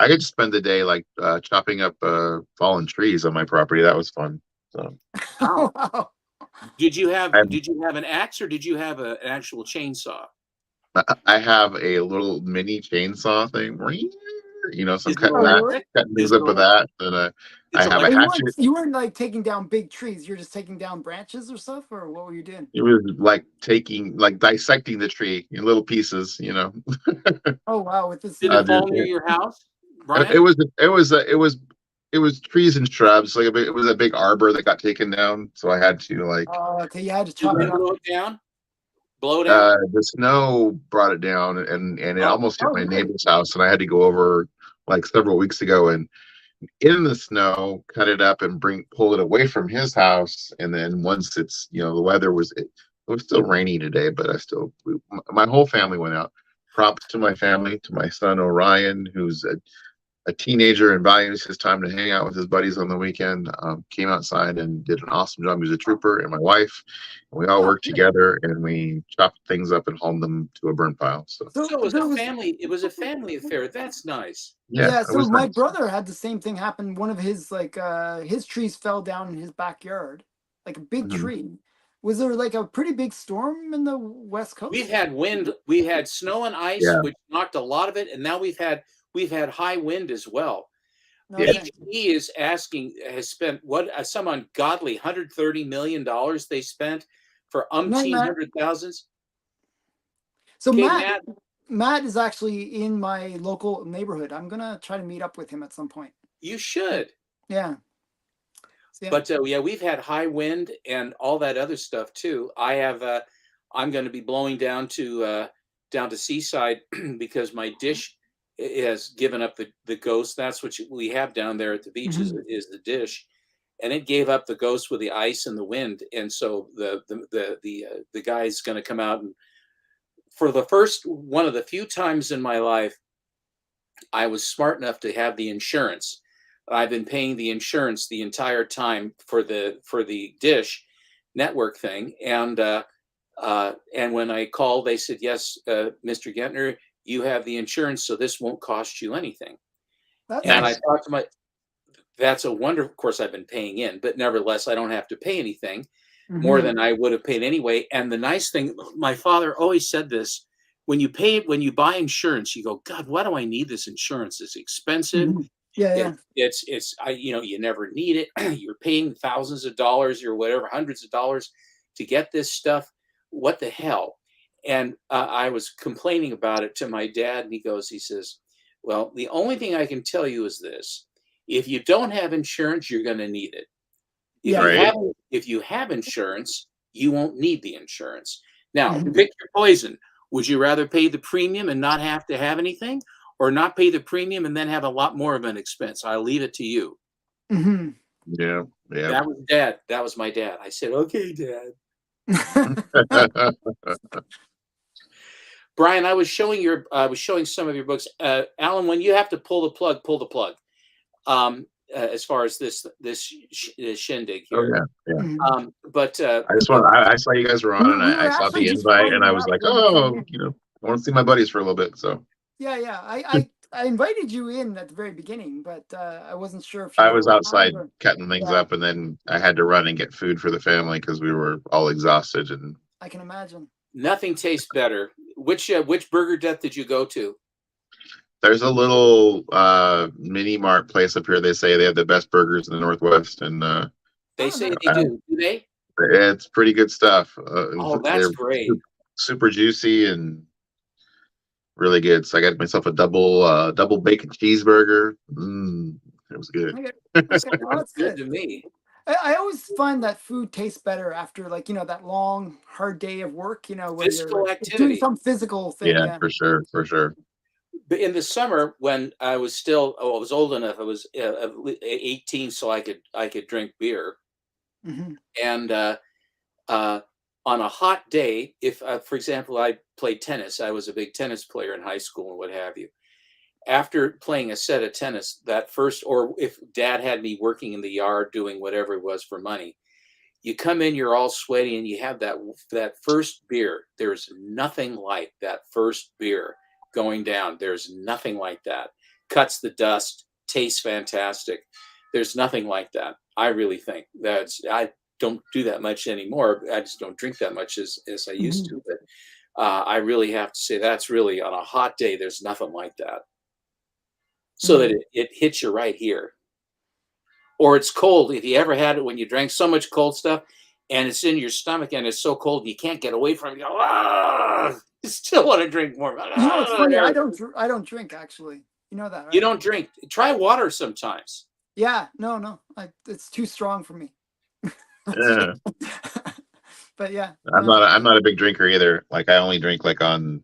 I could spend the day like chopping up fallen trees on my property. That was fun. So Wow. Did you have an axe, or did you have an actual chainsaw? I have a little mini chainsaw thing. So I'm cutting things up with that. And I have a hatchet. You weren't like taking down big trees. You're just taking down branches or stuff, or what were you doing? It was like dissecting the tree in little pieces. Oh wow! With this, did it fall near your house, Brian? It was trees and shrubs. Like it was a big arbor that got taken down, so I had to like. Oh, okay. You had to chop it down. Blow down. The snow brought it down, and it almost hit my neighbor's house, and I had to go over like several weeks ago and in the snow cut it up and pull it away from his house. And then once it's the weather was it was still rainy today, but my whole family went out. Props to my family, to my son Orion, who's a teenager and values his time to hang out with his buddies on the weekend. Came outside and did an awesome job. He was a trooper, and my wife, and we all worked together, and we chopped things up and hauled them to a burn pile. So it was a family. It was a family affair. That's nice. Yeah. So my brother had the same thing happen. One of his his trees fell down in his backyard, like a big tree. Was there like a pretty big storm in the West Coast? We've had wind. We had snow and ice, which knocked a lot of it, and now we've had high wind as well. He has spent some ungodly $130 million they spent for hundred thousands. So Matt is actually in my local neighborhood. I'm gonna try to meet up with him at some point. You should. Yeah. But we've had high wind and all that other stuff too. I'm going to be blowing down to Seaside because my dish has given up the ghost. That's what we have down there at the beach is the dish, and it gave up the ghost with the ice and the wind. And so the guy's going to come out, and for one of the few times in my life, I was smart enough to have the insurance. I've been paying the insurance the entire time for the dish network thing, and when I called, they said, "Yes, Mr. Gentner, you have the insurance, so this won't cost you anything." I thought to that's a wonder. Of course, I've been paying in, but nevertheless, I don't have to pay anything more than I would have paid anyway. And the nice thing, my father always said this: when you buy insurance, you go, "God, why do I need this insurance? It's expensive." It's you never need it. You're paying thousands of dollars or whatever, hundreds of dollars to get this stuff. What the hell? And I was complaining about it to my dad, and he says, "Well, the only thing I can tell you is this: if you don't have insurance, you're going to need it. If you have insurance, you won't need the insurance. Now, pick your poison. Would you rather pay the premium and not have to have anything, or not pay the premium and then have a lot more of an expense? I'll leave it to you." Yeah. That was Dad. That was my dad. I said, "Okay, Dad." Brian, I was showing some of your books. Alan, when you have to pull the plug. As far as this shindig here. But I saw you guys were on, and I saw the invite, and I was like, I want to see my buddies for a little bit. So I invited you in at the very beginning, but I wasn't sure if I was outside cutting things up, and then I had to run and get food for the family because we were all exhausted. And I can imagine. Nothing tastes better. Which Burger Death did you go to? There's a little mini mart place up here. They say they have the best burgers in the Northwest, and they say they do. Do they? It's pretty good stuff. That's great. Super juicy and really good. So I got myself a double bacon cheeseburger. It was good. Okay, okay, well, that's Good good. to me. I always find that food tastes better after, like, that long, hard day of work, where you're Physical like doing activity. some physical thing. Yeah, Yeah. for sure, for sure. But in the summer, when I was still, I was old enough. I was 18, so I could drink beer. Hmm. And uh, on a hot day, if, for example, I played tennis, I was a big tennis player in high school and what have you. After playing a set of tennis, that first, or if Dad had me working in the yard doing whatever it was for money, you come in, you're all sweaty, and you have that first beer. There's nothing like that first beer going down. There's nothing like that. Cuts the dust, tastes fantastic. There's nothing like that. I really think I don't do that much anymore. I just don't drink that much as I used Hmm. to. But I really have to say that's really on a hot day. There's nothing like that. So that it hits you right here. Or it's cold. If you ever had it when you drank so much cold stuff and it's in your stomach and it's so cold you can't get away from it, you go, you still want to drink more. It's funny. I don't drink, actually. You know that, You right? don't drink. Try water sometimes. Yeah. No. It's too strong for me. Yeah, But yeah. I'm not a big drinker either. Like I only drink like on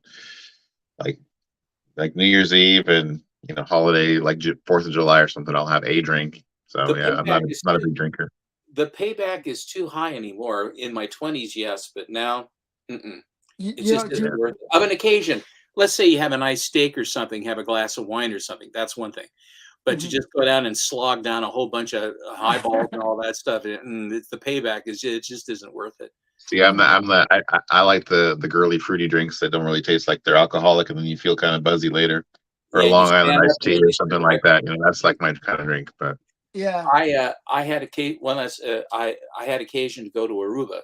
like New Year's Eve and holiday like 4th of July or something. I'll have a drink. So The yeah, I'm not payback is not a too, big drinker. the payback is too high anymore. In my 20s, yes, but now, mm-mm. You, It you just know, isn't do, worth it. Of an occasion, let's say you have a nice steak or something, have a glass of wine or something. That's one thing. But to Mhm. just go down and slog down a whole bunch of highballs and all that stuff, the payback it just isn't worth it. See, I like the girly fruity drinks that don't really taste like they're alcoholic, and then you feel kind of buzzy later. Or a Yeah, you Long Island stand up iced and tea then or you something start like that. That's like my kind of drink. But Yeah. I had I had occasion to go to Aruba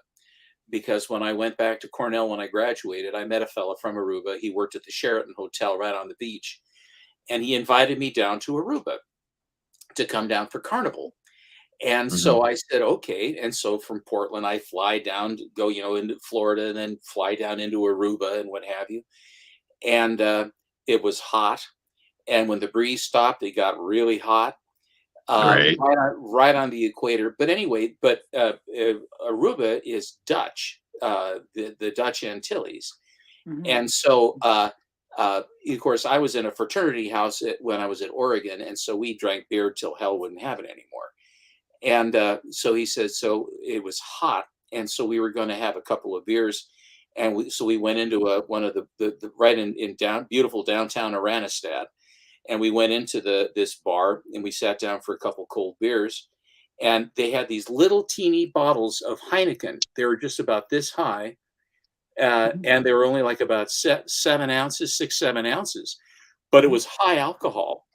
because when I went back to Cornell when I graduated, I met a fellow from Aruba. He worked at the Sheraton Hotel right on the beach, and he invited me down to Aruba to come down for Carnival. And mhm. so I said, okay. And so from Portland, I fly down to go, into Florida and then fly down into Aruba and what have you. And it was hot. And when the breeze stopped, it got really hot, Right. right on the equator. But anyway, Aruba is Dutch, the Dutch Antilles. Mhm. And so, of course, I was in a fraternity house when I was at Oregon. And so we drank beer till hell wouldn't have it anymore. And so he said, so it was hot. And so we were going to have a couple of beers. And so we went into one of the right in beautiful downtown Aranestad. And we went into this bar and we sat down for a couple cold beers. And they had these little teeny bottles of Heineken. They were just about this high. Mhm. And they were only like about 7 ounces, 6, 7 ounces. But it Mhm. was high alcohol.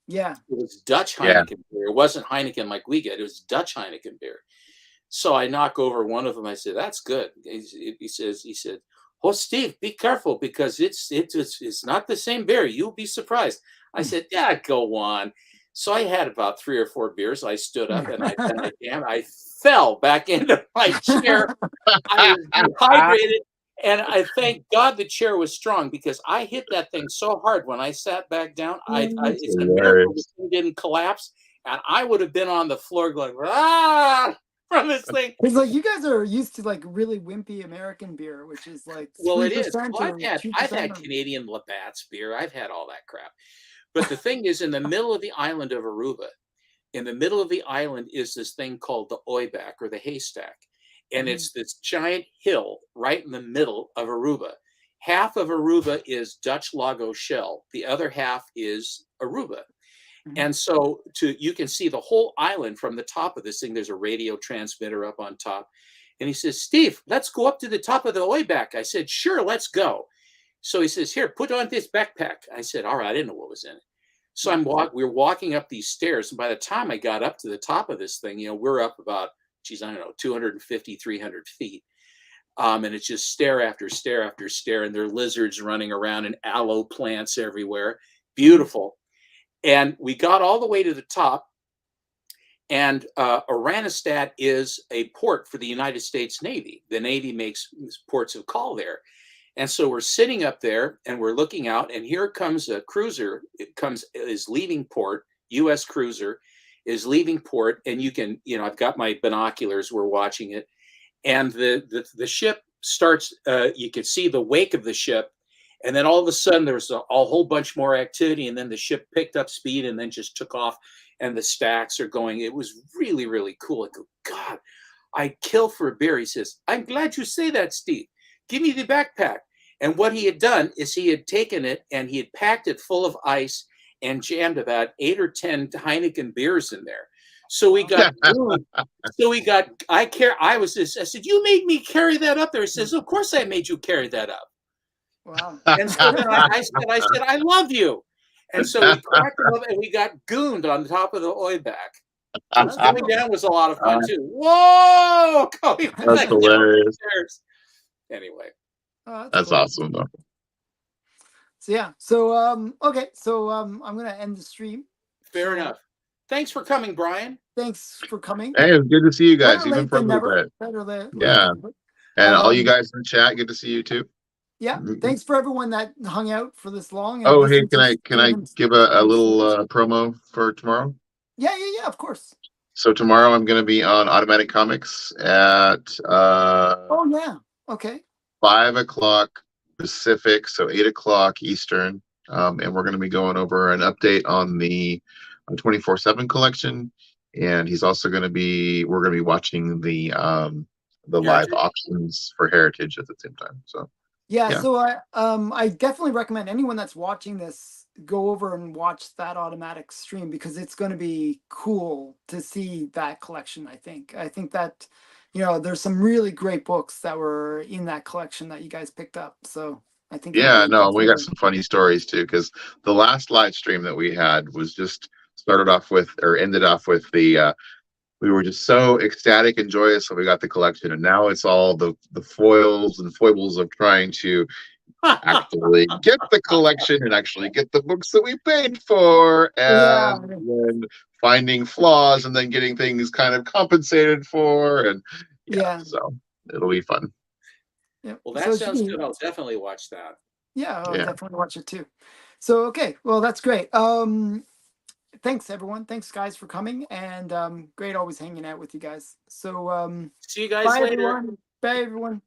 Yeah. It was Dutch Yeah. Heineken beer. It wasn't Heineken like we get. It was Dutch Heineken beer. So I knock over one of them. I said, "That's good." He said, "Oh, Steve, be careful because it's not the same beer. You'll be surprised." I said, "Yeah, go on." So I had about 3 or 4 beers. I stood up and I fell back into my chair. I was dehydrated, and I thank God the chair was strong because I hit that thing so hard when I sat back down. That's It's a miracle the hilarious. thing didn't collapse, and I would have been on the floor going from this thing. It's like you guys are used to like really wimpy American beer, which is like Well, it is. 3% Well, or I've 2%. had Canadian Labatt's beer. I've had all that crap. But the thing is, in the middle of the island of Aruba, in the middle of the island is this thing called the Oyback or the haystack. And Mhm. it's this giant hill right in the middle of Aruba. Half of Aruba is Dutch Lago Shell. The other half is Aruba. Mhm. And so you can see the whole island from the top of this thing. There's a radio transmitter up on top. And he says, "Steve, let's go up to the top of the Oyback." I said, "Sure, let's go." So he says, "Here, put on this backpack." I said, "All right," I didn't know what was in it. So we're walking up these stairs. And by the time I got up to the top of this thing, we're up about, geez, I don't know, 250, 300 feet. And it's just stair after stair after stair. And there are lizards running around and aloe plants everywhere. Beautiful. And we got all the way to the top. And Aranistat is a port for the United States Navy. The Navy makes ports of call there. And so we're sitting up there and we're looking out, and here comes a cruiser. Is leaving port. U.S. cruiser is leaving port, and I've got my binoculars. We're watching it, and the ship starts. You could see the wake of the ship, and then all of a sudden there was a whole bunch more activity, and then the ship picked up speed and then just took off, and the stacks are going. It was really, really cool. I go, God, I'd kill for a beer. He says, I'm glad you say that, Steve. Give me the backpack. And what he had done is he had taken it and he had packed it full of ice and jammed about 8 or 10 Heineken beers in there. So we got I said, you made me carry that up there. He says, of course I made you carry that up. Wow. And so then I said, I love you. And so we cracked him up and we got gooned on top of the Oyback. Coming down was a lot of fun too. Whoa! That's hilarious. Anyway. That's cool. Awesome though. So yeah. So okay. So I'm gonna end the stream. Fair enough. Thanks for coming, Brian. Thanks for coming. Hey, it's good to see you guys, even for a little bit. Yeah. And all you guys in the chat, good to see you too. Yeah. Thanks for everyone that hung out for this long. Oh, hey, can I give a little promo for tomorrow? Yeah, of course. So tomorrow I'm going to be on Automatic Comics at oh yeah, okay, 5 o'clock Pacific, so 8 o'clock Eastern, and we're going to be going over an update on the 24/7 collection, and we're going to be watching the live auctions for Heritage at the same time. So yeah. So I definitely recommend anyone that's watching this go over and watch that Automatic stream, because it's going to be cool to see that collection. I think that there's some really great books that were in that collection that you guys picked up. So I think we got some funny stories too, because the last live stream that we had was just ended off with the we were just so ecstatic and joyous when we got the collection, and now it's all the foils and foibles of trying to actually get the collection and actually get the books that we paid for, and then finding flaws and then getting things kind of compensated for, and so it'll be fun. Yeah. Well, that sounds good. I'll definitely watch that. Yeah, I'll definitely watch it too. So okay, well, that's great. Thanks everyone. Thanks guys for coming, and great always hanging out with you guys. So see you guys bye, later. Everyone. Bye everyone.